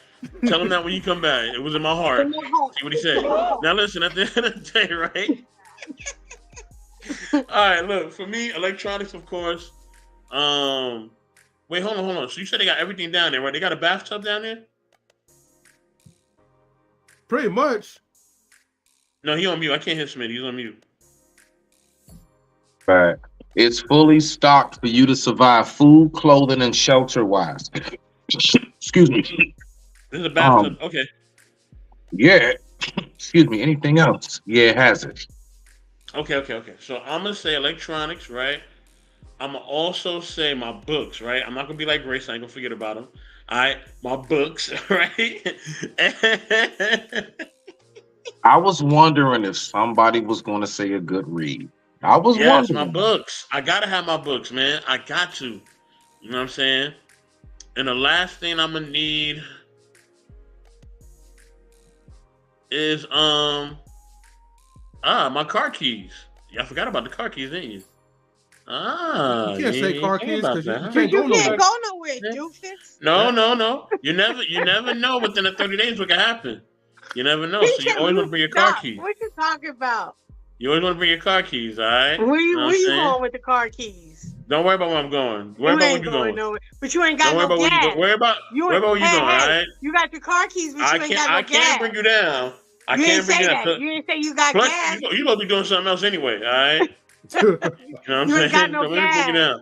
Tell him that when you come back. It was in my heart. See what he said. Now listen, at the end of the day, right? All right, look, for me, electronics, of course. Wait, hold on. So you said they got everything down there, right? They got a bathtub down there? Pretty much. No, he on mute. I can't hear Smitty. He's on mute. Right. It's fully stocked for you to survive food, clothing, and shelter-wise. Excuse me. This is a bathtub. Okay. Yeah. Excuse me. Anything else? Yeah, it has it. Okay. So I'm gonna say electronics, right? I'm gonna also say my books, right? I'm not gonna be like Grace. I ain't gonna forget about them. All right, my books, right? I was wondering if somebody was going to say a good read. I was wondering. My books. I gotta have my books, man. I got to. You know what I'm saying? And the last thing I'm gonna need is my car keys. Yeah, I forgot about the car keys, didn't you? You can't say car keys because you can't go nowhere, doofus. No. You never know within the 30 days what can happen. You never know. So you always want to bring your car keys. What you talking about? You always want to bring your car keys, all right? Where you going with the car keys? Don't worry about where I'm going. Worry about where you're going. Nowhere. But you ain't got no gas. Worry about where you going, all right? You got your car keys, but you ain't got no gas. I can't bring you down. You didn't say that. You didn't say you got gas. You gonna be doing something else anyway, all right? You know what I'm saying? Got no so let me bring you down.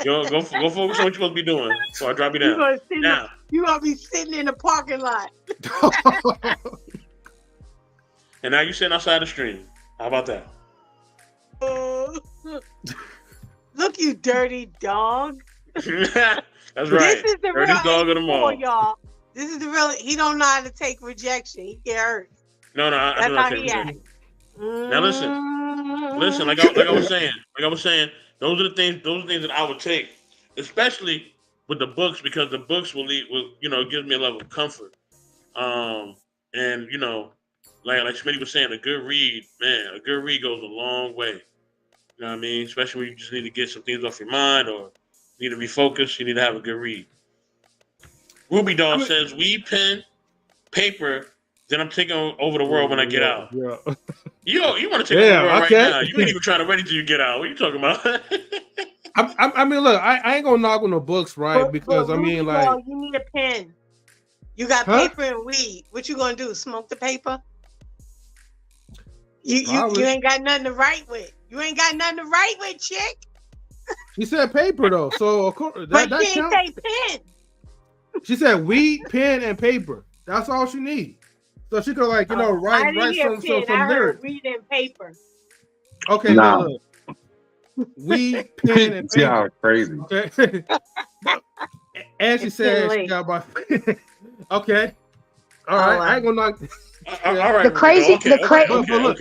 Go focus on what you're supposed to be doing. So I drop you down. You gonna be sitting in the parking lot. And now you're sitting outside the stream. How about that? Look, you dirty dog. That's This right. is the Dirty real dog of them 84, all. y'all. This is the real. He don't know how to take rejection. He get hurt. No, I That's do not how take he act. rejection. Now listen, like I was saying, those are the things that I would take, especially with the books, because the books will give me a level of comfort. And like Smitty was saying, a good read goes a long way. You know what I mean? Especially when you just need to get some things off your mind or need to refocus, you need to have a good read. Ruby Doll says, weed, pen, paper, then I'm taking over the world when I get out. Yeah. You want to take over the world right now. You ain't even trying to ready till you get out. What are you talking about? I mean, look, I ain't gonna knock on the books, right? Because I mean, like, no, you need a pen. You got paper and weed. What you gonna do? Smoke the paper? You ain't got nothing to write with. You ain't got nothing to write with, chick. She said paper though, so of course But that she ain't counts. say pen. She said weed, pen, and paper. That's all she needs. So she could write some lyrics. Read and paper. Okay, look. Weed, pen, and paper. Y'all crazy. Okay. And she said she got my. Okay. All right. I ain't gonna knock. All right. The crazy. But hold on.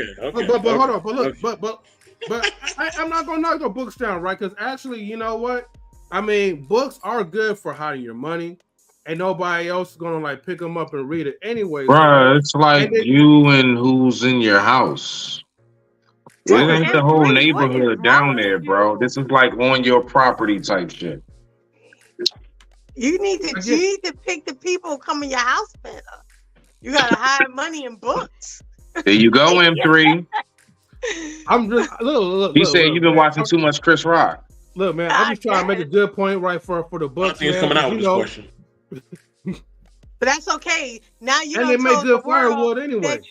But I'm not gonna knock the books down, right? Because actually, you know what? I mean, books are good for hiding your money, and nobody else is gonna like pick them up and read it anyway. Bro, it's like you and who's in your house. It ain't the whole neighborhood down there, bro. This is like on your property type shit. You need to pick the people who come in your house better. You gotta hide money in books. There you go, M3. I'm just look. He said you've been watching too much Chris Rock. Look, man, I'm just trying to make a good point, right, for the books. He's coming out with this question. But that's okay. Now you and don't they make told good the world firewood anyway.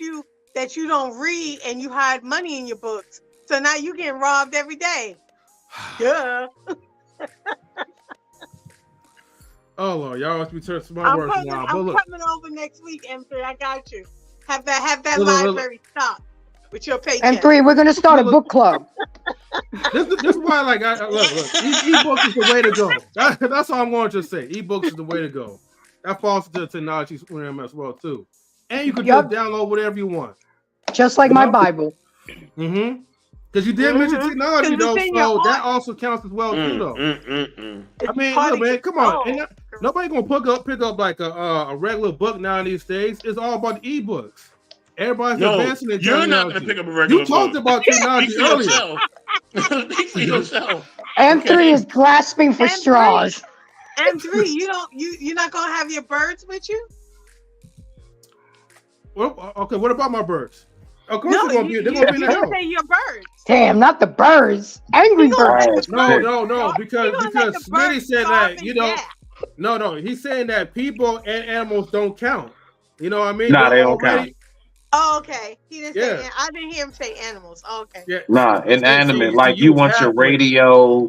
that you don't read and you hide money in your books. So now you getting robbed every day. Yeah. Oh Lord, y'all must be smart words now. I'm coming over next week, M3. I got you. Have that library stocked with your paycheck. M3, we're gonna start a book club. This is why, like, look, ebooks is the way to go. That's all I'm going to say. Ebooks is the way to go. That falls to the technology realm as well too, and you can just download whatever you want, just like my Bible. Mm-hmm. Because you did mention technology though, so that also counts as well too, though. I mean, look, man, come on. And nobody gonna pick up like a regular book now these days. It's all about the ebooks. Everybody's advancing in technology. You're not gonna pick up a regular book. You talked about technology earlier. Speak for yourself. M3 is grasping for straws. M3, you're not gonna have your birds with you? Well, okay, what about my birds? Of course they're gonna be in the house. Say your birds. Damn, not the birds. Angry birds. No, because Smitty said that, no, he's saying that people and animals don't count. You know what I mean? Nah, they don't count. Oh, okay. He didn't say. I didn't hear him say animals. Oh, okay. Yeah. Nah, inanimate. Like you want your radio,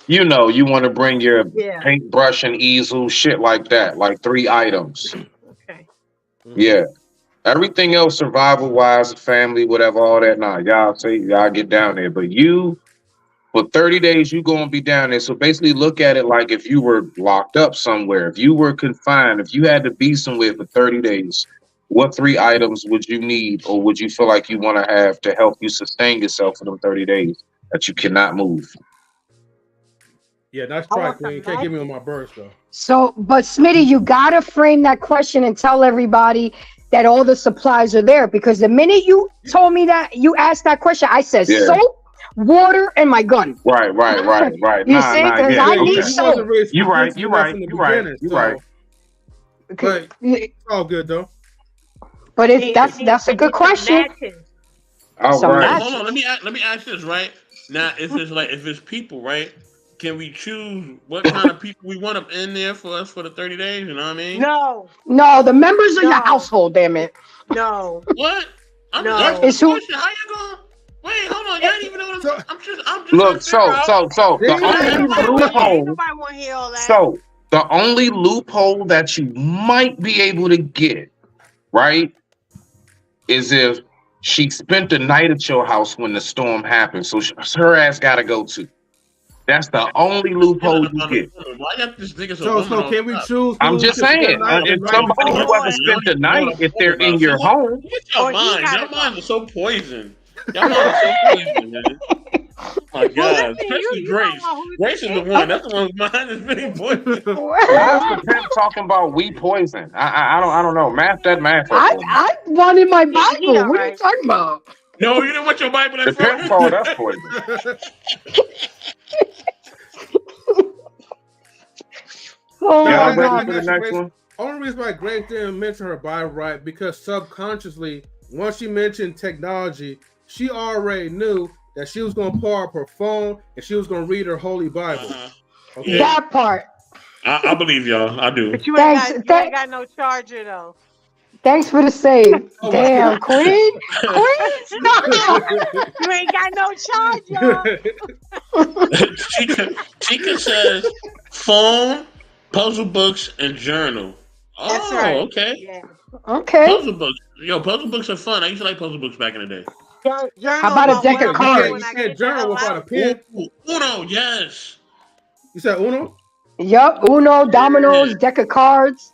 you want to bring your paintbrush and easel, shit like that, like 3 items. Okay. Yeah. Everything else, survival wise, family, whatever, all that. Nah, y'all get down there. But for 30 days, you gonna be down there. So basically, look at it like if you were locked up somewhere, if you were confined, if you had to be somewhere for 30 days. What 3 items would you need, or would you feel like you want to have to help you sustain yourself for them 30 days that you cannot move? Yeah, that's right. You can't give me on my birds though. So, but Smitty, you gotta frame that question and tell everybody that all the supplies are there, because the minute you told me that you asked that question, I said soap, water, and my gun. Right. You see, because I need soap. You right. But it's all good though. But that's a good question. All right. Hold on. Let me ask this right now. If it's people, right? Can we choose what kind of people we want up in there for us for the 30 days? You know what I mean? No, the members of your household. Damn it. No. What? It's who? How you going? Wait, hold on. You don't even know what I'm just. Look, the only loophole that you might be able to get, right, is if She spent the night at your house when the storm happened, so her ass got to go too. That's the only loophole you get. Why you have to think it's a So woman can we choose? I'm just saying, if somebody who ever spent the night, if they're in your home, What's your mind? Your minds are so poisoned. Your minds are so poisoned, man. Oh my God, especially Grace. Grace is the one. That's the one whose mind is really poisoned. Why is the pimp talking about we poison? I don't know. Math that math. I wanted my Bible. What are you talking about? No, you didn't want your Bible. The pimp called us poison. Oh Y'all my ready God. for the next one? Only reason why Grace didn't mention her Bible, right? Because subconsciously, once she mentioned technology, she already knew that she was going to pull up her phone and she was going to read her Holy Bible. Okay? That part. I believe y'all. I do. But you ain't got no charger though. Thanks for the save. Damn, Queen. Queen, stop. You ain't got no charger. Chica says phone, puzzle books, and journal. Oh, That's right. Okay. Yeah. Okay. Puzzle books. Yo, puzzle books are fun. I used to like puzzle books back in the day. How about a deck of cards? You said journal without a pen. Uno, yes. You said Uno? Yup. Uno, dominoes, deck of cards.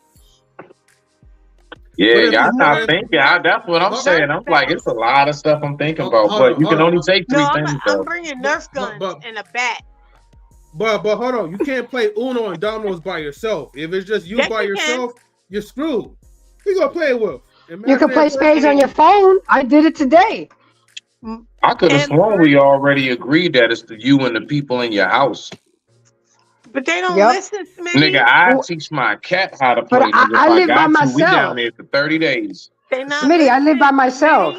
Yeah, y'all not thinking. That's what I'm saying. I'm like, it's a lot of stuff I'm thinking about, but you can only take three things. I'm bringing Nerf guns and a bat. But hold on, you can't play Uno and dominoes by yourself. If it's just you by yourself, you're screwed. Who you gonna play it with? You can play spades on your phone. I did it today. I could have sworn we already agreed that it's the you and the people in your house. But they don't listen, Smitty. Nigga, I teach my cat how to play. But I live by myself. We down there for 30 days. Smitty, I live by myself.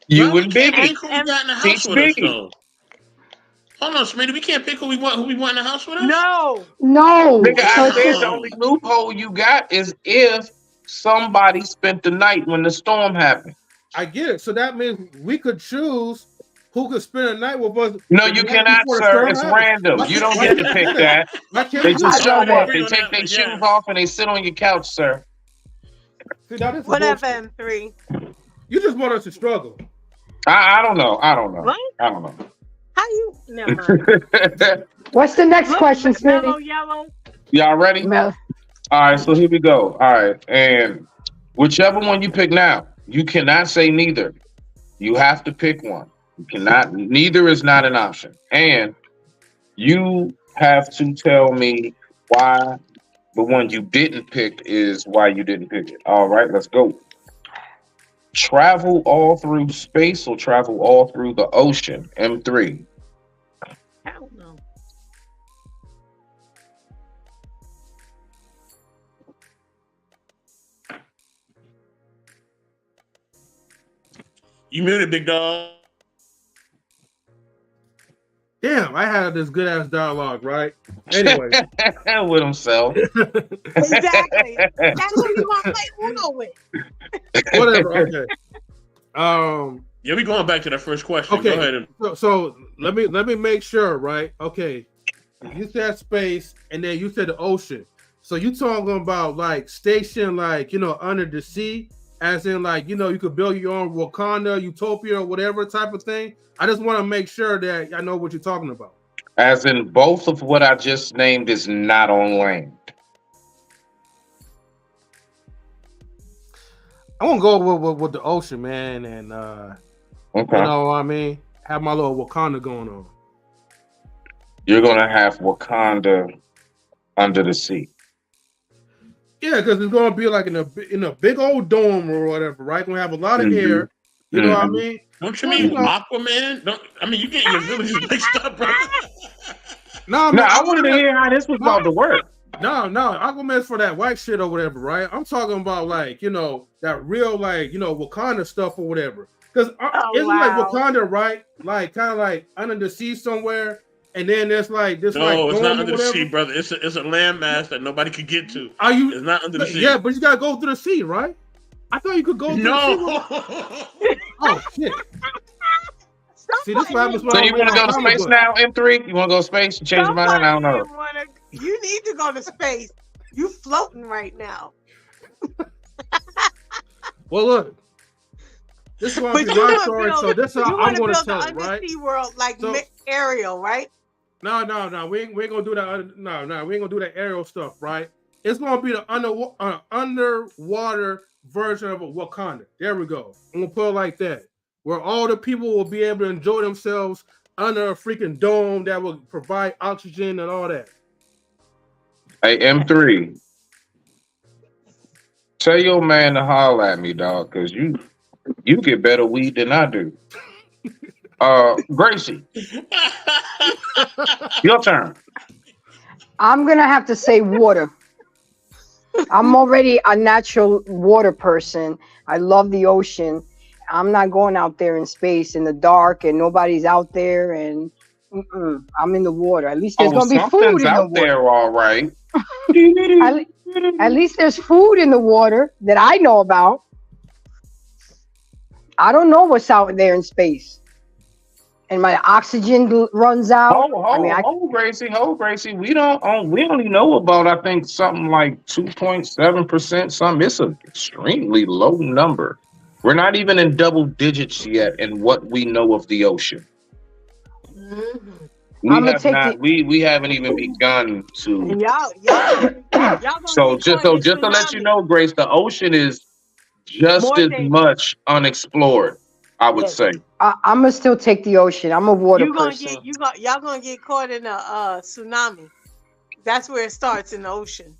You and Biggie. Pick who we got in the house with us, though. Hold on, Smitty. We can't pick who we want in the house with us? No. Nigga, I said the only loophole you got is if somebody spent the night when the storm happened. I get it. So that means we could choose who could spend a night with us. No, you cannot, sir. It's random. You don't get to pick that. They just show up. They take their shoes off and they sit on your couch, sir. Whatever, M3. You just want us to struggle. I don't know. What? I don't know. How you? Never mind. What's the next question, Smitty? Yellow. Y'all ready? No. All right, so here we go. All right, and whichever one you pick now, you cannot say neither. You have to pick one. You cannot. Neither is not an option, and you have to tell me why the one you didn't pick is why you didn't pick it. All right, let's go. Travel all through space or travel all through the ocean? M3. I don't know. You muted, big dog. Damn, I had this good ass dialogue, right? Anyway, with himself. Exactly. That's who you want to play Uno with. Whatever. Okay. Yeah, we going back to that first question. Okay. Go ahead. So let me make sure, right? Okay. You said space, and then you said the ocean. So you talking about like station, like under the sea, as in like you could build your own Wakanda, Utopia, or whatever type of thing. I just want to make sure that I know what you're talking about. As in, both of what I just named is not on land. I'm gonna go with the ocean, man, and okay. You know what I mean? Have my little Wakanda going on. You're gonna have Wakanda under the sea. Yeah, because it's gonna be like in a big old dome or whatever, right? Gonna have a lot of air. You know what I mean? Don't you mean Aquaman? You getting your villages mixed up, bro? No, I wanted to hear how this was about to work. No, Aquaman's for that white shit or whatever, right? I'm talking about like that real like Wakanda stuff or whatever. Because isn't like Wakanda, right? Like kind of like under the sea somewhere, and then there's like this. No, it's not under the sea, brother. It's a landmass that nobody could get to. It's not under the sea. Yeah, but you gotta go through the sea, right? I thought you could go through the sea. Oh shit. See, this happens when so you want to go to space now, M3? You want to go to space? You change your mind? I don't know. You need to go to space. You floating right now. Well, look. This is going But to be you my want to story. build, So this is you how I'm want to going to build tell the it, right? undersea world like So Ariel, right? no, we ain't gonna do that. No, we ain't gonna do that aerial stuff, right? It's gonna be the underwater version of a Wakanda. There we go. I'm gonna put it like that, where all the people will be able to enjoy themselves under a freaking dome that will provide oxygen and all that. Hey, M3, tell your man to holler at me, dog, because you get better weed than I do. Gracie, your turn. I'm gonna have to say water. I'm already a natural water person. I love the ocean. I'm not going out there in space in the dark and nobody's out there and I'm in the water. At least there's Oh, gonna be food something's in the out water. there, all right. At least there's food in the water that I know about. I don't know what's out there in space. And my oxygen runs out. Hold, Gracie. We only know about, I think, something like 2.7%. Something. It's an extremely low number. We're not even in double digits yet in what we know of the ocean. We haven't even begun to. And y'all gonna So get caught in just to let you tsunami. know, Grace, the ocean is just More as dangerous. much unexplored, I would say. I'm gonna still take the ocean. I'm a water Y'all person. gonna get caught in a tsunami. That's where it starts, in the ocean.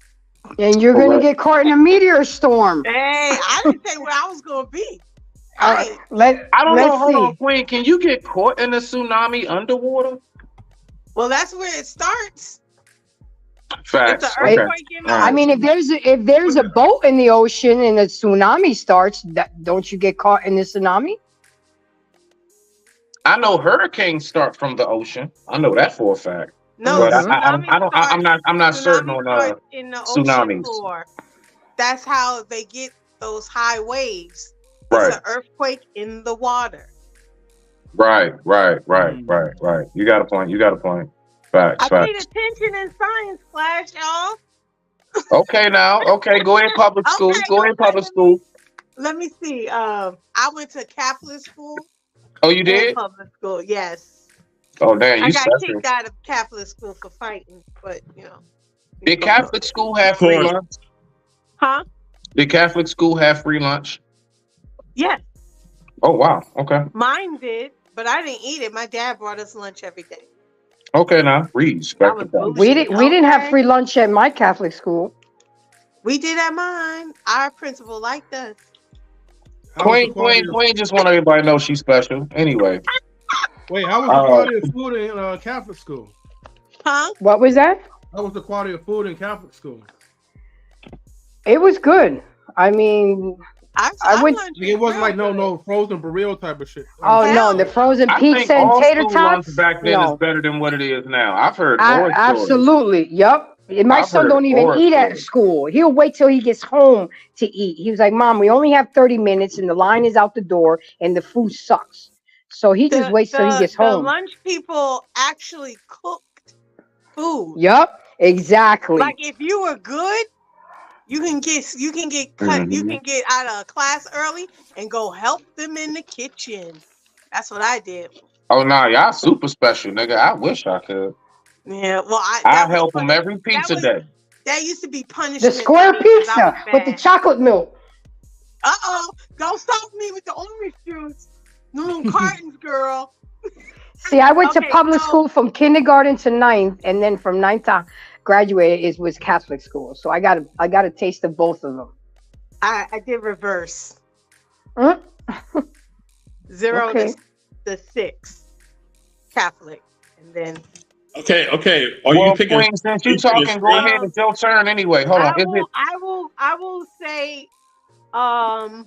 And you're gonna get caught in a meteor storm. Hey, I didn't say where I was gonna be. I don't know. Let's Hold on, see. Queen. Can you get caught in a tsunami underwater? Well, that's where it starts. Facts. It's an earthquake in the I mean, if there's a boat in the ocean and a tsunami starts, don't you get caught in the tsunami? I know hurricanes start from the ocean. I know that for a fact. No, but tsunami I'm not certain on in the ocean tsunamis. floor. That's how they get those high waves. Right. It's an earthquake in the water. Right. You got a point. Facts. I paid attention in science class, y'all. Okay, now. Okay, go in public school. School. Let me see. I went to Catholic school. Oh, you did? Public school, yes. Oh, damn, I you got special. kicked out of Catholic school for fighting, but Did Catholic school have free lunch? Huh? Did Catholic school have free lunch? Yes. Oh, wow. Okay. Mine did, but I didn't eat it. My dad brought us lunch every day. Okay, now read. We didn't have free lunch at my Catholic school. We did at mine. Our principal liked us. Queen just want everybody to know she's special. Anyway. Wait, how was the quality of food in Catholic school? Huh? What was that? How was the quality of food in Catholic school? It was good. I mean, I went. It wasn't like no frozen burrito type of shit. Oh no, the frozen pizza and tater tots. Back then is better than what it is now. I've heard horror stories. Absolutely. Yep. My son don't even eat at school. He'll wait till he gets home to eat. He was like, "Mom, we only have 30 minutes, and the line is out the door, and the food sucks." So he just waits till he gets home. The lunch people actually cooked food. Yep. Exactly. Like if you were good, you can get cut. Mm-hmm. You can get out of class early and go help them in the kitchen. That's what I did. Oh, nah, y'all super special, nigga. I wish I could. Yeah, well, I help them every pizza day. That used to be punishment. The square pizza with the chocolate milk. Don't stop me with the orange juice. No cartons, girl. See, I went to public school from kindergarten to 9th, and then from 9th to graduated was Catholic school. So I got a taste of both of them. I did reverse. 0 to 6 Catholic, and then. Okay. Are you picking? Queen, since you talking, go ahead. It's your turn anyway. Hold on. I will say, I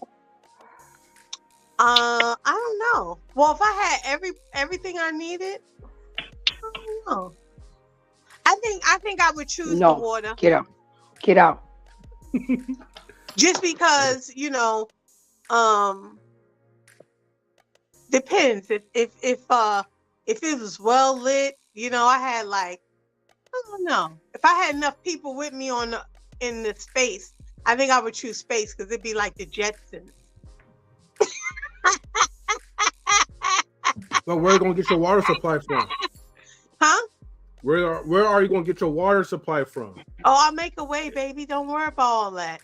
don't know. Well, if I had everything I needed, I don't know. I think I would choose the water. Get out. Just because, depends. If it was well lit, I had I don't know. If I had enough people with me in the space, I think I would choose space because it'd be like the Jetsons. But where are you gonna get your water supply from? Huh? Where are you gonna get your water supply from? Oh, I'll make a way, baby. Don't worry about all that.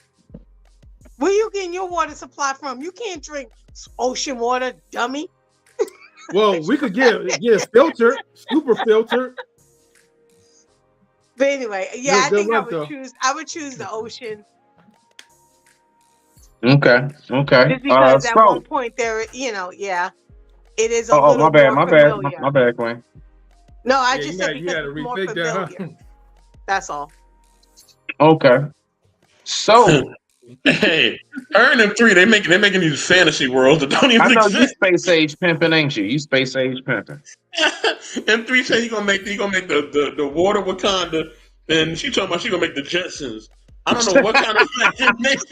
Where you getting your water supply from? You can't drink ocean water, dummy. Well, we could get it filtered, super filtered. But anyway, yeah, I Good think luck, though. I would choose the ocean. Okay. Just because at So, one point there, yeah, it is a oh, little my bad, more familiar. my bad, Queen. No, I Yeah, just you said gotta because it's more rethink that, huh? familiar. That's all. Okay. So, Hey, her and them three, they're making these fantasy worlds that don't I even know you exist. space age pimping, ain't you? You space age pimping. M3 said he gonna make the water Wakanda, and she talking about she gonna make the Jetsons. I don't know what kind of imagination.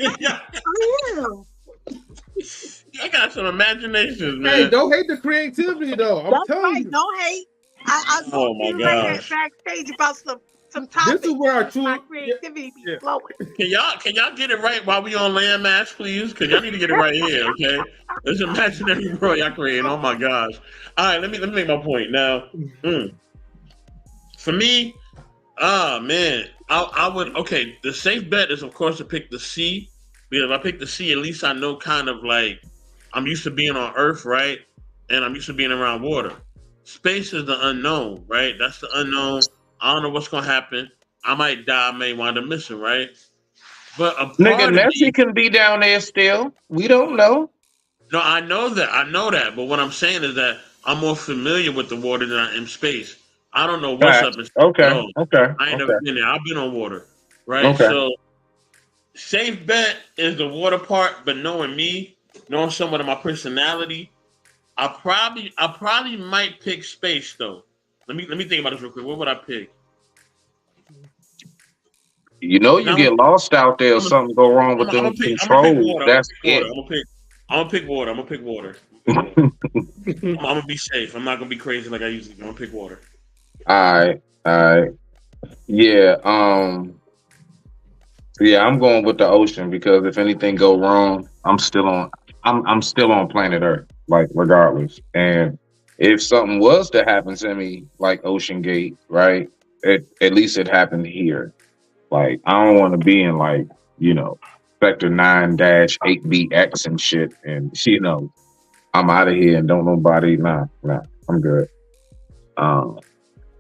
I got some imaginations, man. Hey, don't hate the creativity though. I'm That's telling right. you. Don't hate. I Oh talked my to you later gosh. backstage about some topics. This is where I My truly creativity be flowing. Can y'all get it right while we on landmass, please? Because y'all need to get it right here, okay? This imaginary world y'all creating. Oh my gosh! All right, let me make my point now. For me, man, I would okay. The safe bet is of course to pick the sea, because if I pick the sea, at least I know kind of like I'm used to being on Earth, right? And I'm used to being around water. Space is the unknown, right? That's the unknown. I don't know what's gonna happen. I might die, I may wind up missing, right? But a Nigga, part of Nessie me, can be down there still. We don't know. no, I know that. But what I'm saying is that I'm more familiar with the water than I am space. I don't know what's up in Facts. space at Okay. all. Okay. I ain't never Okay. been there. I've been on water, right? Okay. So safe bet is the water part, but knowing me, knowing somewhat of my personality, I probably might pick space though. Let me think about this real quick. What would I pick? You know you Now get lost out there if I'm something go wrong with them I'm gonna pick controls. water. That's I'm it. gonna pick water. I'm gonna pick water. I'm gonna be safe. I'm not gonna be crazy like I usually do. I'm gonna pick water. All right. Yeah. Yeah, I'm going with the ocean because if anything go wrong, I'm still on planet Earth, like regardless. And if something was to happen to me, like Ocean Gate, right? At least it happened here. Like I don't want to be in like, Sector 9-8BX and shit. And I'm out of here and don't nobody nah, I'm good.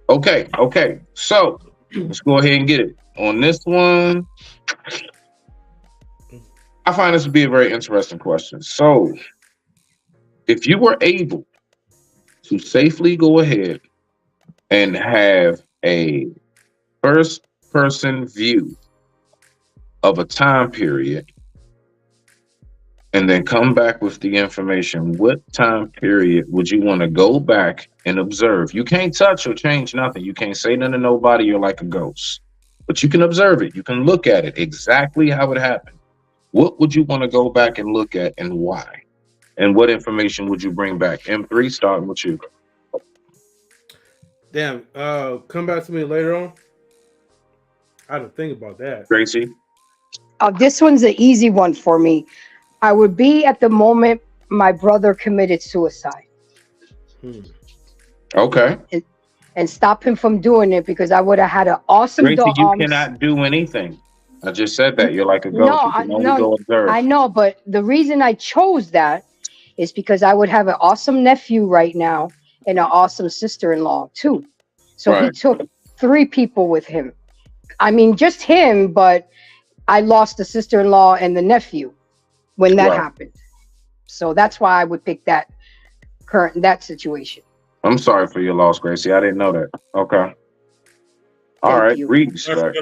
Okay. So let's go ahead and get it. On this one, I find this to be a very interesting question. So, if you were able to safely go ahead and have a first person view of a time period and then come back with the information, what time period would you want to go back and observe? You can't touch or change nothing. You can't say nothing to nobody. You're like a ghost. But you can observe it. You can look at it exactly how it happened. What would you want to go back and look at and why? And what information would you bring back? M3, starting with you. Damn. Come back to me later on. I had to think about that. Gracie? This one's an easy one for me. I would be at the moment my brother committed suicide. Okay. And stop him from doing it because I would have had an awesome Gracie, dog. you cannot do anything. I just said that. You're like a ghost. No, You can only go observe. I know, but the reason I chose that is because I would have an awesome nephew right now and an awesome sister-in-law too. So he took 3 people with him. I mean, just him, but I lost the sister-in-law and the nephew when that happened. So that's why I would pick that situation. I'm sorry for your loss, Gracie. I didn't know that. Okay. All right. Respect. Sorry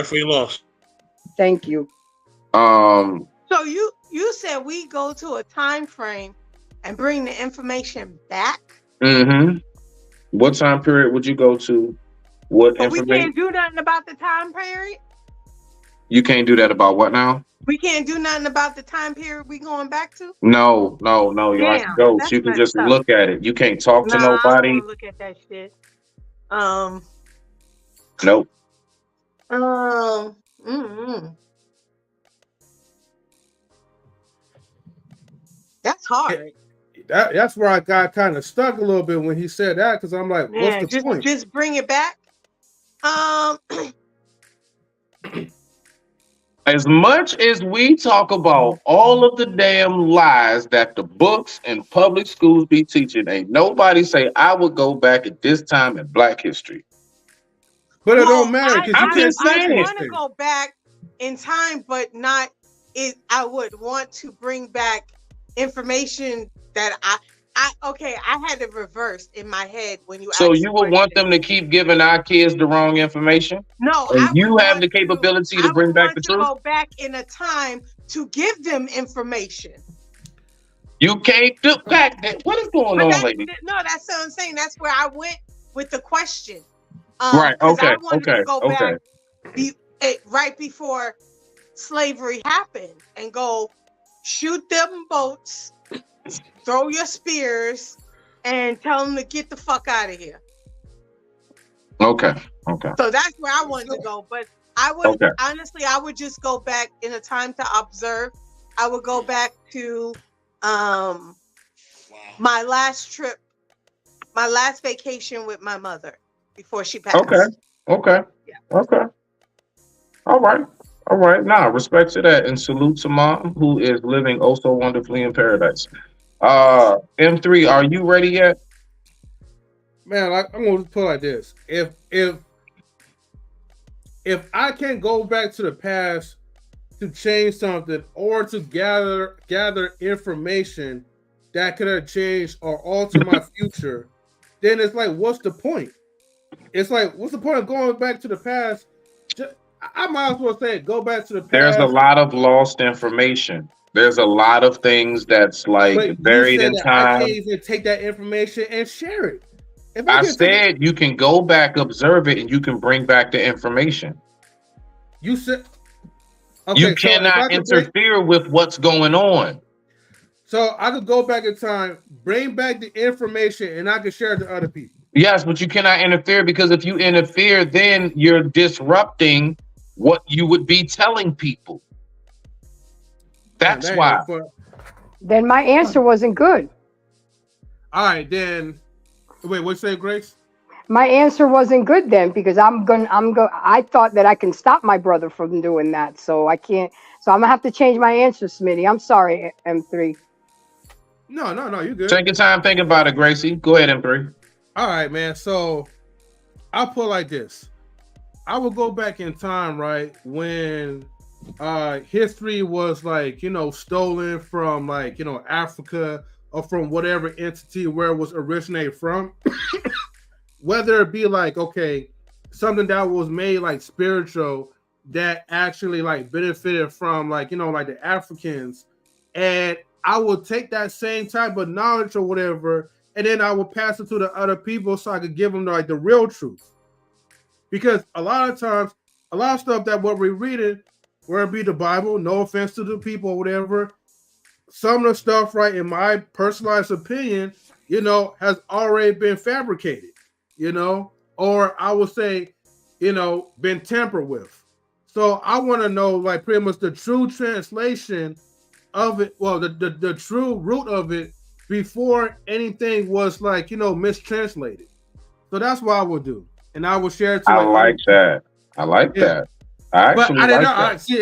for your loss. Thank you. So you said we go to a time frame and bring the information back? Mm-hmm. What time period would you go to? What But information? we can't do nothing about the time period? You can't do that about what now? We can't do nothing about the time period we going back to? No. You're like a ghost. You can just look at it. You can't talk to nobody. I don't want to look at that shit. Nope. That's That's hard. That's where I got kind of stuck a little bit when he said that, because I'm like, what's the point? Just bring it back. As much as we talk about all of the damn lies that the books and public schools be teaching, ain't nobody say I would go back at this time in Black history. But it don't matter because you can't say I want to anything. go back in time, but not. I would want to bring back information that I had it reversed in my head when you. So you would want them to keep giving our kids the wrong information? No, and you have the capability to bring back the truth. Go back in a time to give them information. You can't do that. What is going on, lady? No, that's what I'm saying. That's where I went with the question. Right. Okay. I wanted to go back right before slavery happened and go shoot them boats, throw your spears, and tell them to get the fuck out of here. Okay. So that's where I wanted to go. But I would honestly, I would just go back in a time to observe. I would go back to my last trip, my last vacation with my mother before she passed. Okay. All right. Nah, respect to that, and salute to Mom, who is living oh so wonderfully in paradise. M3, are you ready yet? Man, I'm gonna put it like this: if I can go back to the past to change something or to gather information that could have changed or altered my future, then it's like, what's the point? It's like, what's the point of going back to the past? I might as well say, go back to the past. There's a lot of lost information. There's a lot of things that's like buried in time. I can't even take that information and share it. I said you can go back, observe it, and you can bring back the information. You said you cannot interfere with what's going on. So I could go back in time, bring back the information, and I can share it to other people. Yes, but you cannot interfere, because if you interfere, then you're disrupting what you would be telling people. That's why. Then my answer wasn't good. All right, then. Wait, what'd you say, Grace? My answer wasn't good then, because I thought that I can stop my brother from doing that, so I can't. So I'm gonna have to change my answer, Smitty. I'm sorry, M3. No, you good. Take your time, think about it, Gracie. Go ahead, M3. All right, man. So I'll put it like this. I will go back in time, right, when history was like, stolen from like, Africa or from whatever entity where it was originated from. Whether it be like, okay, something that was made like spiritual that actually like benefited from like, like the Africans. And I will take that same type of knowledge or whatever, and then I will pass it to the other people so I could give them like the real truth. Because a lot of times, a lot of stuff that what we're reading, where it be the Bible, no offense to the people or whatever, some of the stuff, right, in my personalized opinion, has already been fabricated, or I would say, been tampered with. So I want to know, like, pretty much the true translation of it, well, the true root of it before anything was like, mistranslated. So that's what I would do. And I will share it to I like that. I like that. I actually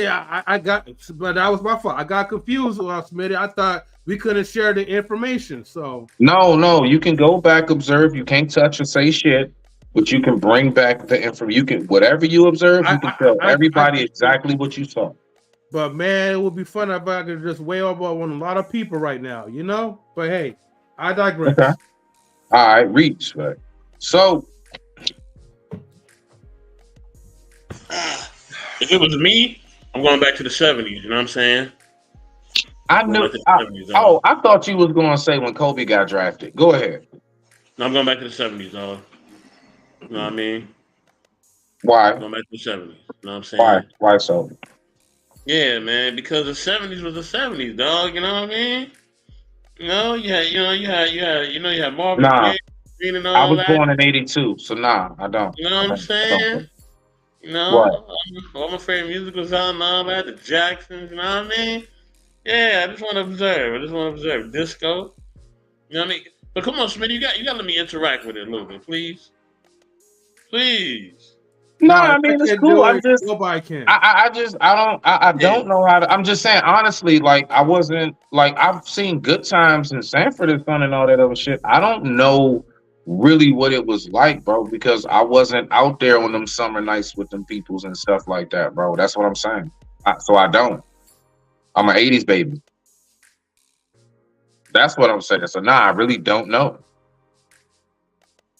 I got, but that was my fault. I got confused when I submitted. I thought we couldn't share the information. So no, you can go back, observe. You can't touch or say shit, but you can bring back the information. You can, whatever you observe, you can tell everybody exactly what you saw. But man, it would be fun if I could just weigh up on a lot of people right now, But hey, I digress. Okay. All right, reach. Right. So if it was me, I'm going back to the 70s. You know what I'm saying? I thought you was going to say when Kobe got drafted. Go ahead. No, I'm going back to the 70s, dog. You know what I mean? Why? I'm going back to the 70s. You know what I'm saying? Why so? Yeah, man, because the 70s was the 70s, dog. You know what I mean? You had Marvin Gaye and all I was that. born in 82, so nah, I don't. You know what I'm saying? All my favorite musicals out and all that, the Jacksons, you know what I mean? Yeah, I just want to observe. I just want to observe. Disco. You know what I mean? But come on, Smitty, you got to let me interact with it a little bit, please. Please. No, Nah, if I I mean it's can't cool. do I'm it, just nobody can. I don't know how to. I'm just saying honestly, like I wasn't like I've seen Good Times in Sanford and Son and all that other shit. I don't know really what it was like, bro, because I wasn't out there on them summer nights with them peoples and stuff like that, bro. That's what I'm saying. So I don't. I'm an '80s baby. That's what I'm saying. So nah, I really don't know.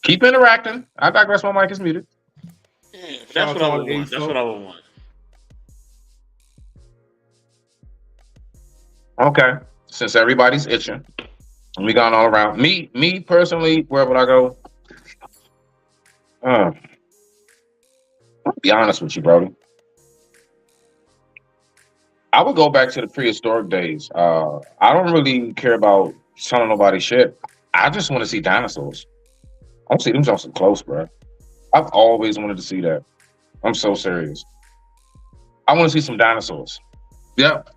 Keep interacting. I digress. My mic is muted. Yeah, Shout that's out what to I all would the want. 80s That's what folk. I would want. Okay. Since everybody's itching, and we gone all around. Me personally, where would I go? I'll be honest with you, Brody. I would go back to the prehistoric days. I don't really care about telling nobody shit. I just want to see dinosaurs. I want to see them Johnson close, bro. I've always wanted to see that. I'm so serious. I want to see some dinosaurs. Yep,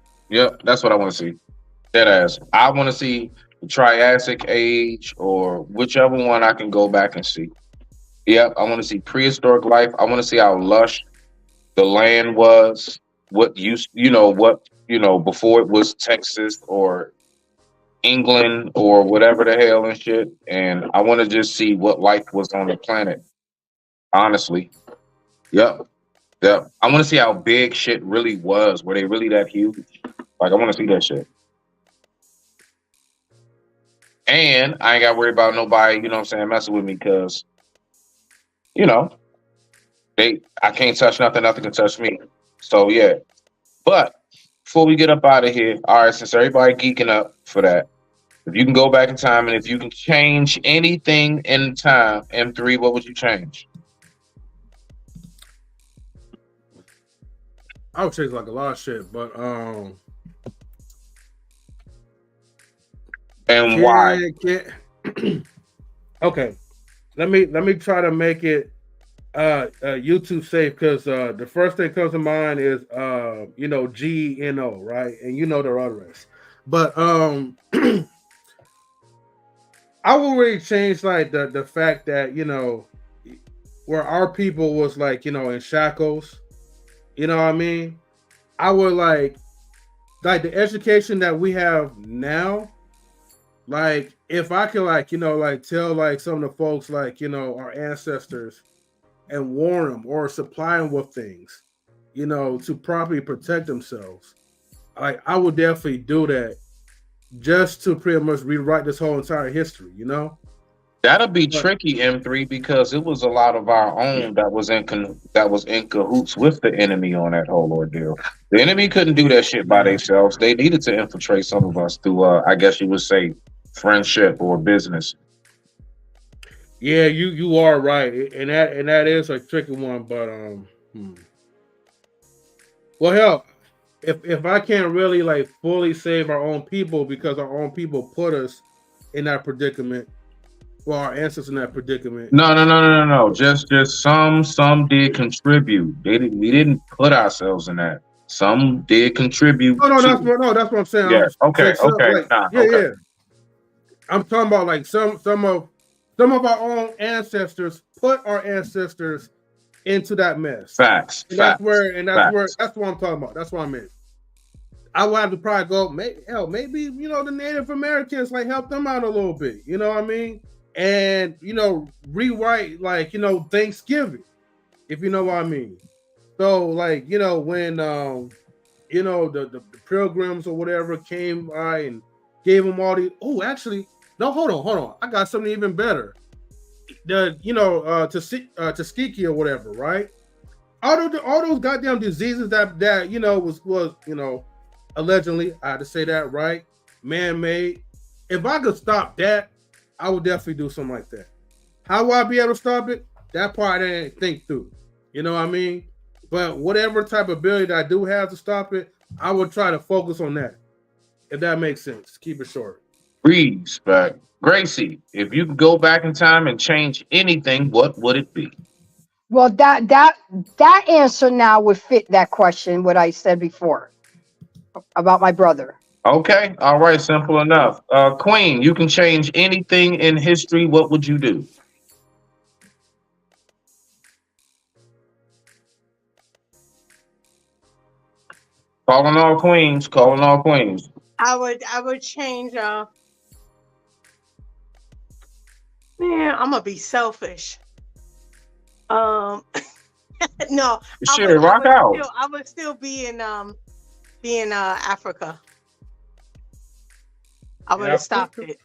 that's what I want to see. Dead ass. I want to see the Triassic age or whichever one I can go back and see. Yep, I want to see prehistoric life. I want to see how lush the land was. What before it was Texas or England or whatever the hell and shit. And I want to just see what life was on the planet. Honestly. Yep. I want to see how big shit really was. Were they really that huge? Like, I want to see that shit. And I ain't got to worry about nobody, you know what I'm saying, messing with me because, you know, I can't touch nothing, nothing can touch me. So, yeah. But before we get up out of here, all right, since everybody geeking up for that, if you can go back in time and if you can change anything in time, M3, what would you change? I would change like a lot of shit, but and why? Okay, let me try to make it YouTube safe because the first thing that comes to mind is GNO, right? And you know the rest. But I will really change like the fact that where our people was like in shackles. You know what I mean? I would like the education that we have now. Like if I could tell like some of the folks our ancestors and warn them or supply them with things, to properly protect themselves. Like I would definitely do that just to pretty much rewrite this whole entire history, That'll be tricky, M3, because it was a lot of our own that was in cahoots with the enemy on that whole ordeal. The enemy couldn't do that shit by themselves. They needed to infiltrate some of us through, I guess you would say, friendship or business. Yeah, you are right, and that is a tricky one. But well, hell, if I can't really like fully save our own people because our own people put us in that predicament. Well, our ancestors in that predicament. No. Just some did contribute. We didn't put ourselves in that. Some did contribute. That's what I'm saying. Yeah. Okay. Yeah. I'm talking about like some of our own ancestors put our ancestors into that mess. Facts. That's what I'm talking about. That's what I meant. I would have to probably go, maybe the Native Americans like help them out a little bit. You know what I mean? And rewrite Thanksgiving, if you know what I mean. So when the pilgrims or whatever came by and gave them all the hold on, I got something even better. The Tuskegee or whatever, right? All those goddamn diseases that was allegedly, I had to say that, right, man-made. If I could stop that, I would definitely do something like that. How will I be able to stop it? That part I didn't think through. You know what I mean? But whatever type of ability that I do have to stop it, I would try to focus on that. If that makes sense. Keep it short. Respect. Gracie, if you could go back in time and change anything, what would it be? Well, that answer now would fit that question, what I said before about my brother. Okay, all right, simple enough. Queen, you can change anything in history. What would you do? Calling all queens, calling all queens. I would change. Man, I'm gonna be selfish. No, Sure, rock out. I would still be in Africa. I would have stopped it.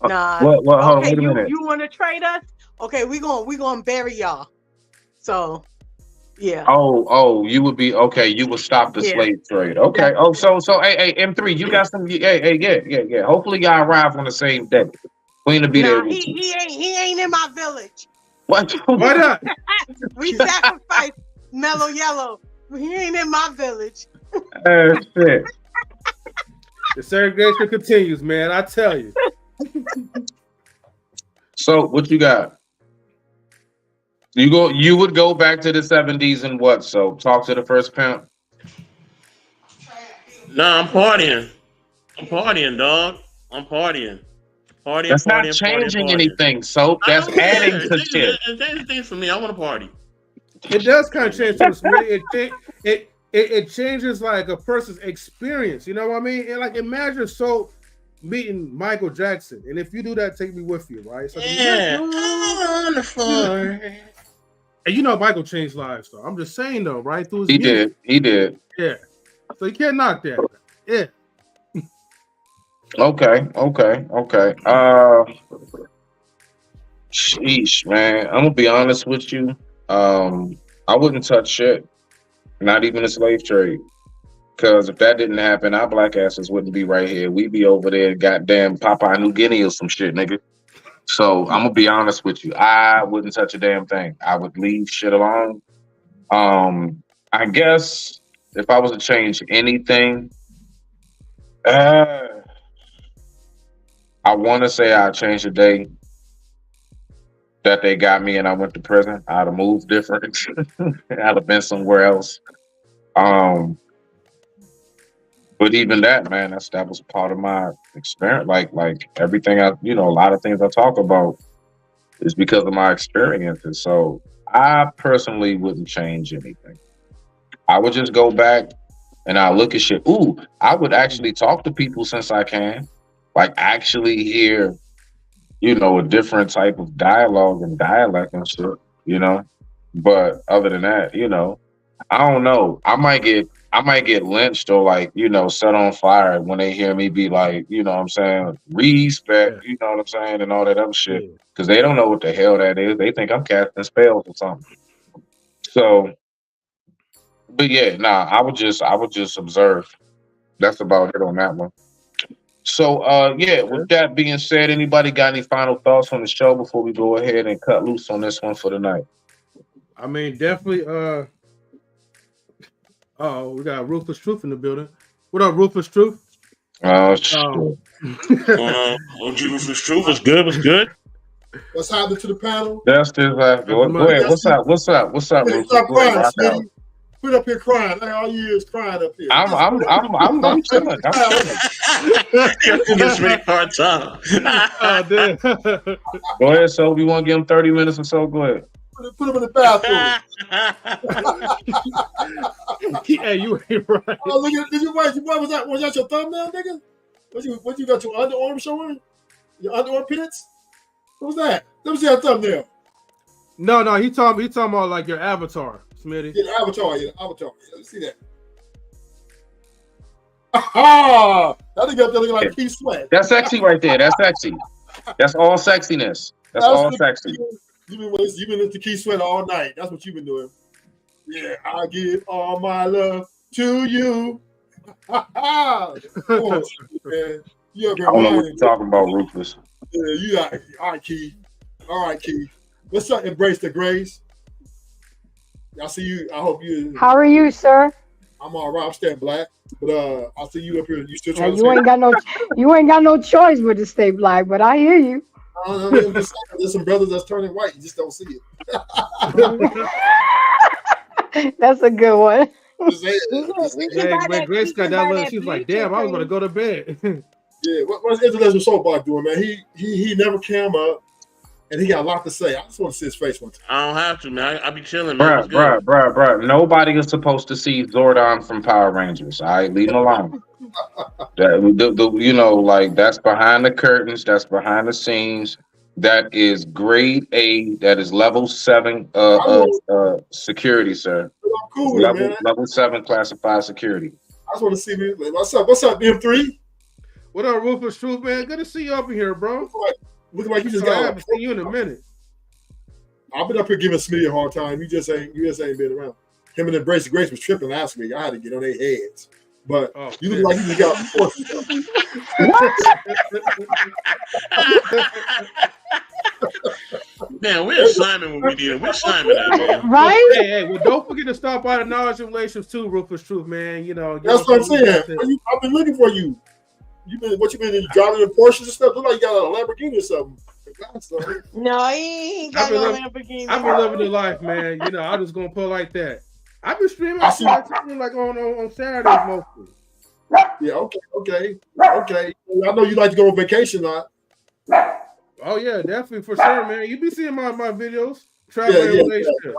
Nah. What, hold on, Okay, wait a minute. you want to trade us? Okay, we gonna bury y'all. So, yeah. Oh, you would be okay. You would stop the Yeah. slave trade. Okay. Oh, so hey, M3, you got some. Hey, yeah. Hopefully, y'all arrive on the same day. Queen to be Nah, there. he ain't in my village. What? Why not? We sacrificed Mellow Yellow. He ain't in my village. Shit. The segregation continues, man. I tell you. So, what you got? You would go back to the 70s and what? So, talk to the first pimp. Nah, I'm partying. I'm partying, dog. I'm partying. That's not changing anything, so that's adding to shit. It's changing things for me. I want to party. It does kind of change things. It changes like a person's experience. You know what I mean? And like imagine meeting Michael Jackson, and if you do that, take me with you, right? So Yeah, on the floor. And you know Michael changed lives, though. I'm just saying though, right? Through his He music. did. Yeah. So you can't knock that. Yeah. Okay. Sheesh, man. I'm gonna be honest with you. I wouldn't touch shit, not even a slave trade, because if that didn't happen, our black asses wouldn't be right here. We'd be over there, goddamn Papua New Guinea or some shit, nigga. So I'm gonna be honest with you. I wouldn't touch a damn thing. I would leave shit alone. I guess if I was to change anything, I want to say I'd change the day that they got me and I went to prison. I'd have moved different. I'd have been somewhere else. But even that, man, that was part of my experience. Like everything a lot of things I talk about is because of my experiences. So I personally wouldn't change anything. I would just go back and I look at shit. Ooh, I would actually talk to people since I can. Like actually hear, a different type of dialogue and dialect and shit, But other than that, I don't know. I might get lynched or set on fire when they hear me be like, what I'm saying, respect, you know what I'm saying, and all that other shit. Because they don't know what the hell that is. They think I'm casting spells or something. So, but yeah, I would just observe. That's about it on that one. So, with that being said, anybody got any final thoughts on the show before we go ahead and cut loose on this one for the night? I mean, definitely. We got Ruthless Truth in the building. What up, Ruthless Truth? Shit. OG Ruthless Truth was good. Was good. What's happening to the panel? That's just go ahead. What's up? Stop crying, Smitty. Quit up here crying. All you is crying up here. I'm chilling. Give Smitty hard time. Go ahead, so we want to give him 30 minutes or so. Go ahead. Put him in the bathroom. Hey, you ain't right. Oh, look at was that your thumbnail, nigga? What you got your underarm showing? Your underarm pits? What was that? Let me see that thumbnail. No, he talking about like your avatar, Smitty. Yeah, avatar. Yeah, let me see that. That nigga up there looking like Keith Sweat. That's sexy right there. That's sexy. That's all sexiness. That's all sexy. You've been listening to Keith Sweat all night. That's what you've been doing. Yeah, I give all my love to you. Oh, man. I don't know what you're talking about, Rufus. Yeah, you got all right, Keith. All right, Keith. What's up, Embrace the Grace? I see you. I hope you. How are you, sir? I'm all right. I'm staying black, but I see you up here. You still Yeah, trying you ain't got no choice but to stay black. But I hear you. There's some brothers that's turning white. You just don't see it. That's a good one. When Grace got that look, she was like, "Damn, I was gonna go to bed." Yeah, what's Intellectual Soapbox doing, man? He never came up, and he got a lot to say. I just want to see his face one time. I don't have to, man. I be chilling, man. Bruh. Nobody is supposed to see Zordon from Power Rangers. All right, leave him alone. You know, like that's behind the curtains. That's behind the scenes. That is grade A. That is level 7 security, sir. I'm cool with it, man. Level 7 classified security. I just want to see me. What's up? What's up, M3? What up, Rufus Truth, man? Good to see you up in here, bro. Looking like you just I got. haven't seen you in a minute. I've been up here giving Smitty a hard time. You just ain't been around. Him and Embrace Grace was tripping last week. I had to get on their heads. But you look like you just got. Man, where's Simon when we need him? Where's Simon at, man? Right? Hey, well, don't forget to stop by the Knowledge and Relations too, Rufus Truth, man. You know, That's what I'm saying. I've been looking for you. You been driving in Porsches and stuff? Look like you got a Lamborghini or something. No, he ain't got no Lamborghini. I've been living the life, man. You know, I'm just gonna put it like that. I've been streaming like on Saturdays mostly. Yeah, okay. I know you like to go on vacation a lot. Oh yeah, definitely for sure, man. You be seeing my videos. Traveling relationship.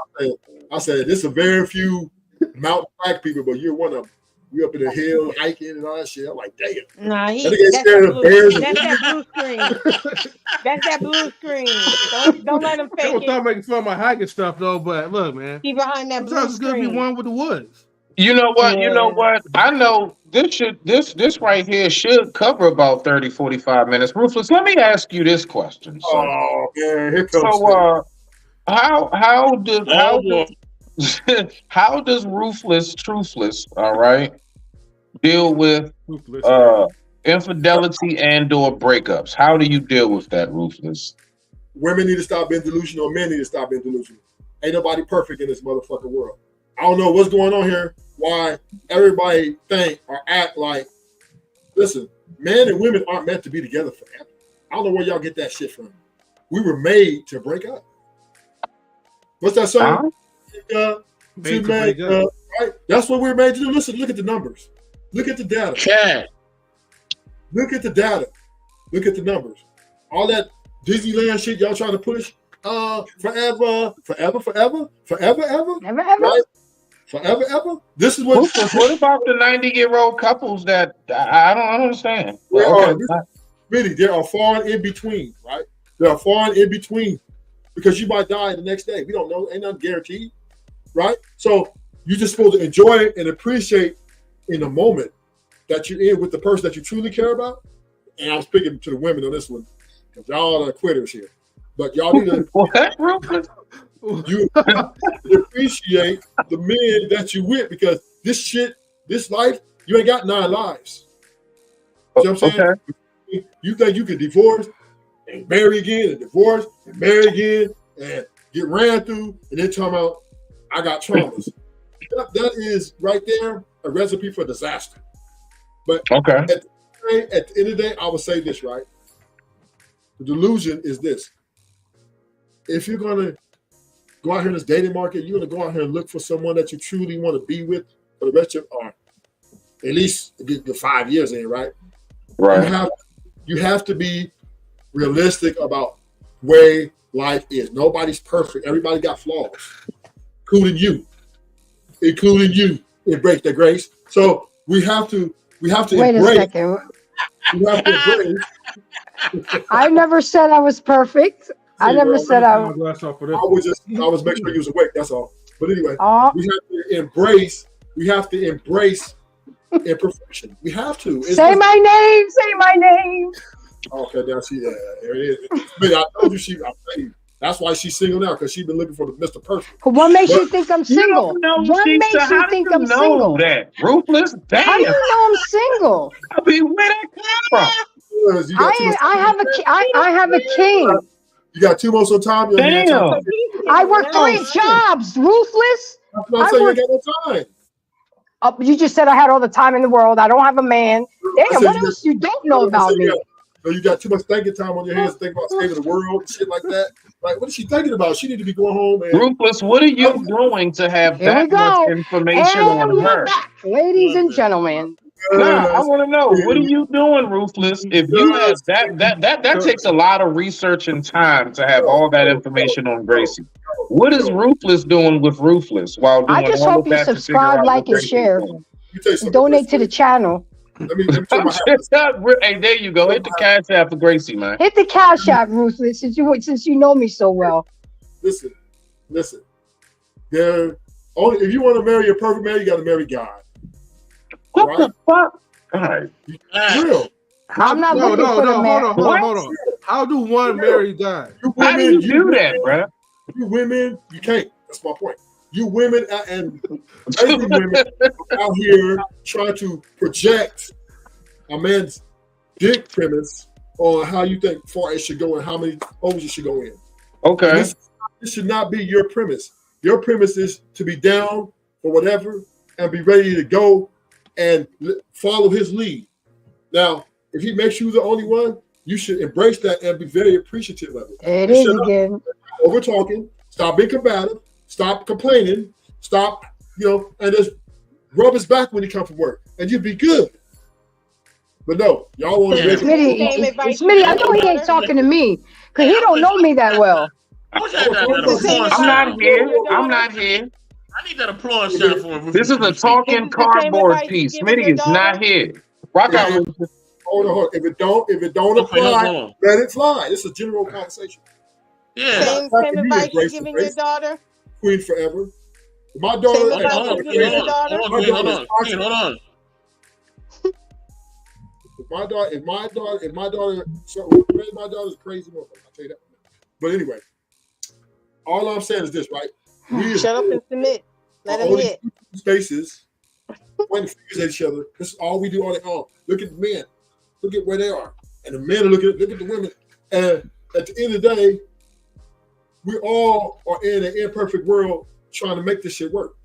I said this is a very few mountain bike people, but you're one of them. We up in the hill hiking and all that shit. I'm like, damn. Nah, that's that blue screen. That's that blue screen. Don't let him fake People it. start making fun of my hiking stuff though, but look, man. Keep behind that blue sometimes it's gonna be one with the woods. You know what? I know this right here should cover about 30, 45 minutes. Ruthless, let me ask you this question. So, oh man, here comes how does Ruthless Truthless, all right, deal with infidelity and or breakups? How do you deal with that, Ruthless? Women need to stop being delusional. Men need to stop being delusional. Ain't nobody perfect in this motherfucking world. I don't know what's going on here. Why everybody think or act like, listen, men and women aren't meant to be together forever. I don't know where y'all get that shit from. We were made to break up. What's that song? Right? That's what we're made to do. listen, look at the numbers. Look at the data. Chad. Look at the data. Look at the numbers. All that Disneyland shit y'all trying to push. Forever. Right? Forever, ever. This is what. What about the 90-year-old couples that I don't understand? Really, there are far in between, right? There are far in between because you might die the next day. We don't know. Ain't nothing guaranteed, right? So you're just supposed to enjoy it and appreciate in the moment that you're in with the person that you truly care about. And I'm speaking to the women on this one because y'all are quitters here. But y'all need to you appreciate the men that you with because this life, you ain't got 9 lives. You know what I'm saying? Okay. You think you could divorce and marry again and divorce and marry again and get ran through and then talk about I got traumas. That is right there a recipe for disaster. But at the end of the day, I would say this, right? The delusion is this. If you're going to go out here in this dating market, you're going to go out here and look for someone that you truly want to be with for the rest of or at least the 5 years in, right? Right. You have to be realistic about where life is. Nobody's perfect. Everybody got flaws, including you. Embrace the grace. So we have to Wait embrace. a second. We have to embrace. I never said I was perfect. I never said I was making sure you was awake. That's all. But anyway, we have to embrace imperfection. We have to. Say my name. Okay, now there it is. I told you that's why she's single now, because she's been looking for the Mr. Perfect. What makes you think I'm single? What makes you think I'm single? That ruthless. Damn. How do you know I'm single? I mean, where that come from? I have a king. You got 2 months of time. Damn. I work 3 jobs. Ruthless. That's what I'm saying. You ain't got no time. You just said I had all the time in the world. I don't have a man. Damn, what else you don't know about me? So you got too much thinking time on your hands to think about saving the world and shit like that. Like, what is she thinking about? She need to be going home and Ruthless, what are you doing to have Here we that much go. information And on we're her? back, ladies and gentlemen. Nah, I want to know, what are you doing, Ruthless? If you have that takes a lot of research and time to have all that information on Gracie. What is Ruthless doing with Ruthless while I doing just all hope of you that to figure subscribe, out like, what and Gracie's share. doing? And donate to the channel. let me tell my Hey, there you go. Hit the cash app for Gracie, man. Hit the cash app, Ruthless, since you know me so well. Listen. There only if you want to marry a perfect man, you got to marry God. What the fuck? All right. Real. I'm not looking for the man. Hold on. How do one marry God? How do you do that, bro? You women, you can't. That's my point. You women and crazy women out here trying to project a man's dick premise on how you think far it should go and how many holes it should go in. Okay. This should not be your premise. Your premise is to be down for whatever and be ready to go and follow his lead. Now, if he makes you the only one, you should embrace that and be very appreciative of it. It is again. Over talking, stop being combative, stop complaining, stop, and just rub his back when he comes from work, and you'll be good. But no, y'all want to make Smitty, I know he ain't talking to me because he don't know me that well. I'm not here. I need that applause sound for him. This is a talking cardboard piece. Smitty is not here. Rock out. Hold on. If it don't apply, let it fly. It's a general conversation. Yeah. Same advice you're giving your daughter? Queen forever. My daughter. Hold on. If my daughter, so my daughter's a crazy woman. I'll tell you that. But anyway, all I'm saying is this, right? Shut up and submit. Let him hit. Spaces, pointing fingers at each other. This is all we do all day long. Look at the men. Look at where they are. And the men look at the women. And at the end of the day, we all are in an imperfect world trying to make this shit work.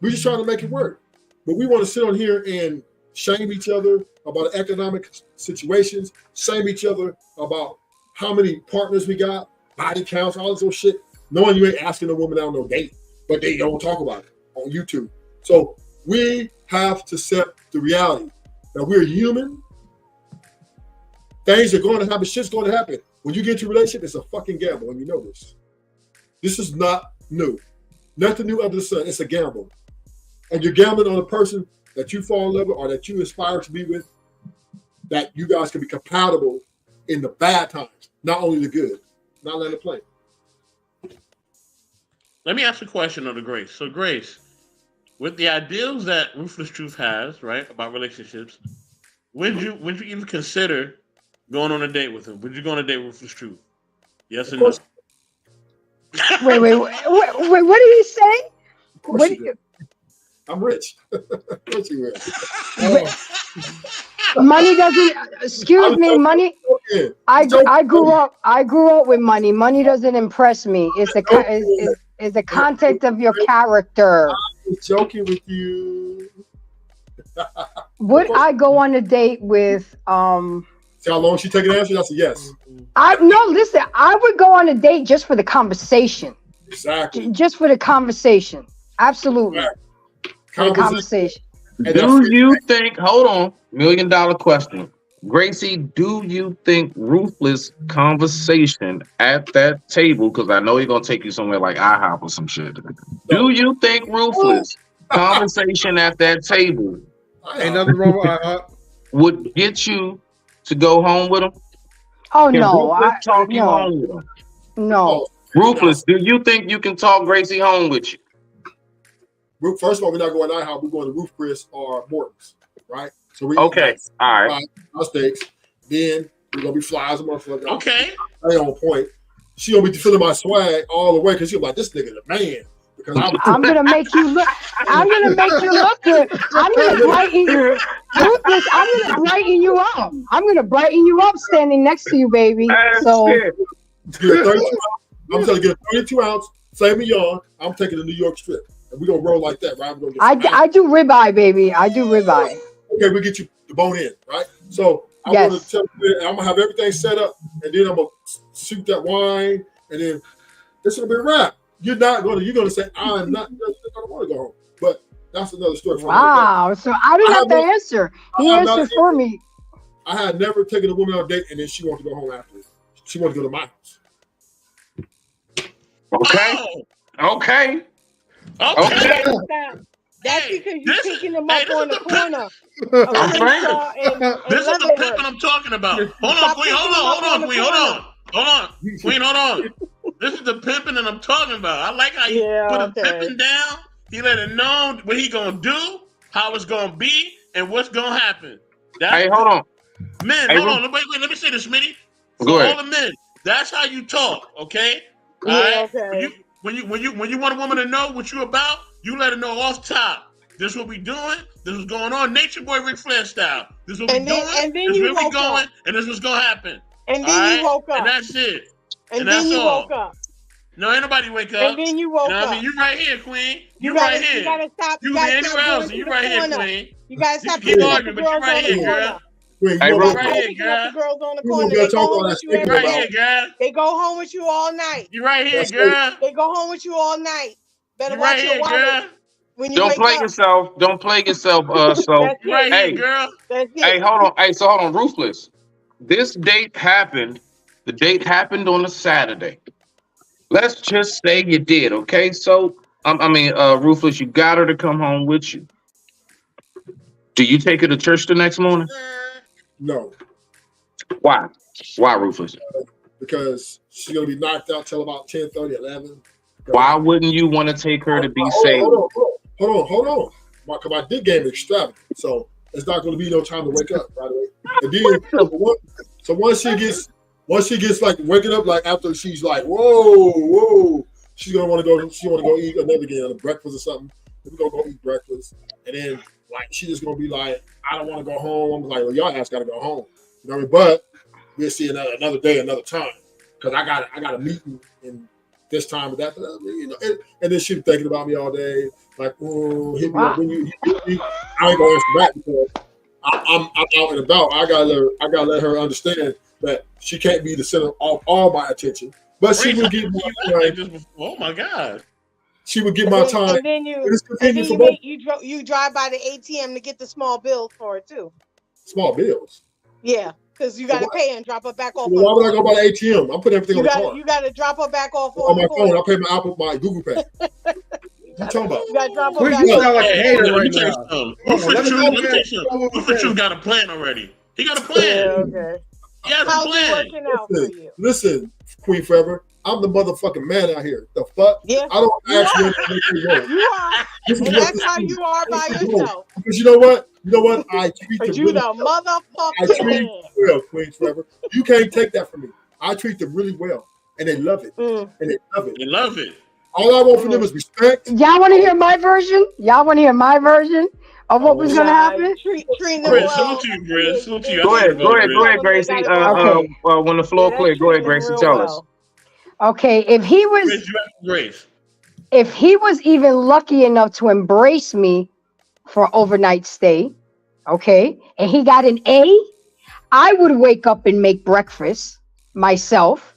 We're just trying to make it work. But we want to sit on here and shame each other about economic situations, shame each other about how many partners we got, body counts, all this old shit, knowing you ain't asking a woman out on no date, but they don't talk about it on YouTube. So we have to accept the reality that we're human. Things are going to happen. Shit's going to happen. When you get into a relationship, it's a fucking gamble, and you know this. This is not new. Nothing new under the sun. It's a gamble. And you're gambling on a person that you fall in love with or that you aspire to be with, that you guys can be compatible in the bad times, not only the good. Not letting it play. Let me ask a question of the Grace. So, Grace, with the ideals that Ruthless Truth has, right, about relationships, would you even consider going on a date with him? Would you go on a date with Ruthless Truth? Yes or no? Wait, what did he say? What did I'm rich. What you money doesn't. Excuse me, money. I grew up with money. Money doesn't impress me. It's the content of your character. I'm joking with you. Would I go on a date with See how long she taking to answer? That's a yes. Listen, I would go on a date just for the conversation. Exactly. Just for the conversation. Absolutely. For the conversation. Do you think, hold on, $1 million question. Gracie, do you think Ruthless conversation at that table, because I know you're going to take you somewhere like IHOP or some shit. Do you think Ruthless conversation at that table ain't nothing wrong with IHOP would get you to go home with him? Oh, no. Talk you home with him? No. Ruthless, do you think you can talk Gracie home with you? First of all, we're not going to IHOP. We're going to Roof Chris or Morton's, right? So we all right. Our steaks. Then we're gonna be flies, motherfucker. Okay. Stay on point. She gonna be feeling my swag all the way because she's like, this nigga the man. Because I'm gonna make you look. I'm gonna make you look good. I'm gonna brighten you. Ruthless, I'm gonna brighten you up. I'm gonna brighten you up standing next to you, baby. So I'm trying to get a 32 ounce Flavor Young. I'm taking the New York strip. And we're gonna roll like that, right? I do ribeye, baby. I do ribeye. Okay, we get you the bone in, right? So I'm gonna tell you, I'm gonna have everything set up, and then I'm gonna shoot that wine, and then it's gonna be a wrap. You're gonna say I'm not. I don't want to go home, but that's another story. Wow. So I didn't have to answer. He answered for me. I had never taken a woman on a date, and then she wanted to go home after. She wanted to go to my house. Okay. Okay. That's because you're picking them up on the corner. This is the pimping I'm talking about. Hold on, Queen. Hold on. Queen, hold on. This is the pimping that I'm talking about. I like how he put him pimping down. He let it know what he gonna do, how it's gonna be, and what's gonna happen. Hey, hold on. Men, hold on. Wait, let me say this, Smitty. For all the men, that's how you talk, okay? All right? Okay. When you want a woman to know what you about, you let her know off top. This is what we doing. This is going on. Nature Boy Ric Flair style. This is what we doing. This is where we going. And this is what's gonna happen. And then you woke up. And that's it. And then you woke up. No, ain't nobody wake up. And then you woke up. I mean, you right here, Queen. You right here. You gotta stop. You can be anywhere else, and you right here, Queen. You gotta stop keep arguing, but you right here, girl. Hey, you right here, girl. The girls on the corner. They go home with you every right night. here, girl. They go home with you all night. You right here, girl. They go home with you all night. Better you watch right your here, wallet. girl. When you Don't play yourself. Don't play yourself. So That's it. Right hey, here, girl. That's it. hey, hold on. Hey, so hold on, Ruthless. This date happened. The date happened on a Saturday. Let's just say you did, okay? So, Ruthless, you got her to come home with you. Do you take her to church the next morning? No. Why? Why, Ruthless? Because she's gonna be knocked out till about 10:30, 11. Why wouldn't you want to take her to be saved? Hold on. Because my dick game is extravagant, so it's not going to be no time to wake up right away. And then, so once she gets like waking up, like after she's like, whoa, she's gonna want to go. She want to go eat another game, breakfast or something. We're gonna go eat breakfast, and then like she's just gonna be like, I don't want to go home. I'm like, well, y'all ass gotta go home. You know what I mean? But we'll see another day, another time, because I got a meeting in this time of that, you know, and then she's thinking about me all day, like, oh, hit me up when you hit me. I ain't gonna answer back because I'm out and about. I gotta let her understand that she can't be the center of all my attention, but she would get my time. Oh my God, she would get my time. And then you drive by the ATM to get the small bills for it too. Small bills. Yeah. Because you got to pay and drop it back off. Well, why would I go by the ATM? I'm putting everything on the card. You got to drop it back off on my phone. I pay my Google Pay. What you talking about? You got to drop it back. You sound like a hater right now. Ruthless got a plan already. He got a plan. Yeah, okay. He has a plan. Working out for you? Listen, Queen Forever. I'm the motherfucking man out here. The fuck? Yeah. I don't ask you anything wrong. You are. And that's how you are by yourself. Because you know what? I treat you really the well. motherfucking I treat you well, Queen Forever. You can't take that from me. I treat them really well. And they love it. And they love it. They love it. All I want from them is respect. Y'all want to hear my version? Y'all want to hear my version of what was going to happen? Treat them Chris, well. salute to you. Go ahead, Gracie. When the floor clear, go ahead, Gracie. Tell us. Okay, if he was even lucky enough to embrace me for overnight stay, okay, and he got an A, I would wake up and make breakfast myself,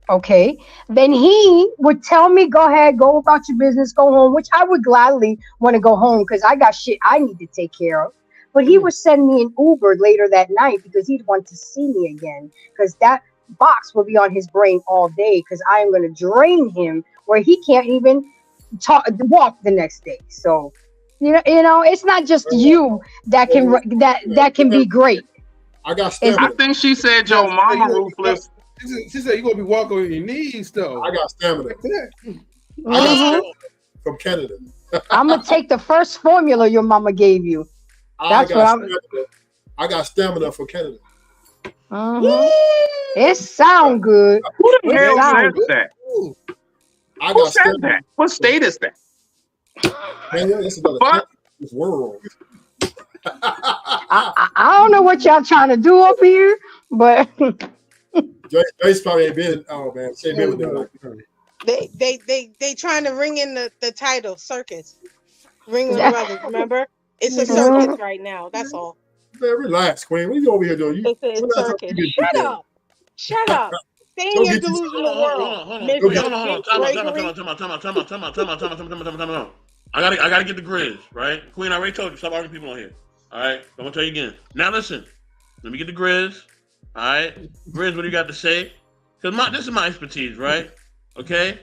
okay, then he would tell me, go ahead, go about your business, go home, which I would gladly want to go home because I got shit I need to take care of. But he would send me an Uber later that night because he'd want to see me again, because that box will be on his brain all day because I am going to drain him where he can't even walk the next day. So, you know, it's not just you that can be great. I got stamina. I think she said your mama Ruthless. She said you're gonna be walking on your knees though. I got stamina. I got stamina from Canada. I'm gonna take the first formula your mama gave you. I got stamina for Canada. It sound good. Who the hell says that? Who said that? What state is that? Man, that's another this world. I don't know what y'all trying to do up here, but Jace probably ain't been. Oh man, she ain't been with them. They trying to ring in the title circus. Ring the brothers. Remember, it's a circus right now. That's all. Man, relax, Queen. What are you over here doing? It's a circus. Shut up. Shut up. Stay in your delusional world, Mr. Time out. I gotta get the Grizz, right? Queen, I already told you, stop arguing people on here. All right, I'm gonna tell you again. Now listen, let me get the Grizz. All right, Grizz, what do you got to say? Because this is my expertise, right? Okay,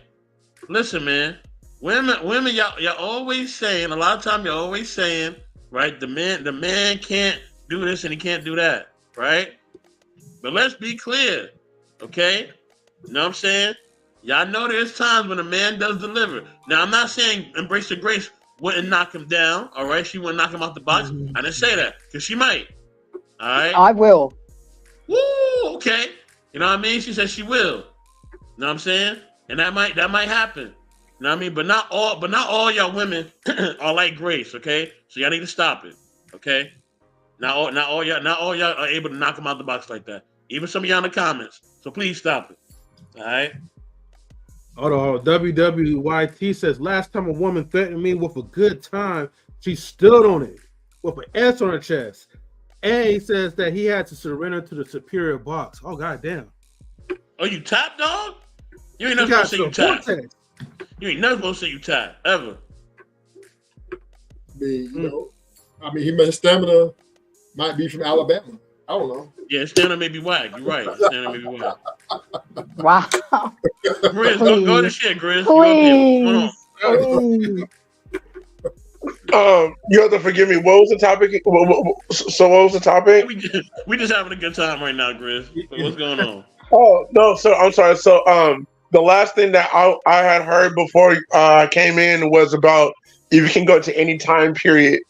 listen, man. Women, y'all always saying. A lot of time, you're always saying, right? The man can't do this and he can't do that, right? But let's be clear, okay? You know what I'm saying? Y'all know there's times when a man does deliver. Now, I'm not saying Embrace the Grace wouldn't knock him down, all right? She wouldn't knock him out the box. I didn't say that, because she might, all right? I will. Woo, okay. You know what I mean? She said she will. You know what I'm saying? And that might happen. You know what I mean? But not all y'all women are like Grace, okay? So y'all need to stop it, okay? Not all y'all are able to knock him out the box like that. Even some of y'all in the comments. So please stop it. All right? Hold on. WWYT says, last time a woman threatened me with a good time, she stood on it with an S on her chest. And he says that he had to surrender to the superior box. Oh, goddamn. Oh, you tap, dog? You ain't never supposed to say you tap. You ain't never supposed to say you tap, ever. His stamina might be from Alabama. I don't know. Yeah, stamina may be whack. You're right. Stamina may be whack. Wow. Grizz, go to shit, Grizz. You have to forgive me. What was the topic? So what was the topic? We just having a good time right now, Grizz. What's going on? Oh no, so I'm sorry. So the last thing that I had heard before I came in was about if you can go to any time period,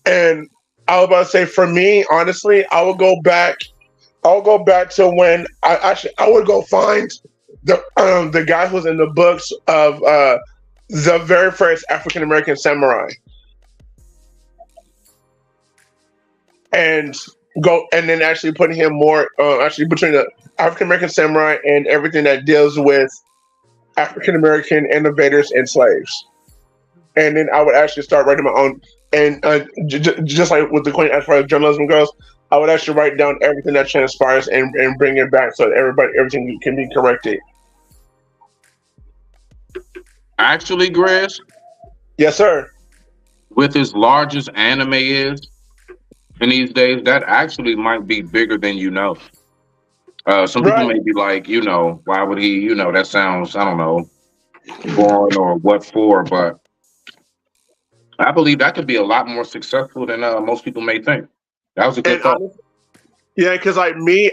and I was about to say for me, honestly, I would go back to when I would go find the guy who's in the books of the very first African American samurai, and then actually putting him more actually between the African American samurai and everything that deals with African American innovators and slaves, and then I would actually start writing my own. And just like with the Queen, as far as journalism goes, I would actually write down everything that transpires and bring it back so that everything can be corrected. Actually, Grizz? Yes, sir. With as large as anime is in these days, that actually might be bigger than you know. Some people may be like, why would he, that sounds, I don't know, boring or what for, but I believe that could be a lot more successful than most people may think. That was a good thought. Yeah, because like me,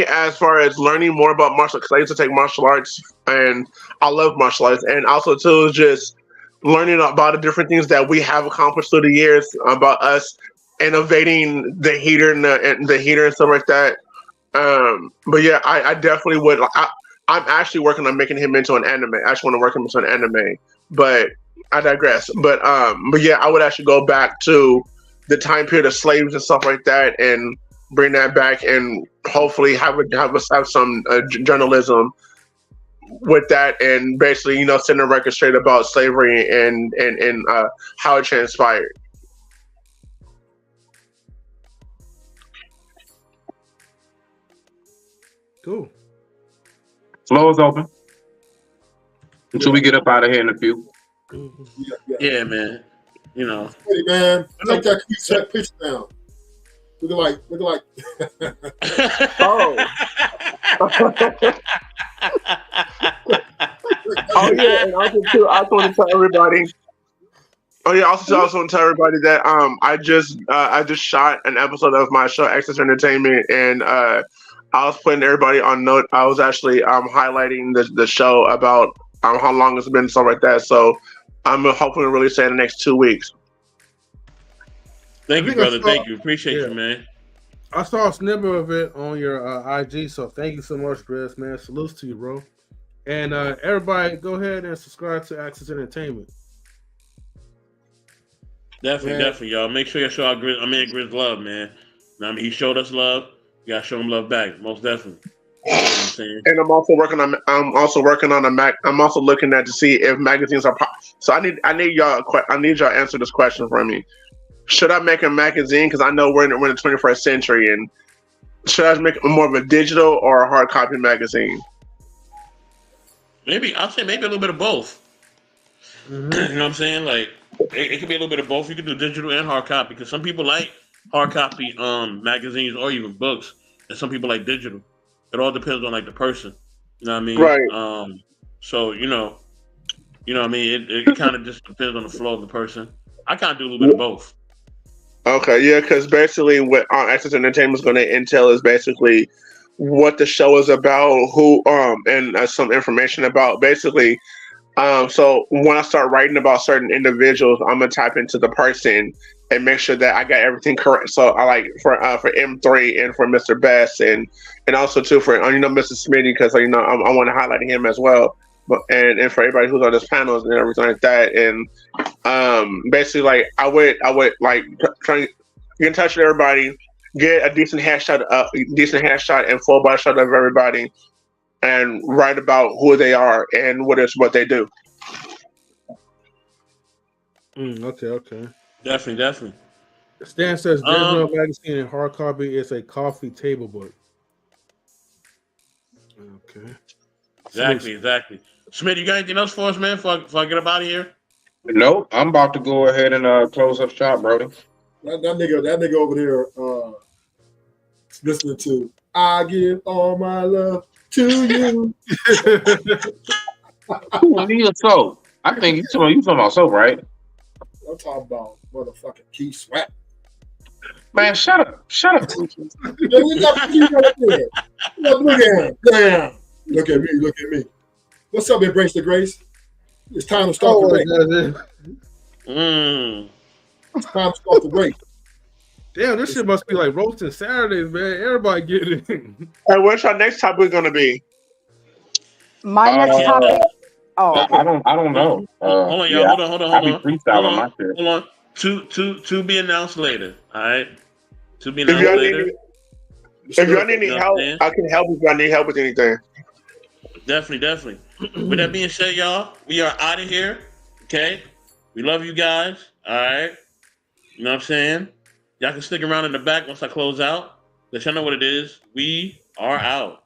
as far as learning more about martial arts, I used to take martial arts, and I love martial arts, and also too just learning about the different things that we have accomplished through the years about us innovating the heater and the heater and stuff like that. But yeah, I definitely would. I'm actually working on making him into an anime. I actually want to work him into an anime, but I digress. But yeah, I would actually go back to the time period of slaves and stuff like that, and bring that back, and hopefully have some journalism with that, and basically send a record straight about slavery and how it transpired. Cool. Floor is open until we get up out of here in a few. Yeah, man. Hey, man, take that set picture down. Looking like. Oh. Oh yeah, and also too, I also want to tell everybody. Oh yeah, also want to tell everybody that I just shot an episode of my show Access Entertainment, and I was putting everybody on note. I was actually highlighting the show about how long it's been, stuff like that. So I'm hoping to release that in the next 2 weeks. Thank you, brother. Thank you. Appreciate you, man. I saw a snippet of it on your IG, so thank you so much, Chris, man. Salutes to you, bro. And everybody, go ahead and subscribe to Access Entertainment. Definitely, y'all. Make sure you show our Grizz love, man. He showed us love. You gotta show him love back, most definitely. You know what I'm saying? And I'm also working on a Mac. I'm also looking at to see if magazines are. So I need y'all answer this question for me. should I make a magazine? Because I know we're in the 21st century, and should I make more of a digital or a hard copy magazine? Maybe I'll say maybe a little bit of both. You know what I'm saying? Like it could be a little bit of both. You could do digital and hard copy because some people like hard copy magazines or even books, and some people like digital. It all depends on like the person. You know what I mean? Right. So you know what I mean. It kind of just depends on the flow of the person. I kind of do a little bit of both. Okay, yeah, because basically what Access Entertainment is going to entail is basically what the show is about, who and some information about basically. So when I start writing about certain individuals, I'm gonna type into the person and make sure that I got everything correct. So I like for M3 and for Mr. Best and also too for Mr. Smitty because I want to highlight him as well. But and for everybody who's on this panel and everything like that, and basically like I would like try to get in touch with everybody, get a decent headshot and full body shot of everybody, and write about who they are and what they do. Okay. Definitely. Stan says digital magazine and hard copy is a coffee table book. Okay. Exactly. Smith, you got anything else for us, man? Before I get up out of here? Nope. I'm about to go ahead and close up shop, Brody. That nigga over there listening to "I Give All My Love to You." Who need a soap? I think you talking about soap, right? I'm talking about motherfucking Keith Sweat. Man, shut up. Look at him. Damn. Look at me. What's up, Embrace the Grace? It's time to start the race. It's time to start the race. Damn, this shit must be like roasting Saturdays, man. Everybody get it. Hey, what's our next topic going to be? My next topic. I don't know. Hold on, y'all. Hold on. I'll be freestyling my shit. Hold on. To be announced later. All right. To be announced later. If y'all need any help, I can help if y'all need help with anything. Definitely. With that being said, y'all, we are out of here. Okay. We love you guys. All right. You know what I'm saying? Y'all can stick around in the back once I close out. Let y'all know what it is. We are out.